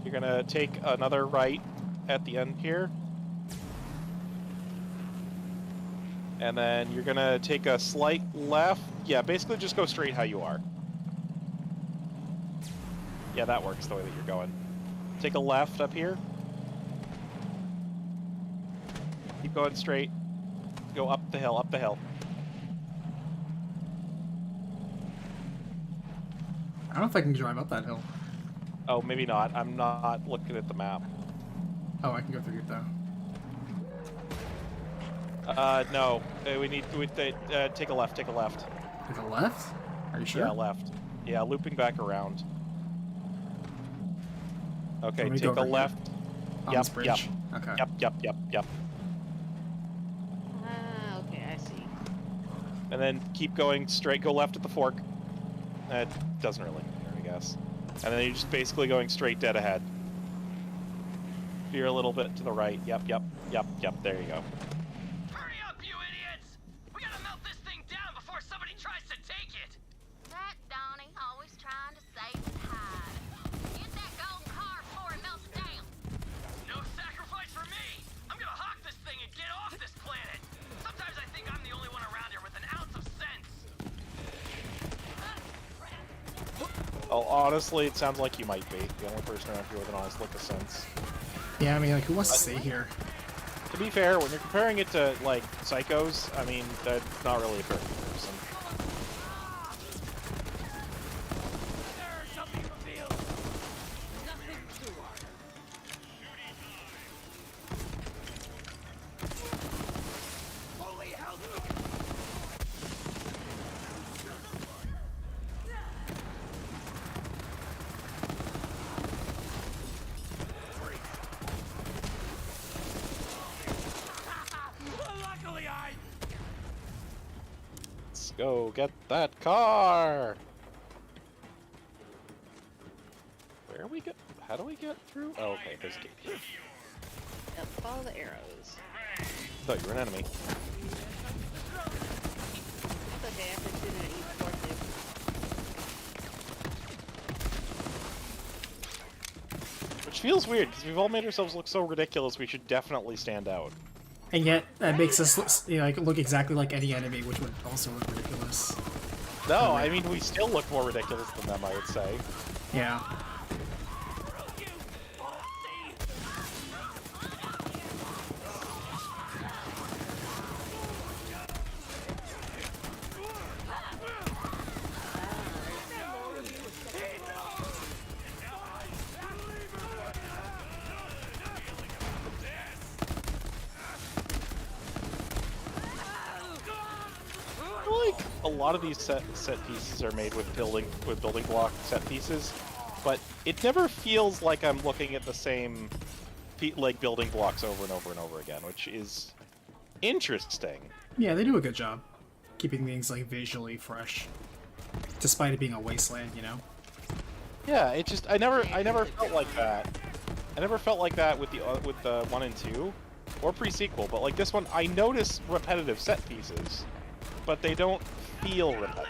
You're gonna take another right at the end here. And then you're gonna take a slight left. Yeah, basically just go straight how you are. Yeah, that works the way that you're going. Take a left up here. Keep going straight. Go up the hill, up the hill. I don't know if I can drive up that hill. Oh, maybe not. I'm not looking at the map. Oh, I can go through it though. No. Take a left, take a left. Take a left? Are you sure? Yeah, left. Yeah, looping back around. Okay, Want me to take go a over here? left. On Yep, this bridge? yep. Okay. Yep. Okay, I see. And then keep going straight. Go left at the fork. It doesn't really matter, I guess. And then you're just basically going straight dead ahead. Veer a little bit to the right. Yep. There you go. Hurry up, you idiots! We gotta melt this thing down before somebody tries to take it! That Donnie, always trying to save his hide. Get that golden car before it melts down. No sacrifice for me! I'm gonna hawk this thing and get off this planet! Sometimes I think I'm the only one around here with an ounce of sense! Oh, honestly, it sounds like you might be the only person around here with an honest look of sense. Yeah, I mean, like, who wants to stay here? To be fair, when you're comparing it to, like, psychos, I mean, that's not really a fair comparison. Go get that car! Where are we get? How do we get through? Oh, okay, there's a gate here. Yep, follow the arrows. I thought you were an enemy. It's okay, I've been shooting at each floor too. Which feels weird, because we've all made ourselves look so ridiculous, we should definitely stand out. And yet, that makes us look exactly like any enemy, which would also look ridiculous. No, I mean, we still look more ridiculous than them, I would say. Yeah. A lot of these set pieces are made with building block set pieces, but it never feels like I'm looking at the same building blocks over and over and over again, which is interesting. Yeah, they do a good job keeping things like visually fresh, despite it being a wasteland, you know. Yeah, it just I never felt like that. I never felt like that with the 1 and 2 or pre-sequel, but like this one, I notice repetitive set pieces, but they don't feel repetitive.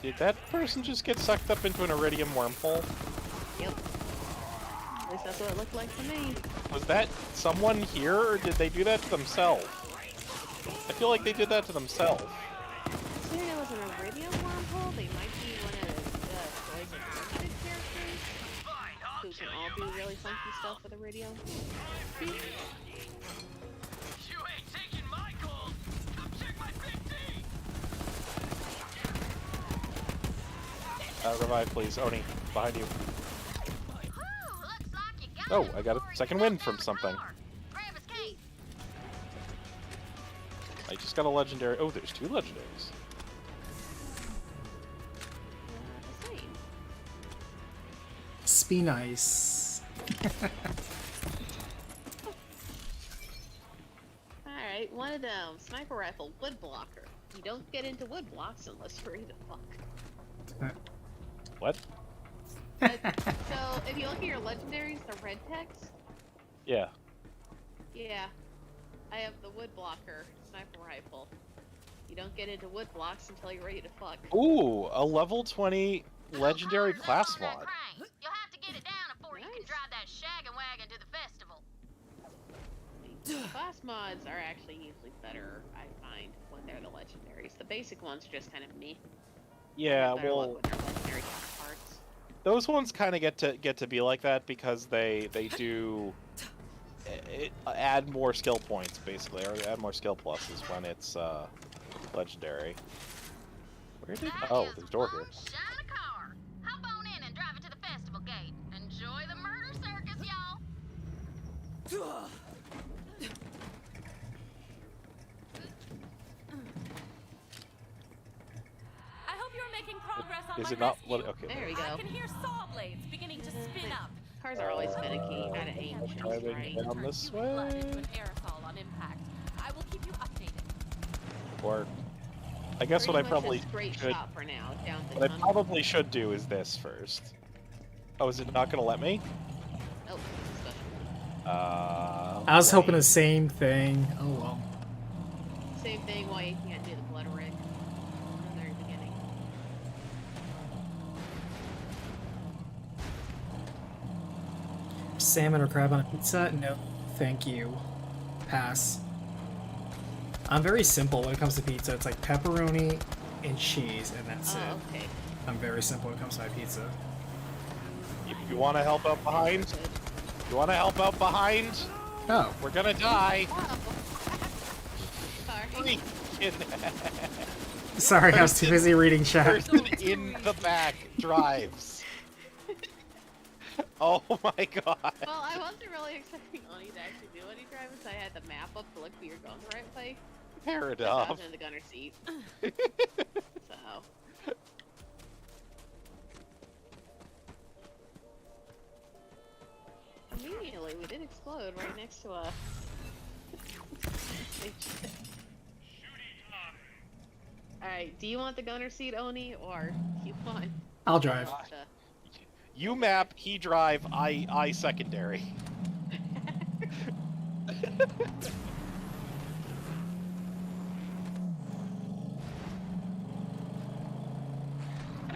Did that person just get sucked up into an iridium wormhole? Yep. At least that's what it looked like to me. Was that someone here, or did they do that to themselves? I feel like they did that to themselves. Considering it was an iridium wormhole, they might be one of Troy's limited characters who can all do really funky stuff with iridium. You ain't taking my gold! Come check my big D! Revive, please. Oni, behind you. Oh, I got a second win from something. I just got a legendary. Oh, there's 2 legendaries. Be nice. Alright, one of them. Sniper rifle, wood blocker. You don't get into wood blocks unless you're ready to fuck. What? So, if you look at your legendaries, the red text. Yeah. Yeah. I have the wood blocker sniper rifle. You don't get into wood blocks until you're ready to fuck. Ooh, a level 20 legendary class mod. You'll have to get it down before you can drive that shaggin' wagon to the festival. Class mods are actually usually better, I find, when they're the legendaries. The basic ones are just kind of me. Yeah, well, legendary counterparts. those ones kind of get to be like that because they do add more skill points, basically, or add more skill pluses when it's legendary. Where did? Oh, there's a door here. Shine a car. Hop on in and drive it to the festival gate. Enjoy the murder circus, y'all. I hope you're making progress on Is my it not? rescue. Okay. There we go. I can hear saw blades beginning to spin up. Cars are always finicky, out of aim. Driving down this Blood into way. an aerosol on impact. I will keep you updated. Or, I guess what I probably straight should. shot for now, down the What I tunnel. probably should do is this first. Oh, is it not gonna let me? Oh, special. I was hoping the same thing. Oh well. Same thing why you can't do the blood rig in the very beginning. Salmon or crab on a pizza? No, thank you. Pass. I'm very simple when it comes to pizza. It's like pepperoni and cheese, and that's it. Okay. I'm very simple when it comes to my pizza. You want to help out behind? You want to help out behind? Oh. We're gonna die. Sorry. Sorry, I was too busy reading chat. Person in the back drives. Oh my god. Well, I wasn't really expecting Oni to actually do any driving, so I had the map up to look for you're going the right way. Fair I enough. was in the gunner seat. So. Immediately, we did explode right next to a. Alright, do you want the gunner seat, Oni, or you want? I'll drive. You map, he drive, I secondary.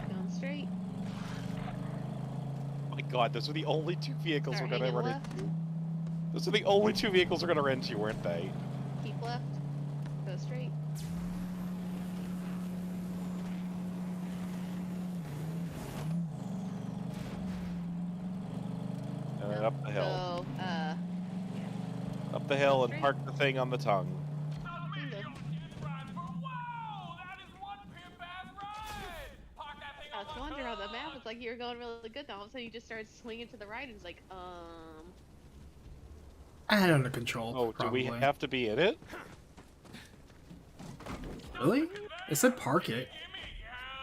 Going straight. My god, those are the only two vehicles Start we're gonna hanging run left. into. Those are the only two vehicles we're gonna run into, weren't they? Keep left. Go straight. And then up the hill. So, Up the hill and park the thing on the tongue. I was wondering on the map, it's like you were going really good, then all of a sudden you just started swinging to the right, and it's like, I had it under control. Oh, probably. do we have to be in it? Really? It said park it.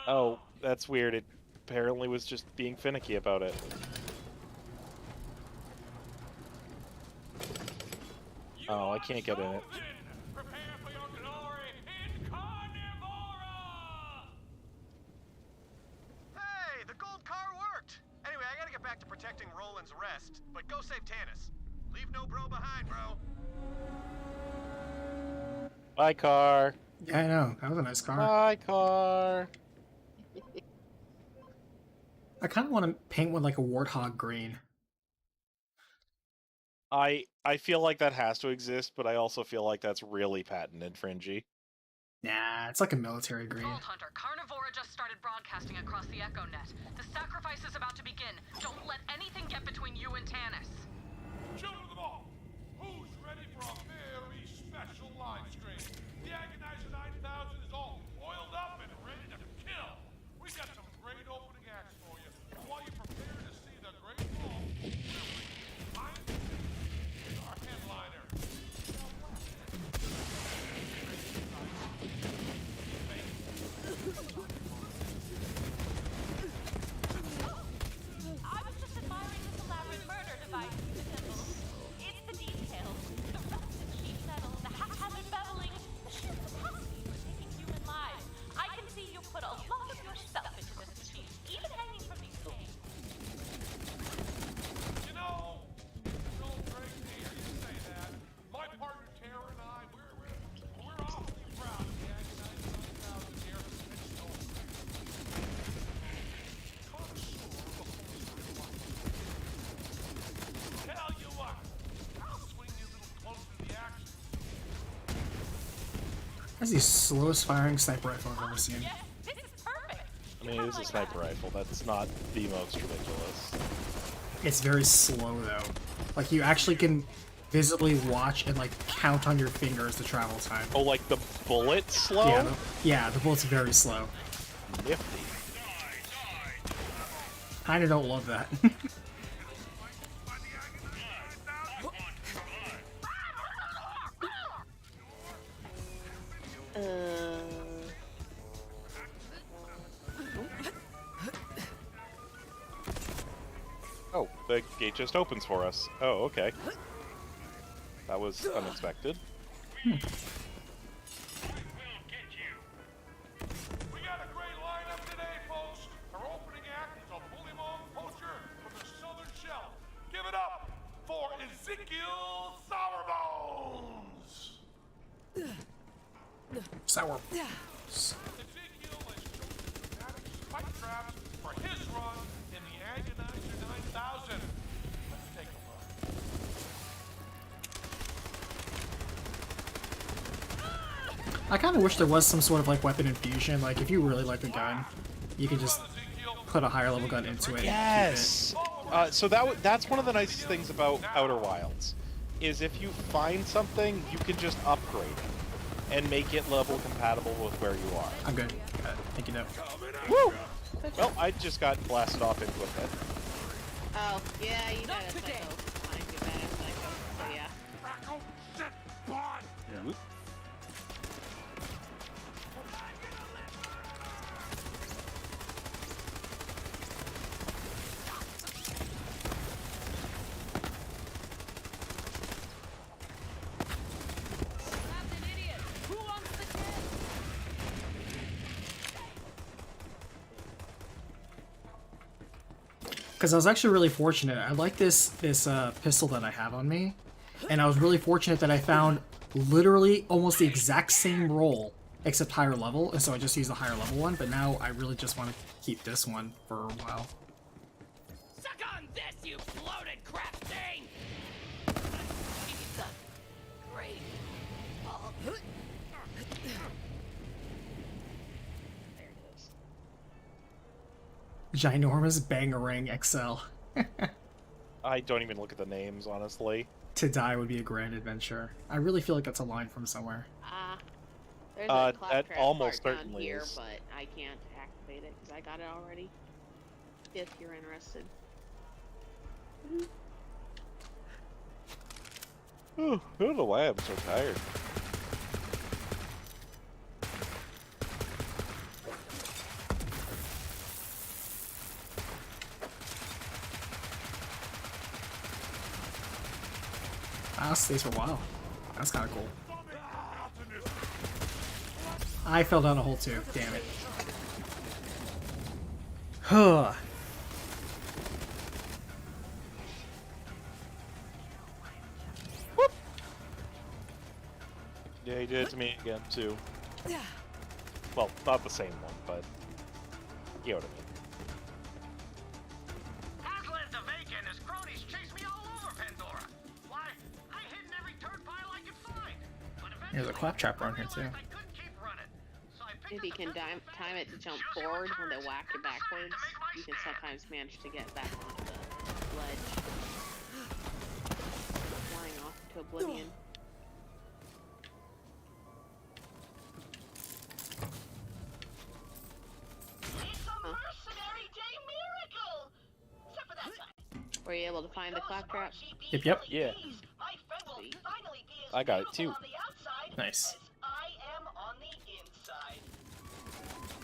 Oh, that's weird. It apparently was just being finicky about it. Oh, I can't get in it. Hey, the gold car worked! Anyway, I gotta get back to protecting Roland's rest, but go save Tanis. Leave no bro behind, bro. Bye, car. Yeah, I know. That was a nice car. Bye, car. I kind of want to paint one like a warthog green. I feel like that has to exist, but I also feel like that's really patent infringy. Nah, it's like a military green. Vault Hunter, Carnivora just started broadcasting across the Echo Net. The sacrifice is about to begin. Don't let anything get between you and Tanis. Children of the Vault, who's ready for a very special line stream? The Agonizer 9000 is all oiled up and ready to kill. We got some great opening acts for you. While you prepare to see the Great Vault, our headliner. I was just admiring this elaborate murder device you assembled. It's the details, the rusted sheet metal, the haphazard beveling, the sheer capacity for taking human lives. I can see you put a lot of yourself into this machine, even hanging from these chains. You know, it's so great to hear you say that. My partner Tara and I, we're awfully proud of the Agonizer 9000 here. It's so tell you what, I'll swing you a little closer to the action. That's the slowest firing sniper rifle I've ever seen. This is perfect. I mean, it is a sniper rifle. That's not the most ridiculous. It's very slow though. Like you actually can visibly watch and like count on your fingers the travel time. Oh, like the bullet slow? Yeah, the bullet's very slow. Nifty. Kinda don't love that. Oh, the gate just opens for us. Oh, okay. That was unexpected. We got a great lineup today, folks. Our opening act is a bullymong poacher from the Southern Shelf. Give it up for Ezekiel Sourbones! Sour. Ezekiel has chosen dramatic spike traps for his run in the Agonizer 9000. Let's take a look. I kind of wish there was some sort of like weapon infusion. Like if you really like the gun, you could just put a higher level gun into it. Yes. So that's one of the nicest things about Outer Wilds, is if you find something, you can just upgrade it and make it level compatible with where you are. I'm good. Thank you, no. Woo! Well, I just got blasted off into a pit. Oh, yeah, you got a psycho. I do badass psycho. So yeah. Oh, shit, bud! Yeah. Because I was actually really fortunate. I like this pistol that I have on me, and I was really fortunate that I found literally almost the exact same roll except higher level, and so I just used the higher level one. But now I really just want to keep this one for a while. Suck on this, you bloated crap thing! Great. Ginormous Bangarang XL. I don't even look at the names, honestly. To die would be a grand adventure. I really feel like that's a line from somewhere. There's a that claptrap almost part down certainly here, is. but I can't activate it because I got it already. If you're interested. Ooh, I don't know why I'm so tired. Ah, stays for a while. That's kind of cool. I fell down a hole too. Damn it. Huh. Yeah, he did it to me again, too. Well, not the same one, but you know what I mean. Aslan the Vacant, his cronies chase me all over Pandora. Why? I hid in every turd pile I could find. But There's a claptrap around here too. If you can time it to jump forward when they whack you backwards, you can sometimes manage to get back onto the ledge. Flying off to oblivion. Were you able to find the claptrap? Yep. Yeah. I got it too. Nice.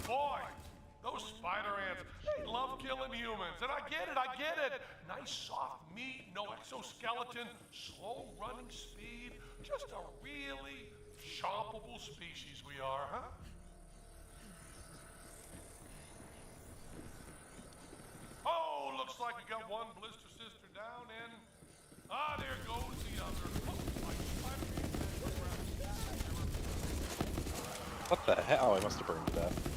Boy, those spider ants, they love killing humans, and I get it. Nice soft meat, no exoskeleton, slow running speed, just a really chompable species we are, huh? Oh, looks like we got one blister sister down, and there goes the other. What the hell? I must have burned to death.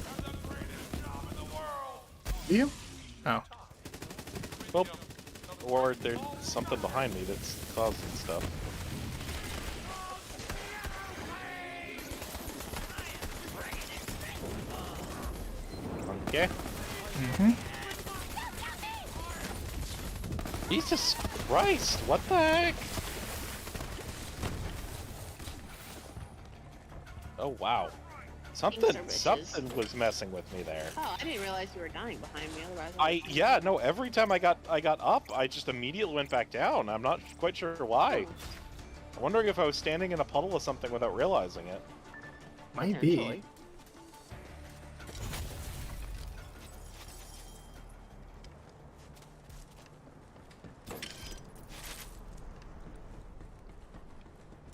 You? Oh. Well, or there's something behind me that's causing stuff. Okay. Jesus Christ, what the heck? Oh wow. Something was messing with me there. Oh, I didn't realize you were dying behind me. Otherwise, Yeah, no. Every time I got up, I just immediately went back down. I'm not quite sure why. I'm wondering if I was standing in a puddle of something without realizing it. Might be.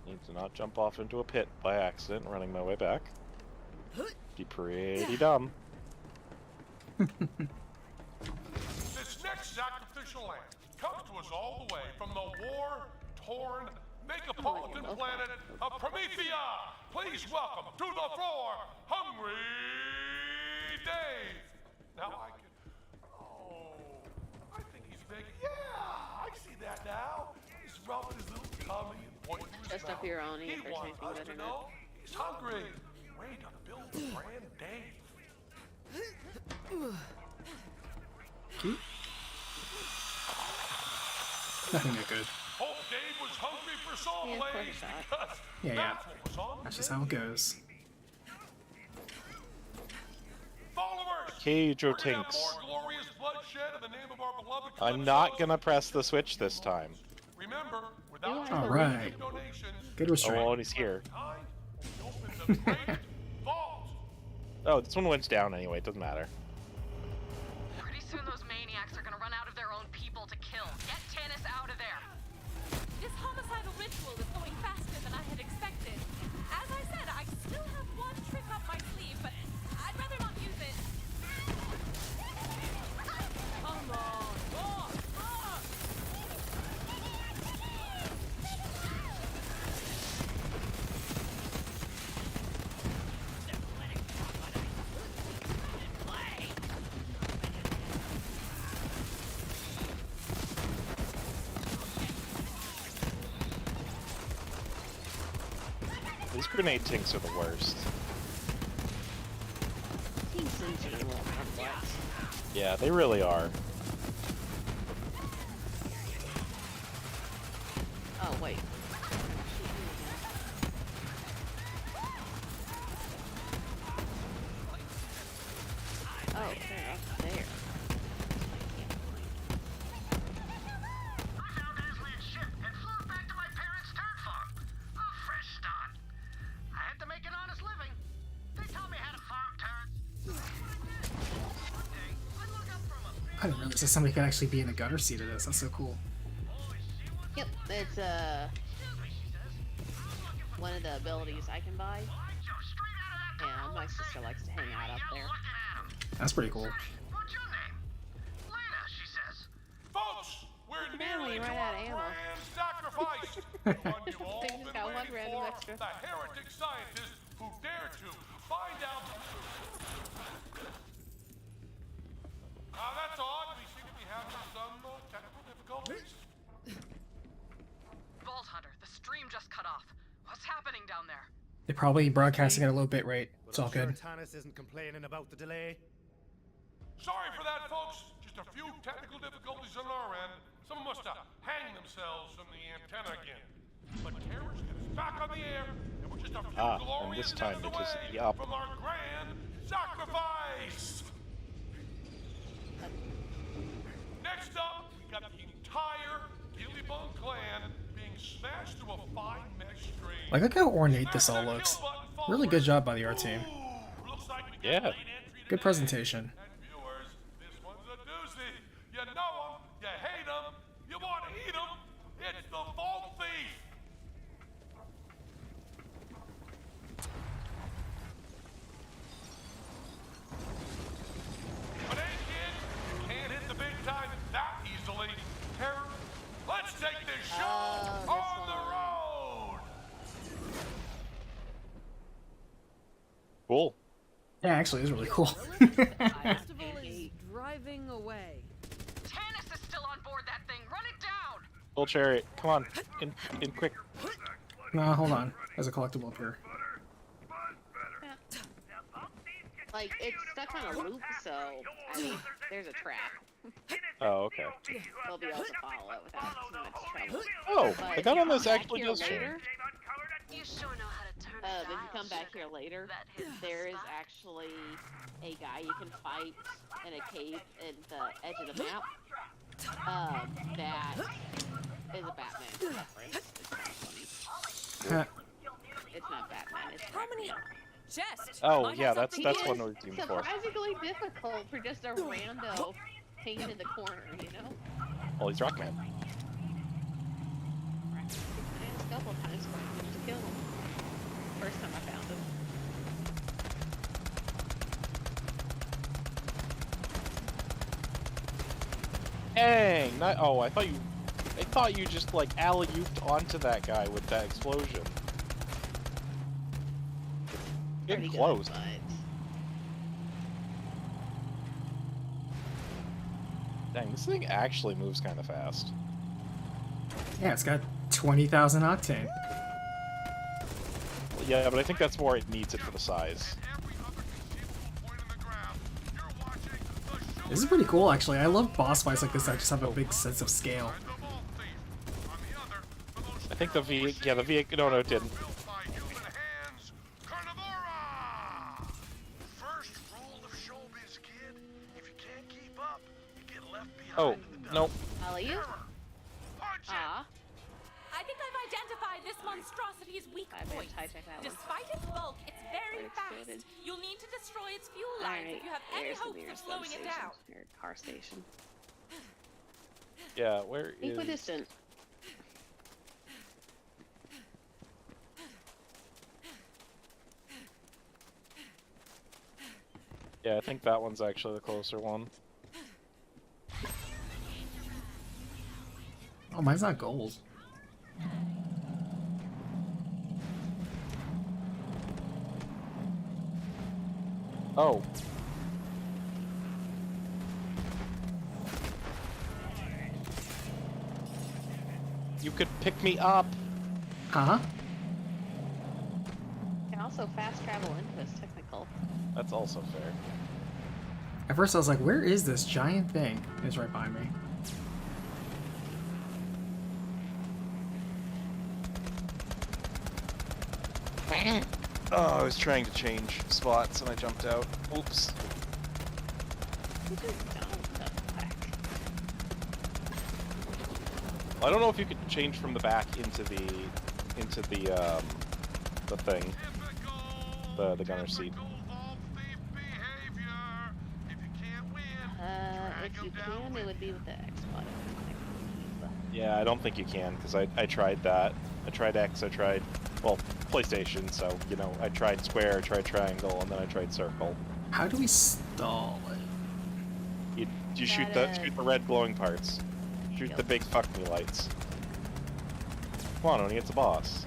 Need to not jump off into a pit by accident running my way back. Be pretty dumb. This next sacrificial lamb comes to us all the way from the war-torn megapolitan planet of Promethea. Please welcome to the floor, Hungry Dave. Now I think he's big. Yeah, I see that now. He's rubbing his little tummy and pointing to his just mouth. up your own, He if there's wants anything us better to than know he's hungry. Way to build a brand Dave. Nothing that good. Hope Dave was hungry for soul blaze because Yeah. that's what was on That's just how it goes. followers. Cage We're gonna have Tinks. more glorious bloodshed bloodshed in the name of our beloved I'm not gonna press the switch this time. Remember, without All your right. donations, Good Oh, restraint. well, he's here. time, we open the great vault. Oh, this one went down anyway. It doesn't matter. Pretty soon those maniacs are gonna run out of their own people to kill. Get Tannis out of there. This homicidal ritual is going faster than I had expected. As I said, I still have one trick up my sleeve, but I'd rather not use it. Come on. These grenade tinks are the worst. Team Sims are a little complex. Yeah, they really are. Oh, wait. Oh, they're up there. I found Aslan's ship and flew back to my parents' dirt farm. A fresh start. I had to make an honest living. They taught me how to farm turrets. One day, I look up from a big I didn't realize that somebody could actually be in the gutter seat of this. That's so cool. Yep, it's one of the abilities I can buy. Yeah, my sister likes to hang out up there. That's pretty cool. What's your name? Lena, she says. Folks, we're Apparently nearly you to ran our out of ammo. grand sacrifice. The one you've all Thing been just got one waiting random for. extra. The heretic scientist who dared to find out. That's odd. We seem to be having some technical difficulties. Vault Hunter, the stream just cut off. What's happening down there? They're probably broadcasting at a low bit rate. It's all Sure good. Tannis isn't complaining about the delay. Sorry for that, folks. Just a few technical difficulties on our end. Someone must have hanged themselves from the antenna again. But terrorists get us back on the air, and we're just a few And glorious this time minutes it is away up. from our grand sacrifice. Next up, we got the entire Gillybone clan being smashed to a fine mesh stream. Like, look how ornate this all looks. Really good job by the art team. Looks like we got Yeah. late entry Good today. presentation. And viewers, this one's a doozy. You know 'em, you hate 'em, you want to eat 'em. It's the Vault Thief. But hey, kids, you can't hit the big time that easily. Terror, let's take this show this on the one. road. Cool. Yeah, actually, it's really cool. Festival is driving away. Tannis is still on board that thing. Run it down. Full chariot. Come on. In quick. No, hold on. There's a collectible up here. Like, it's stuck on a loop, so, I mean, there's a trap. Oh, okay. We'll be able to follow it without too much trouble. Oh, But the gun on if you this come back actually here does later, You sure know how to turn if you come back here later, there is actually a guy you can fight in a cave in the edge of the map. That is a Batman reference. It's not funny. It's not Batman. It's How many? Chest. Oh, Might yeah, have that's something that's one we've seen before. surprisingly difficult for just a rando hanging in the corner, you know? Oh, he's Rockman. And a couple times to kill him. First time I found him. Dang! Not, oh, I thought you just like alley-ooped onto that guy with that explosion. Getting Pretty close. good, but Dang, this thing actually moves kind of fast. Yeah, it's got 20,000 octane. Yeah, but I think that's more it needs it for the size. This is pretty cool, actually. I love boss fights like this that just have a big sense of scale. I think the no, it didn't. First rule of showbiz, kid. If you can't keep up, you get Oh, no. Alley you? Ah. I think I've identified this monstrosity's weak point. Despite its bulk, it's very fast. You'll need to destroy its fuel lines if you have any hopes of slowing it down. Car station. Yeah, where is... Equidistant. Yeah, I think that one's actually the closer one. Oh, mine's not gold. Oh. You could pick me up. Huh? You can also fast travel into this technical. That's also fair. At first I was like, where is this giant thing? It's right behind me. Oh, I was trying to change spots and I jumped out. Oops. I don't know if you could change from the back into the thing. The gunner seat. If you can, it would be with the X button. Yeah, I don't think you can, because I tried that. I tried X, I tried, well, PlayStation, so, you know, I tried square, I tried triangle, and then I tried circle. How do we stall it? You shoot the red glowing parts. Shoot the big fuck me lights. Come on, Oni, it's a boss.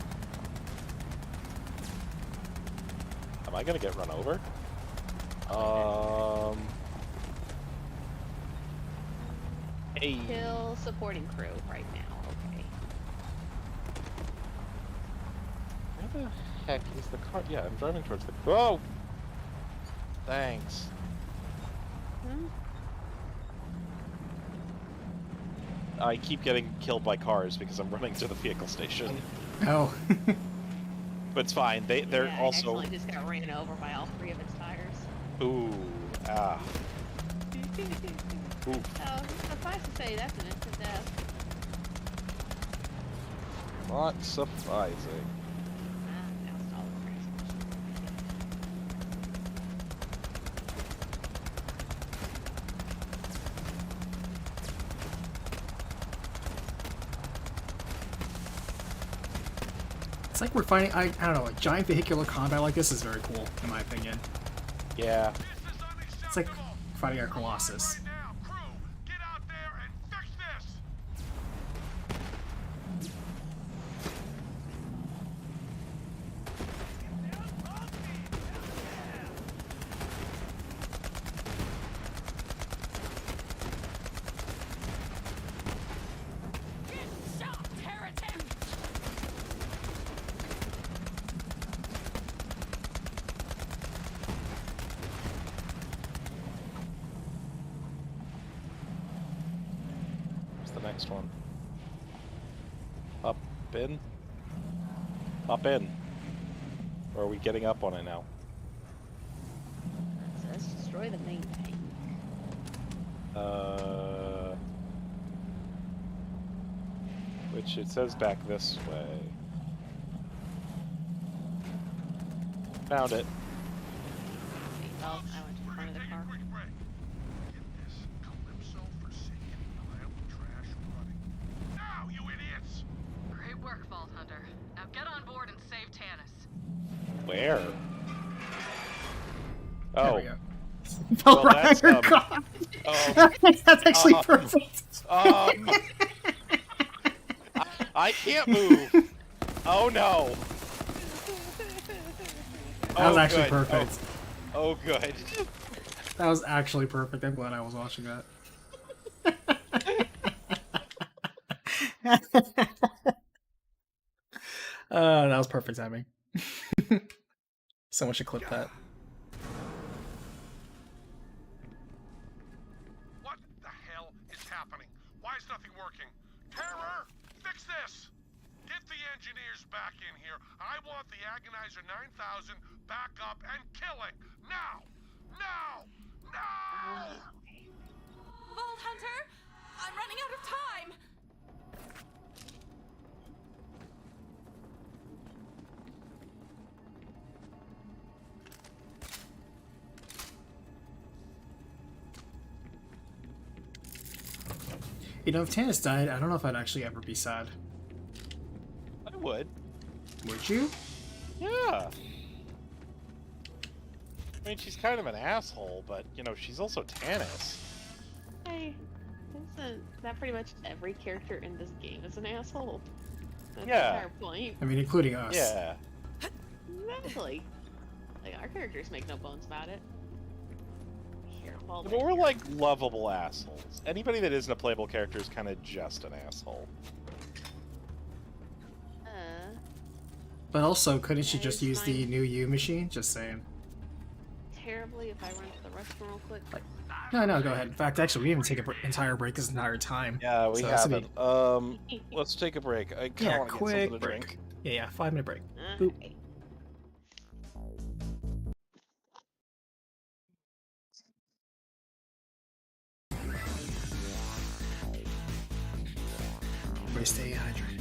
Am I gonna get run over? Hey. Kill supporting crew right now, okay. Where the heck is the car? Yeah, I'm driving towards the... Whoa! Thanks. I keep getting killed by cars because I'm running to the vehicle station. Oh. But it's fine. They're also... I just got ran over by all three of its tires. Ooh. Ah. Ooh. Oh, suffice to say, that's an instant death. Not surprising. Now stall the crash. It's like we're fighting, I don't know, like giant vehicular combat like this is very cool, in my opinion. Yeah. It's like fighting a Colossus. Next one. Up in? Up in. Or are we getting up on it now? So let's destroy the main tank. Which it says back this way. Found it. Oh, I went to the front of the car. Great work, Vault Hunter. Now get on board and save Tanis. Where? There Oh. we go. Well, that's, that's actually perfect. I can't move. Oh no. That was actually good. perfect. Oh, good. That was actually perfect. I'm glad I was watching that. That was perfect timing. Someone should clip that. What the hell is happening? Why is nothing working? Terror! Fix this! Get the engineers back in here. I want the Agonizer 9000 back up and killing! Now! Now! Now! Vault Hunter, I'm running out of time. You know, if Tannis died, I don't know if I'd actually ever be sad. I would. Would you? Yeah. I mean, she's kind of an asshole, but, you know, she's also Tannis. Hey, isn't that pretty much every character in this game is an asshole? That's Yeah. the entire point. I mean, including us. Yeah. Exactly. Like, our characters make no bones about it. Here, hold But it we're here. like lovable assholes. Anybody that isn't a playable character is kind of just an asshole. But also, couldn't she That just is use the fine. new U machine? Just saying. Terribly if I run to the restroom real quick. No, go ahead. In fact, actually, we didn't take an entire break this entire time. Yeah, we So this would haven't. be- Let's take a break. I kind of Yeah, want to get quick something to break. drink. Yeah, 5-minute break. Boop. Alright. Everybody stay hydrated.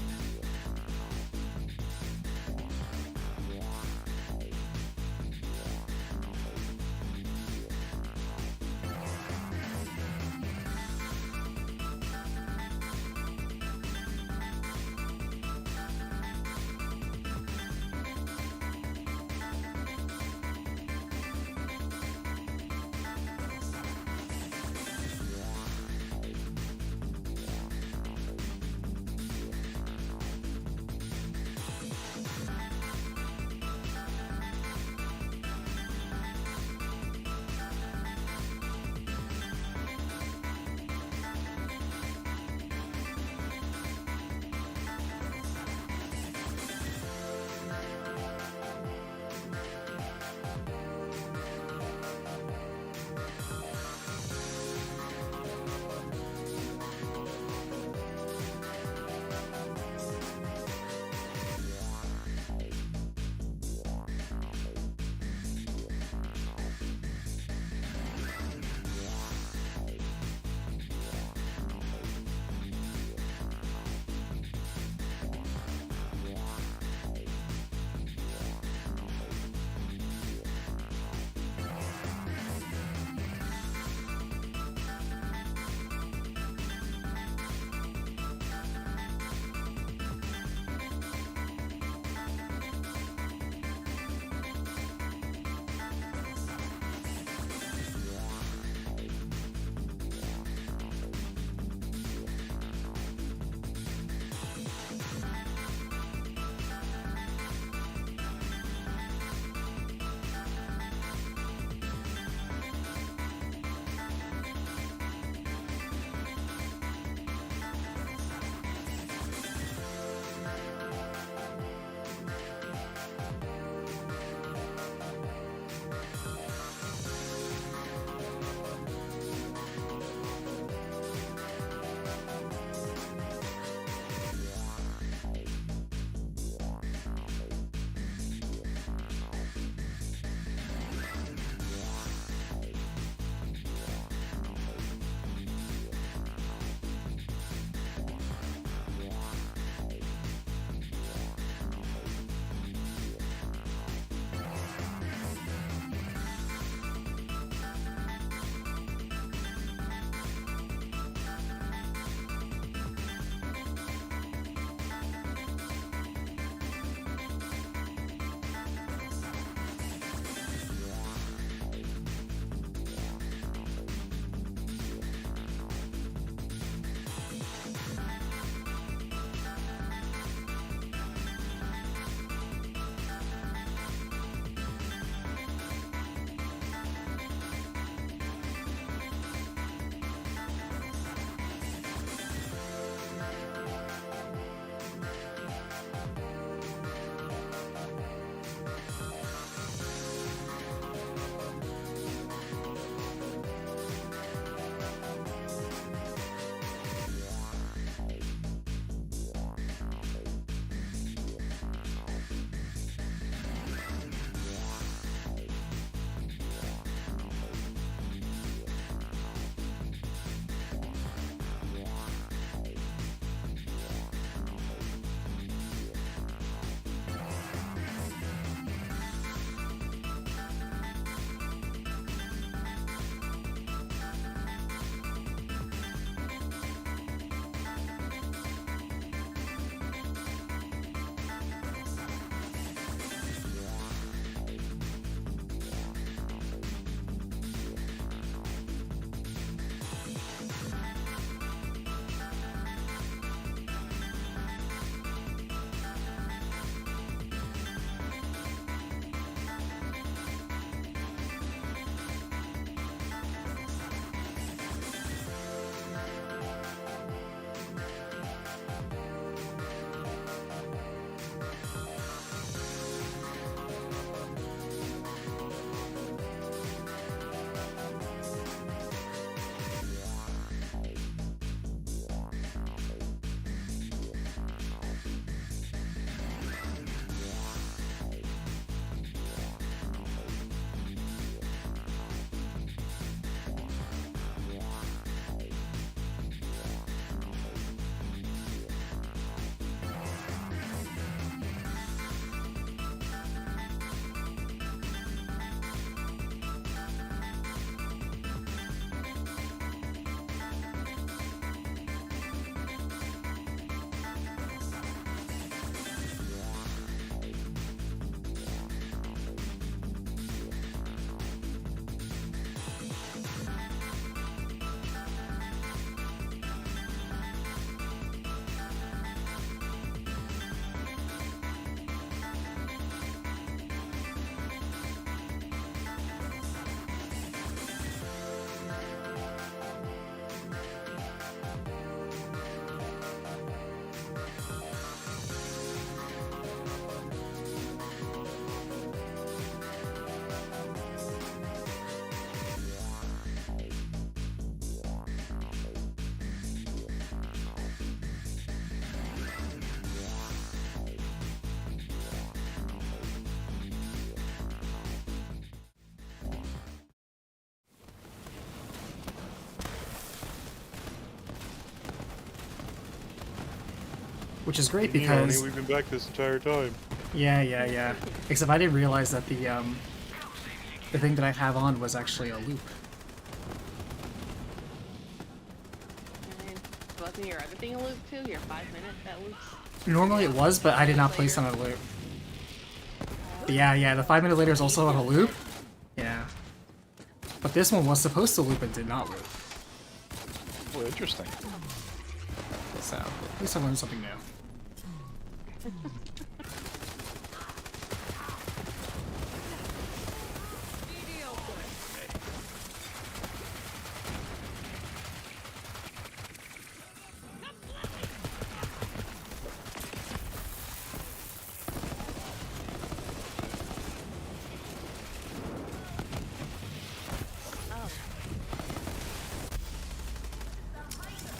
which is great You know, because we've been back this entire time. yeah. Except I didn't realize that the thing that I have on was actually a loop. Wasn't your other thing a loop too? Your 5 minute that loops? Normally it was, but I did not place it on a loop. But yeah, the 5 minute later is also on a loop. Yeah. But this one was supposed to loop and did not loop. Well, interesting. So, at least I learned something new.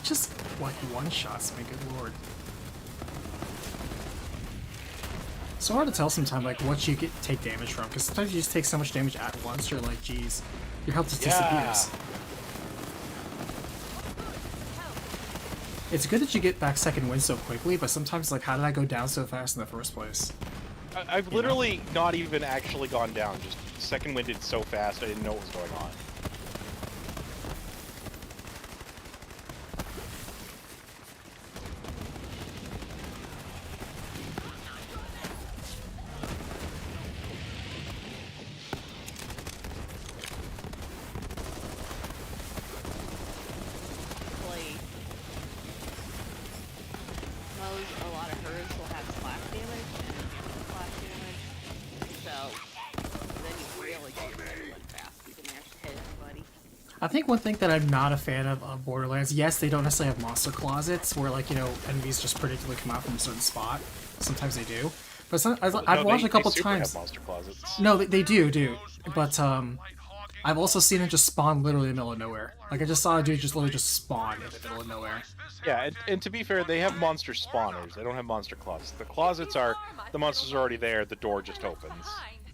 Just like one shots, my good lord. So hard to tell sometimes like what you take damage from, because sometimes you just take so much damage at once, you're like, geez, your health just disappears. It's good that you get back second wind so quickly, but sometimes like, how did I go down so fast in the first place? I've literally not even actually gone down, just second winded so fast I didn't know what was going on. A lot of hers will have splash damage and splash damage, so then you really get your everyone fast. You can actually hit anybody. I think one thing that I'm not a fan of Borderlands, yes, they don't necessarily have monster closets where, like, you know, enemies just predictably come out from a certain spot. Sometimes they do. But I've watched a couple times. Have monster closets. No, they do. But I've also seen it just spawn literally in the middle of nowhere. Like, I just saw a dude just literally just spawn in the middle of nowhere. Yeah, and to be fair, they have monster spawners. They don't have monster closets. The closets are, the monsters are already there, the door just opens.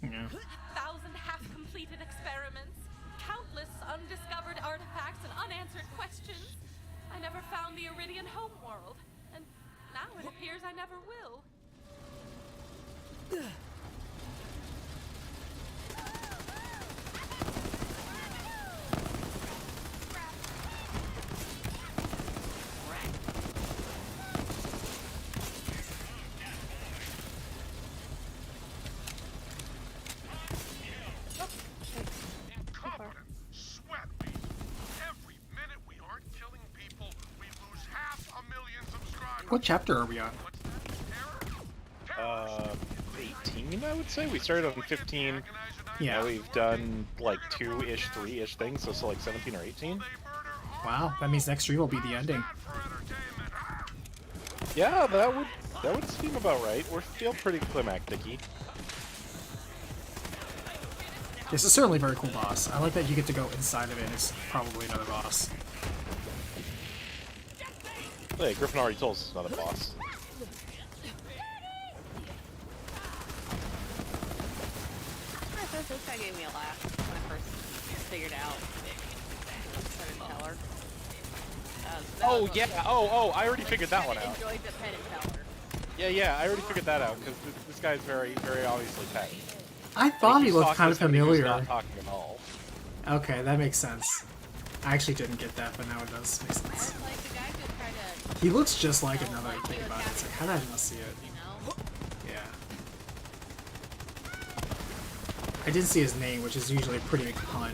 Yeah. 1,000 half-completed experiments, countless undiscovered artifacts and unanswered questions. I never found the Iridian homeworld, and now it appears I never will. What chapter are we on? 18, I would say. We started on 15. Yeah. Now we've done like 2-ish, 3-ish things, so it's like 17 or 18. Wow, that means next stream will be the ending. Yeah, that would seem about right. We're still pretty climactic-y. This is certainly a very cool boss. I like that you get to go inside of it. It's probably another boss. Hey, Griffin already told us it's not a boss. This guy gave me a laugh when I first figured out Penn and Teller. Oh, yeah. Oh, I already figured that one out. Enjoyed the Penn and Teller. Yeah, I already figured that out, because this guy's very, very obviously Penn. I thought he looked kind of familiar. Not talking at all. Okay, that makes sense. I actually didn't get that, but now it does make sense. Like, the guy could try to... He looks just like it now that I think about it. It's like, how did I not see it? Yeah. I didn't see his name, which is usually a pretty big pun.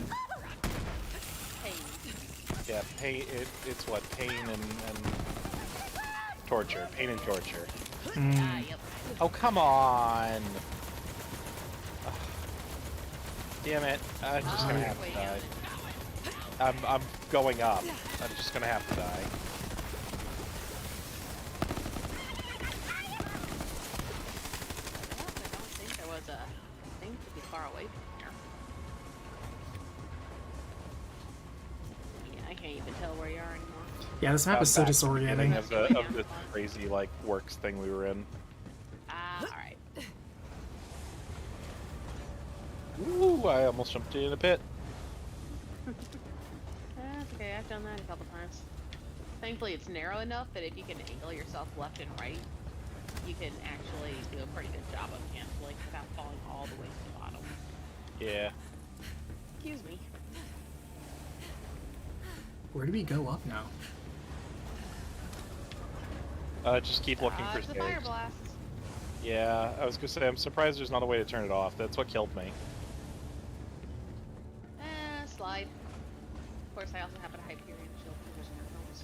Yeah, pain. It's what, pain and torture. Pain and torture. Oh, come on! Ugh. Damn it! I'm just gonna have to die. I'm going up. I'm just gonna have to die. I don't think there was a thing to be far away from here. Yeah, I can't even tell where you are anymore. Yeah, this map is so disorienting. Of the crazy, like, works thing we were in. Alright. Ooh, I almost jumped in a pit. That's okay, I've done that a couple times. Thankfully it's narrow enough that if you can angle yourself left and right, you can actually do a pretty good job of canceling without falling all the way to the bottom. Yeah. Excuse me. Where do we go up now? Just keep looking for The fire saves. blast. Yeah, I was gonna say, I'm surprised there's not a way to turn it off. That's what killed me. Slide. Of course, I also have a Hyperion shield position at homes.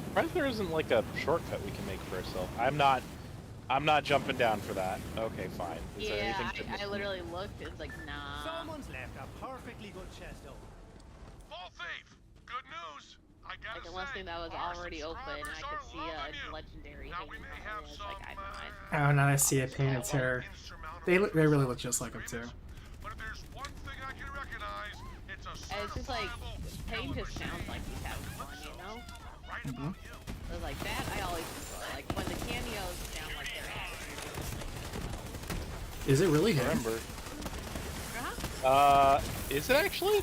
Surprised there isn't like a shortcut we can make for ourselves. I'm not jumping down for that. Okay, fine. Is there Yeah, anything I literally looked. It's like, nah. Someone's left a perfectly good chest open. Fall thief! Good news! I gotta Like, unless thing that was our already open, and I could see subscribers a are legendary Now, we hanging may out. have I was some, like, I'm not. Oh, now I see it. Pain and Terror. They really look just like them too. But if there's one thing I can recognize, it's a And it's just like, Pain just sounds like he's having fun, you know? Mhm. So like that, I always enjoy. Like when the cameos sound like they're actually Is it really him? Remember. Uh-huh. Is it actually?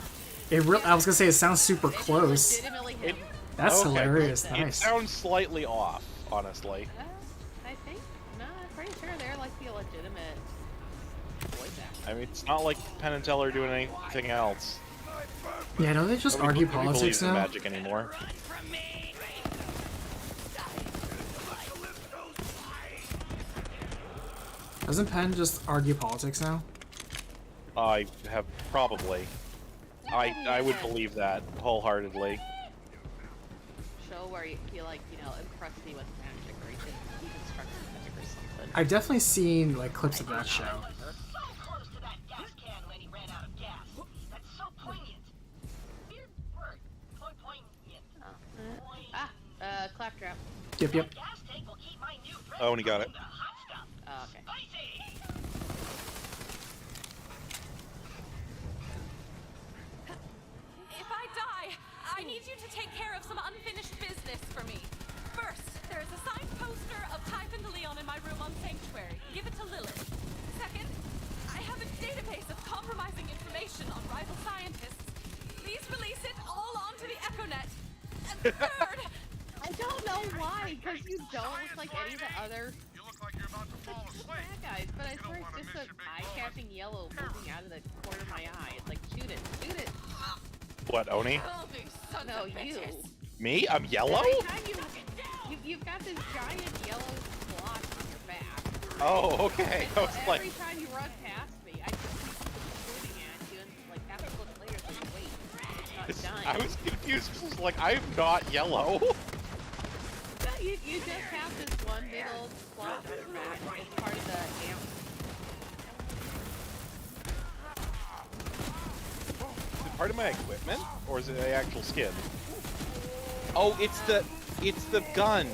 I was gonna say it sounds super close. Legitimately him. That's Okay. hilarious. It Nice. sounds slightly off, honestly. I think, no, I'm pretty sure they're like the legitimate voice actor. I mean, it's not like Penn and Teller doing anything else. Yeah, don't they just Nobody argue believes politics in now? magic anymore. Doesn't Penn just argue politics now? I have probably. I would believe that wholeheartedly. Show where he like, you know, impressed me with magic, or he could deconstruct magic or something. I've definitely seen like clips of that show. So close to that gas can when he ran out of gas. That's so poignant. Weird word. Poignant. Claptrap. Yep. Gas tank will keep my new friend Oh, and he got it. from the hot stuff. Oh, okay. Spicy. If I die, I need you to take care of some unfinished business for me. First, there is a signed poster of Typhon de Leon in my room on Sanctuary. Give it to Lilith. Second, I have a database of compromising information on rival scientists. Please release it all onto the EchoNet. And third, I don't know why, because you don't look like any of the other You look like you're about to fall asleep. bad guys, but I swear it's just an eye-catching yellow moving out of the corner of my eye. It's like, shoot it, shoot it. What, Oni? kill these sons No, of you. bitches. Me? I'm yellow? Every time you've got this giant yellow splotch on your back. Oh, okay. And I was so like, every time you run past me, I just keep shooting at you, and like half a foot later, it's like, wait, it's not I done. was confused. I was like, I'm not yellow. You just have this one big old splotch on your back. It's part of the amp. Is it part of my equipment, or is it the actual skin? Oh, it's the gun.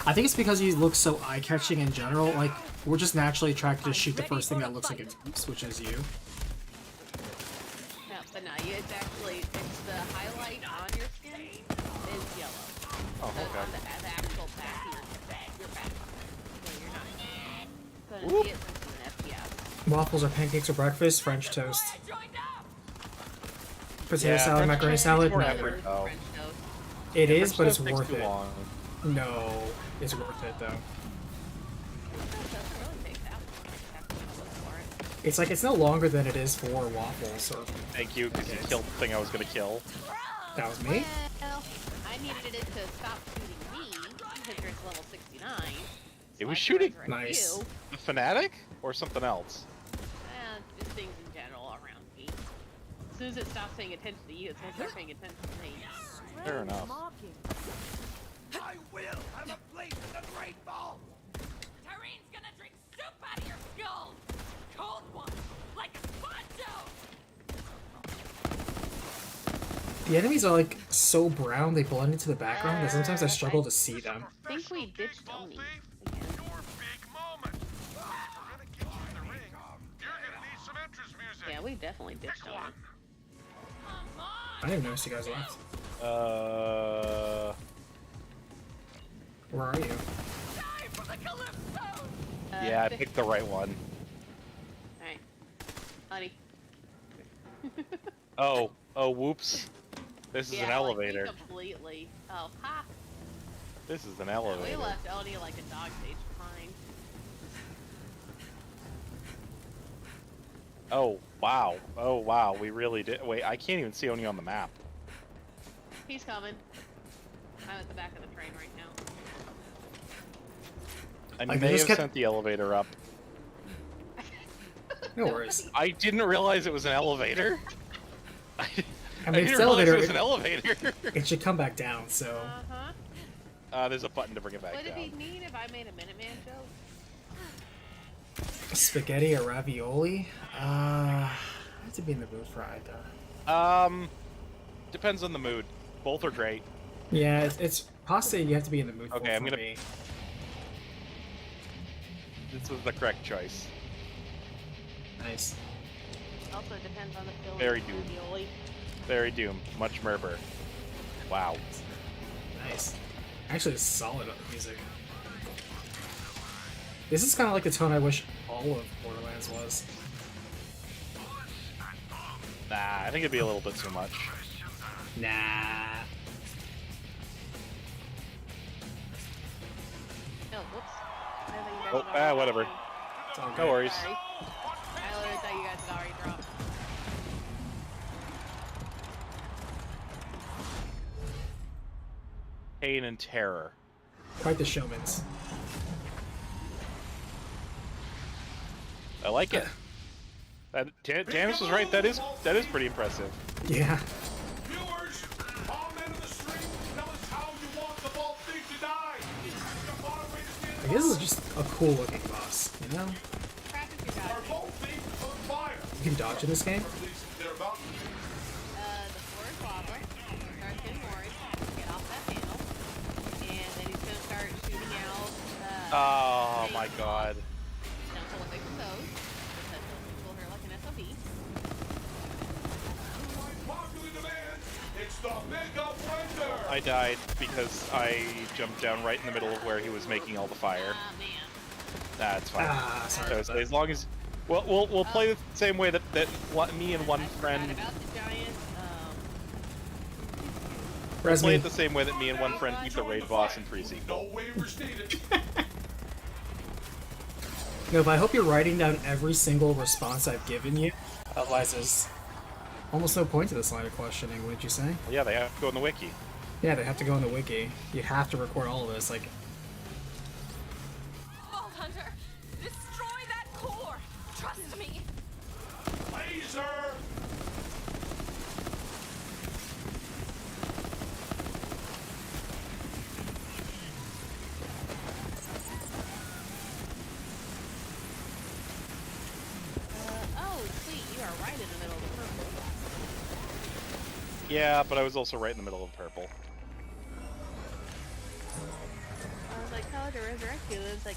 I think it's because he looks so eye-catching in general. Like we're just naturally attracted to shoot the first thing that looks like it moves, which is you. No, but no, it's actually, it's the highlight on your skin is yellow. Oh, So it's okay. on the actual back of your back. So you're not gonna Whoop. see it since it's an FPS. Waffles or pancakes or breakfast? French toast. Potato Yeah, salad, French macaroni toast salad? takes No. forever, though. French toast. It Yeah, is, French but it's toast takes worth too it. long. No, it's worth it though. It doesn't really take that long. I have to look for it. It's like it's no longer than it is for waffles. Or Thank you, because you killed the thing I was gonna kill. that was me. Well, I needed it to stop shooting me because it's level 69. It so was I shooting resurrect Nice. You. the fanatic or something else. Just things in general around me. As soon as it stops paying attention to you, it's gonna start paying attention to me. Fair enough. I will have a place in the Great Ball! Tyrene's gonna drink soup out of your skull! Cold one! Like a sponge! The enemies are like so brown they blend into the background that sometimes I struggle to see them. I think we ditched Oni again. Your big moment. If we're gonna get you in the ring, you're gonna need some entrance music. Yeah, we definitely ditched Pick Oni. one. I didn't notice you guys left. Where are you? Die for the Calypso! Yeah, I picked the right one. Alright. Honey. Oh, whoops. This is an Yeah, like, we elevator. completely. Oh, ha! This is an We elevator. left Oni like a dog stage behind. Oh, wow. Oh, wow. We really did. Wait, I can't even see Oni on the map. He's coming. I'm at the back of the train right now. I Like, may they have just sent the elevator up. No worries. I didn't realize it was an elevator. I I mean, it's didn't elevator. realize it was an elevator. It should come back down. So Uh-huh. There's a button to bring it back Would it down. be mean if I made a Minuteman joke? spaghetti or ravioli. I have to be in the mood for either. Depends on the mood. Both are great. Yeah, it's pasta. You have to be in the mood for. Okay, I'm for gonna. me. This was the correct choice. Nice. Also depends on the filling. Very doomed. Ravioli. Very doomed. Much murder. Wow. Nice. Actually, it's solid music. This is kind of like the tone I wish all of Borderlands was. Nah, I think it'd be a little bit too much. Nah. Oh, whoops. I think you guys Oh, had already whatever. dropped. No worries. Sorry. I literally thought you guys had already dropped. Pain and terror. Quite the showman's. I like it. That Janice was right. That is pretty impressive. Yeah. Viewers, comment in the stream. Tell us how you want the Vault Thief to die. Like, this is just a cool looking boss, you know? Our Vault Thief is on fire. You can dodge in this game? They're about The floor is lava. Starts getting orange. Get off that panel. And then he's gonna start shooting out. Oh my god. Don't pull a big of those. Because those will hurt like an SOB. popular demand. It's the Mega Blender. I died because I jumped down right in the middle of where he was making all the fire. Ah, man. That's fine. Sorry So about that. as long as we'll play the same way that me and one friend About the giant, Res play me. it the same way that me and one friend beat the raid boss in pre-sequel. No waivers needed. No, but I hope you're writing down every single response I've given you. Otherwise, there's almost no point to this line of questioning, wouldn't you say? Well, yeah, they have to go in the wiki. Yeah, they have to go in the wiki. You have to record all of this. Like, Vault Hunter, destroy that core. Trust me. Laser. oh, sweet. You are right in the middle of the purple. Yeah, but I was also right in the middle of purple. I was like, how to resurrect you? It was like,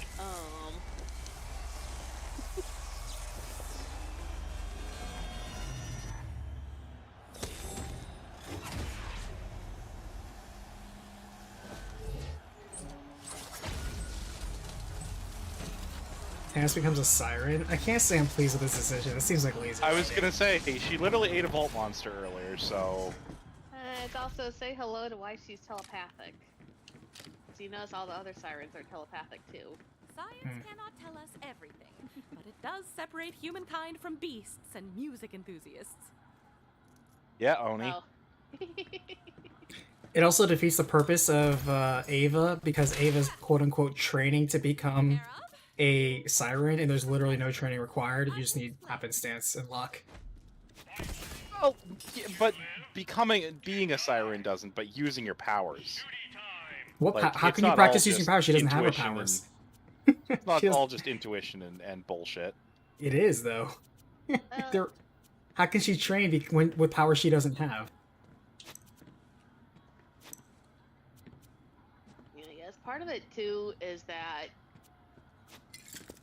Tannis becomes a siren. I can't say I'm pleased with this decision. It seems like lazy. I was gonna say she literally ate a vault monster earlier, so it's also say hello to why she's telepathic. So you notice all the other sirens are telepathic too. Science cannot tell us everything, but it does separate humankind from beasts and music enthusiasts. yeah, Oni. Oh. It also defeats the purpose of Ava because Ava's quote-unquote training to become a siren, and there's literally no training required. You just need happenstance and luck. Oh, yeah, but being a siren doesn't, but using your powers. What? Like, How it's can you not practice all using just powers? She doesn't have her intuition powers. It's not She doesn't- all just intuition and bullshit. It is though. How can she train with powers she doesn't have? Yeah, I guess part of it too is that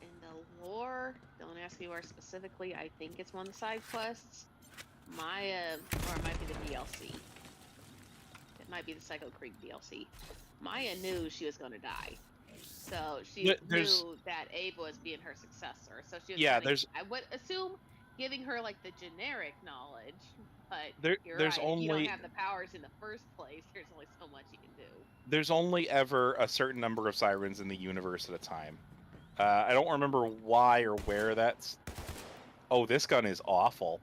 in the lore, don't ask me where specifically, I think it's one of the side quests. Maya, or it might be the DLC. It might be the Psycho Creek DLC. Maya knew she was gonna die. So she There's- knew that Abe was being her successor. So she was Yeah, gonna, there's- I would assume giving her like the generic knowledge, but you're There's right. If you don't only have the powers in the first place, there's only so much you can do. there's only ever a certain number of sirens in the universe at a time. I don't remember why or where that's. Oh, this gun is awful.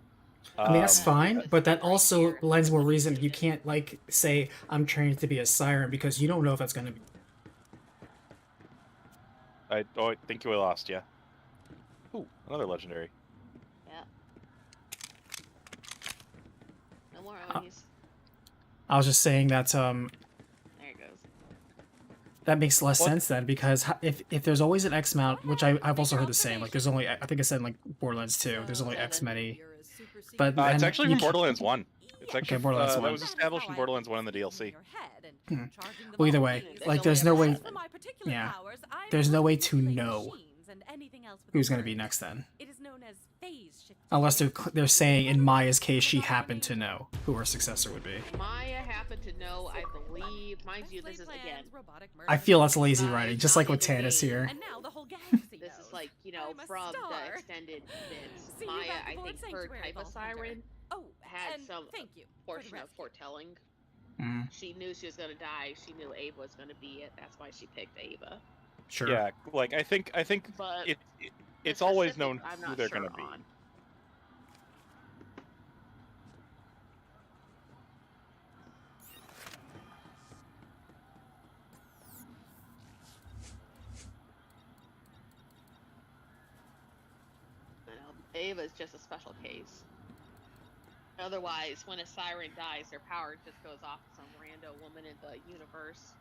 I mean, that's Um, fine, This but that right also here. lends more reason. You can't, like, say, I'm trained to be a siren, because you don't know if that's going to be... I think we lost you. Ooh, another legendary. Yeah. No more Uh, Onis. I was just saying that, There it goes. that makes less What? sense then, because if there's always an X amount, which I've also heard the same, like, there's only, I think I said in, like, Borderlands 2, there's only X many, but It's then actually you from can't- Borderlands 1. It's actually Borderlands that 1. was established in Borderlands 1 in the DLC. Well, either way, like, there's no way... Yeah. There's no way to know who's going to be next then. It is known as phase shift. Unless they're saying, in Maya's case, she happened to know who her successor would be. Maya happened to know, I believe. Mind you, this is again. I feel that's lazy writing, just like with Tannis here. And now the whole galaxy This knows. is like, you I'm know, a from star. the extended bits. See you Maya, back I aboard think her Sanctuary, type of Vault Hunter. siren Oh, had and some thank you for the portion of rescue. foretelling. Mm, She knew she was gonna die. She knew Ava was gonna be it. That's why she picked Ava. sure. Yeah, like I think But it's the always specific, known I'm who not they're sure gonna be. on. Ava's just a special case. Otherwise, when a siren dies, their power just goes off to some rando woman in the universe.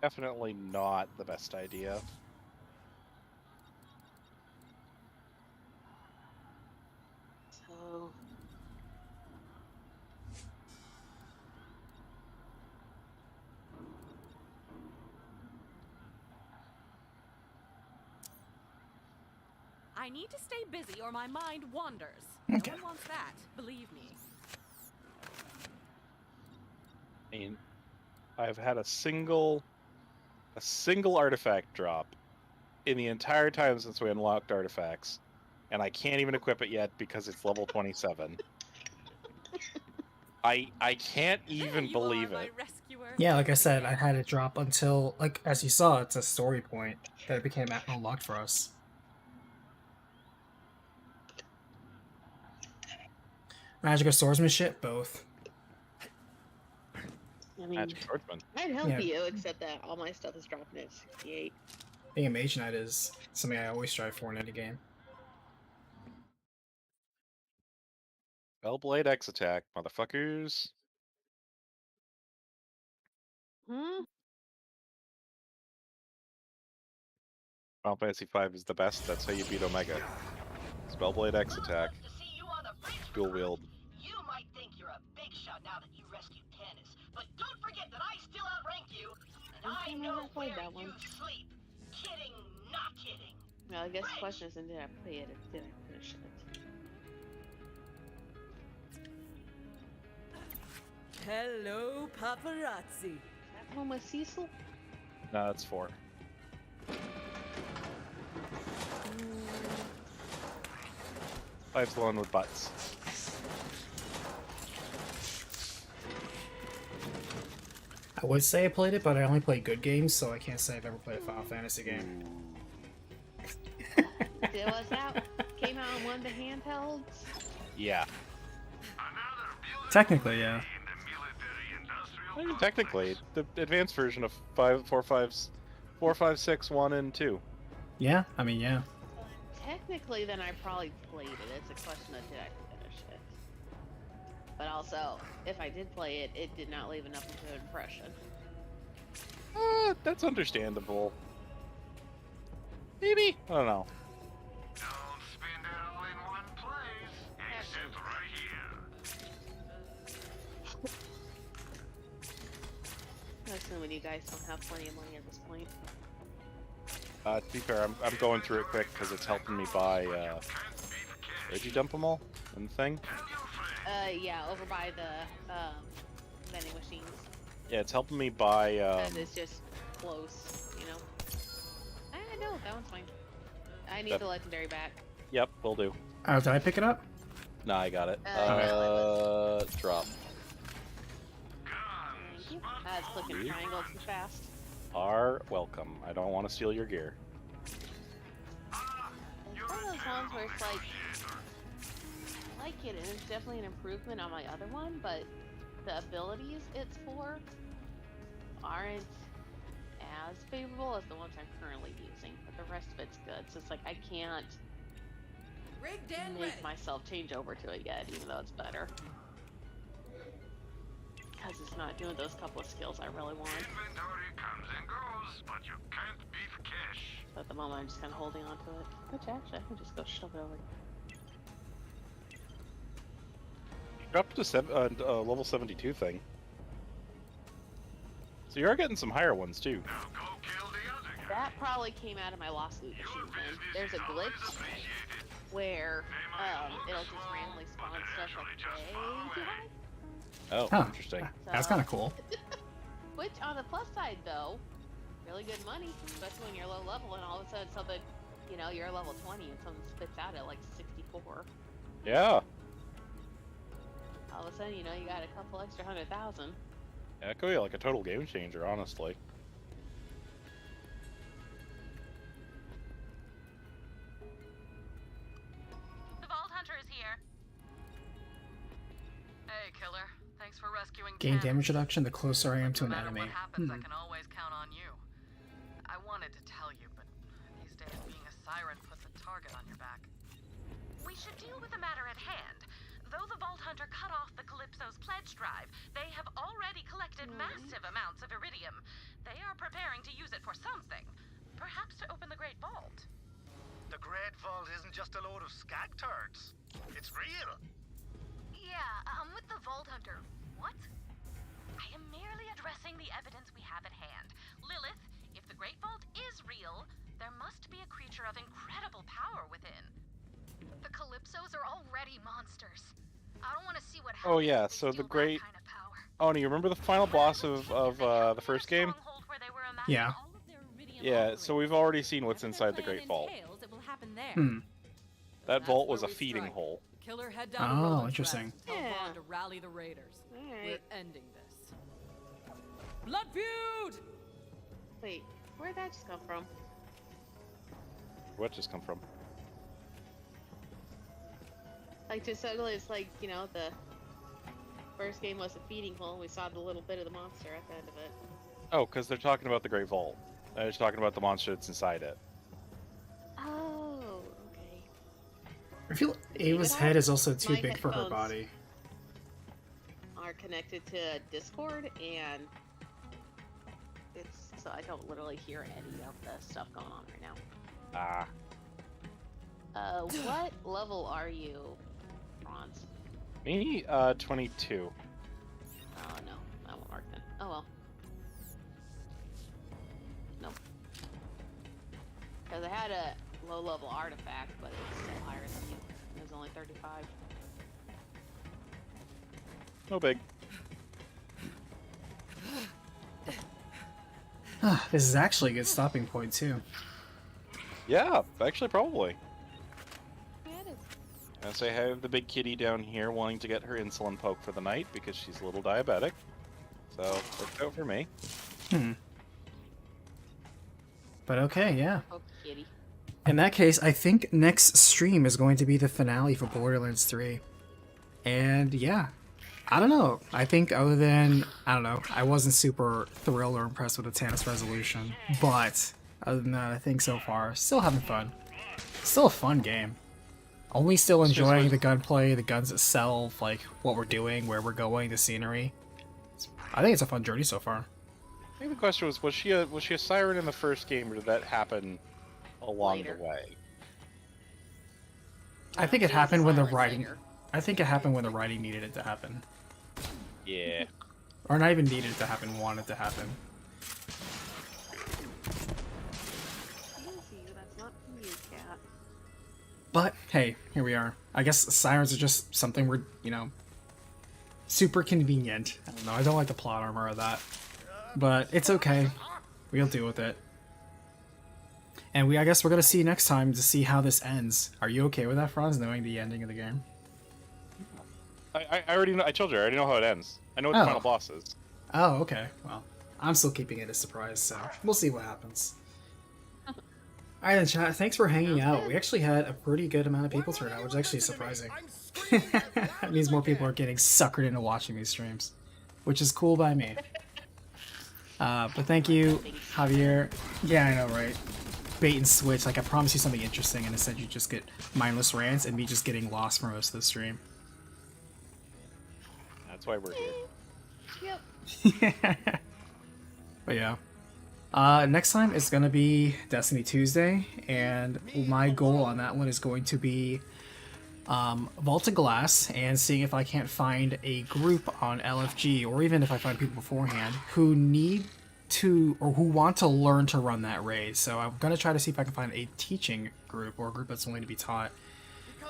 Definitely not the best idea. So I need to stay busy or my mind wanders. Okay. No one wants that, believe me. I mean, I've had a single artifact drop in the entire time since we unlocked artifacts, and I can't even equip it yet because it's level 27. I can't even believe it. Yeah, like I said, I had it drop until, like, as you saw, it's a story point that it became unlocked for us. Magic or swordsmanship? Both. I mean, Magic swordsman. I'd help Yeah. you, except that all my stuff is dropping at 68. Being a mage knight is something I always strive for in any game. Spellblade X attack, motherfuckers. Hmm? Final Fantasy V is the best. That's how you beat Omega. Spellblade X attack. Dual wield. You might think you're a big shot now that you rescued Tannis, but don't forget that I still outrank you, and I know where you sleep. Kidding, not kidding. Well, I guess the question isn't did I play it, did I finish it? Hello, paparazzi. Is that one with Cecil? No, that's 4. Five's the one with butts. I would say I played it, but I only play good games, so I can't say I've ever played a Final Fantasy game. It was out. Came out on one of the handhelds. Yeah. Technically, yeah. I mean, technically, the advanced version of 4.5.6, 1, and 2. Yeah, I mean, yeah. Technically, then I probably played it. It's a question of did I finish it. But also, if I did play it, it did not leave enough of an impression. That's understandable. Maybe? I don't know. Don't spend it all in one place, except right here. I'm assuming you guys don't have plenty of money at this point. To be fair, I'm going through it quick because it's helping me buy, did you dump them all in the thing? Yeah, over by the, vending machines. Yeah, it's helping me buy, And it's just close, you know? I know, that one's fine. I need the legendary back. Yep, will do. Oh, did I pick it up? Nah, I got it. Drop. Thank you. I was clicking triangle too fast. Are welcome. I don't want to steal your gear. It's one of those ones where it's like, I like it, and it's definitely an improvement on my other one, but the abilities it's for aren't as favorable as the ones I'm currently using, but the rest of it's good. So it's like I can't make myself change over to it yet, even though it's better. Because it's not doing those couple of skills I really want. Inventory comes and goes, but you can't beat cash. So at the moment I'm just kind of holding on to it. Which actually I can just go shove it over. Dropped to level 72 thing. So you are getting some higher ones too. That probably came out of my lost loot machine then. There's a glitch where it'll just randomly spawn stuff like way too high. Oh, Huh. interesting. That's kind of cool. Which, on the plus side, though, really good money, especially when you're low level and all of a sudden something, you know, you're level 20 and something spits out at like 64. Yeah. All of a sudden, you know, you got a couple extra 100,000. Yeah, it could be like a total game changer, honestly. The Vault Hunter is here. Hey, killer. Thanks for rescuing Gain Ken. damage reduction the closer I am to an No matter enemy. what happens, I can always count on you. I wanted to tell you, but these days being a siren puts a target on your back. We should deal with the matter at hand. Though the Vault Hunter cut off the Calypso's pledge drive, they have already collected massive amounts of iridium. They are preparing to use it for something. Perhaps to open the Great Vault. The Great Vault isn't just a load of skag turds. It's real. Yeah, I'm with the Vault Hunter. What? I am merely addressing the evidence we have at hand. Lilith, if the Great Vault is real, there must be a creature of incredible power within. The Calypsos are already monsters. I don't want to see what happens. Oh yeah, so the great... Oh, and you remember the final boss of the first game? Yeah. Yeah, so we've already seen what's inside the Great Vault. Hmm. That vault was a feeding hole. Killer head down to Oh, Roland interesting. Strats. Tell Vaughn to rally the raiders. We're ending this. Blood feud! Wait, where'd that just come from? Where'd just come from? Like, just suddenly it's like, you know, the first game was a feeding hole. We saw the little bit of the monster at the end of it. Oh, because they're talking about the Great Vault. They're just talking about the monster that's inside it. Oh, okay. I feel Ava's head is also too My big for her headphones body. Are connected to Discord, and it's so I don't literally hear any of the stuff going on right now. Ah. What level are you, Bronze? Me, 22. Oh no, that won't work then. Oh well. Nope. Because I had a low-level artifact, but it was still higher than you. It was only 35. No big. This is actually a good stopping point too. Yeah, actually, probably. Yeah, it is. As I have the big kitty down here wanting to get her insulin poke for the night because she's a little diabetic. So, worked out for me. Hmm. But okay, yeah. Oh, kitty. In that case, I think next stream is going to be the finale for Borderlands 3. And yeah, I don't know. I think other than, I don't know, I wasn't super thrilled or impressed with the Tannis resolution. But other than that, I think so far, still having fun. Still a fun game. Only still enjoying the gunplay, the guns itself, like what we're doing, where we're going, the scenery. I think it's a fun journey so far. I think the question was she a siren in the first game, or did that happen along Later. the way? I think it happened when the writing. I think it happened when the writing needed it to happen. Yeah. Or not even needed it to happen, wanted to happen. Easy, that's not you, cat. But hey, here we are. I guess sirens are just something we're, you know, super convenient. I don't know. I don't like the plot armor of that, but it's okay. We'll deal with it. And I guess we're gonna see you next time to see how this ends. Are you okay with that, Franz, knowing the ending of the game? I already know. I told you. I already know how it ends. I know what the final boss is. Oh, okay. Well, I'm still keeping it a surprise, so we'll see what happens. Alright then, chat. Thanks for hanging out. We actually had a pretty good amount of people turn out, which is actually surprising. That means more people are getting suckered into watching these streams, which is cool by me. But thank you, Javier. Yeah, I know, right? Bait and switch. Like, I promise you something interesting, and instead you just get mindless rants and me just getting lost for most of the stream. That's why we're here. Yep. But yeah. Next time is gonna be Destiny Tuesday, and my goal on that one is going to be Vault of Glass and seeing if I can't find a group on LFG, or even if I find people beforehand who need to or who want to learn to run that raid. So I'm gonna try to see if I can find a teaching group or a group that's willing to be taught,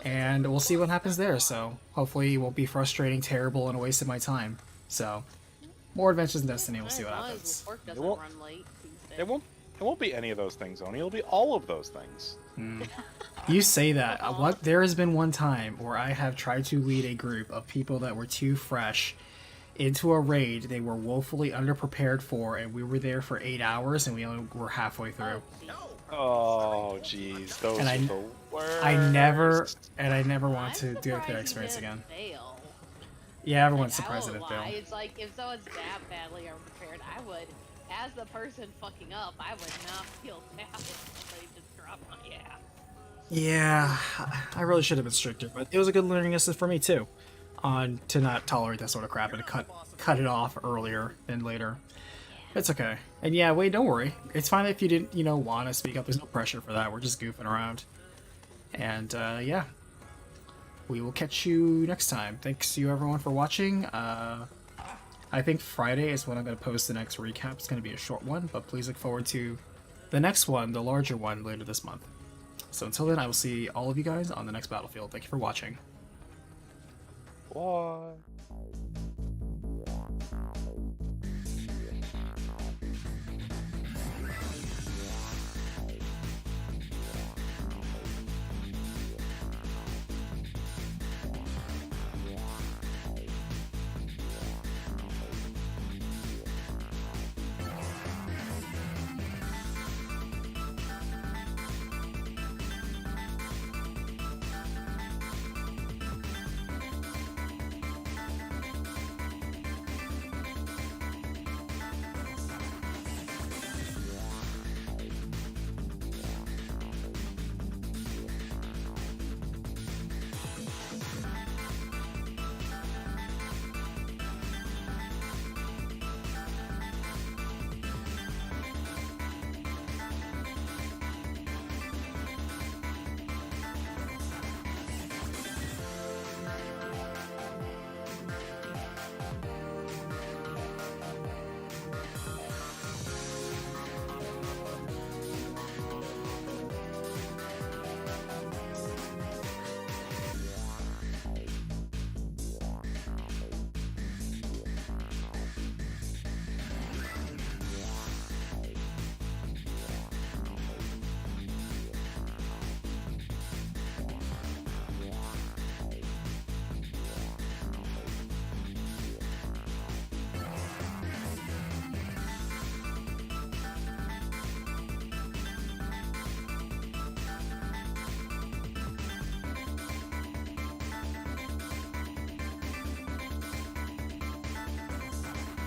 and we'll see what happens there. So hopefully it won't be frustrating, terrible, and a waste of my time. So more adventures in Destiny. We'll see what happens. Work doesn't run late. It won't be any of those things, Oni. It'll be all of those things. You say that. There has been one time where I have tried to lead a group of people that were too fresh into a raid they were woefully underprepared for, and we were there for 8 hours, and we only were halfway through. Oh, jeez, those And are the worst. I never want to do that experience again. Fail. Yeah, everyone's Like, surprised I that it won't lie. failed. It's like if someone's that badly unprepared, I would, as the person fucking up, I would not feel bad if somebody just dropped my ass. Yeah, I really should have been stricter, but it was a good learning lesson for me too, on to not tolerate that sort of crap and to cut it off earlier than later. It's okay. And yeah, wait, don't worry. It's fine if you didn't, want to speak up. There's no pressure for that. We're just goofing around. And yeah, we will catch you next time. Thanks you everyone for watching. I think Friday is when I'm going to post the next recap. It's going to be a short one, but please look forward to the next one, the larger one, later this month. So until then, I will see all of you guys on the next Battlefield. Thank you for watching. Bye.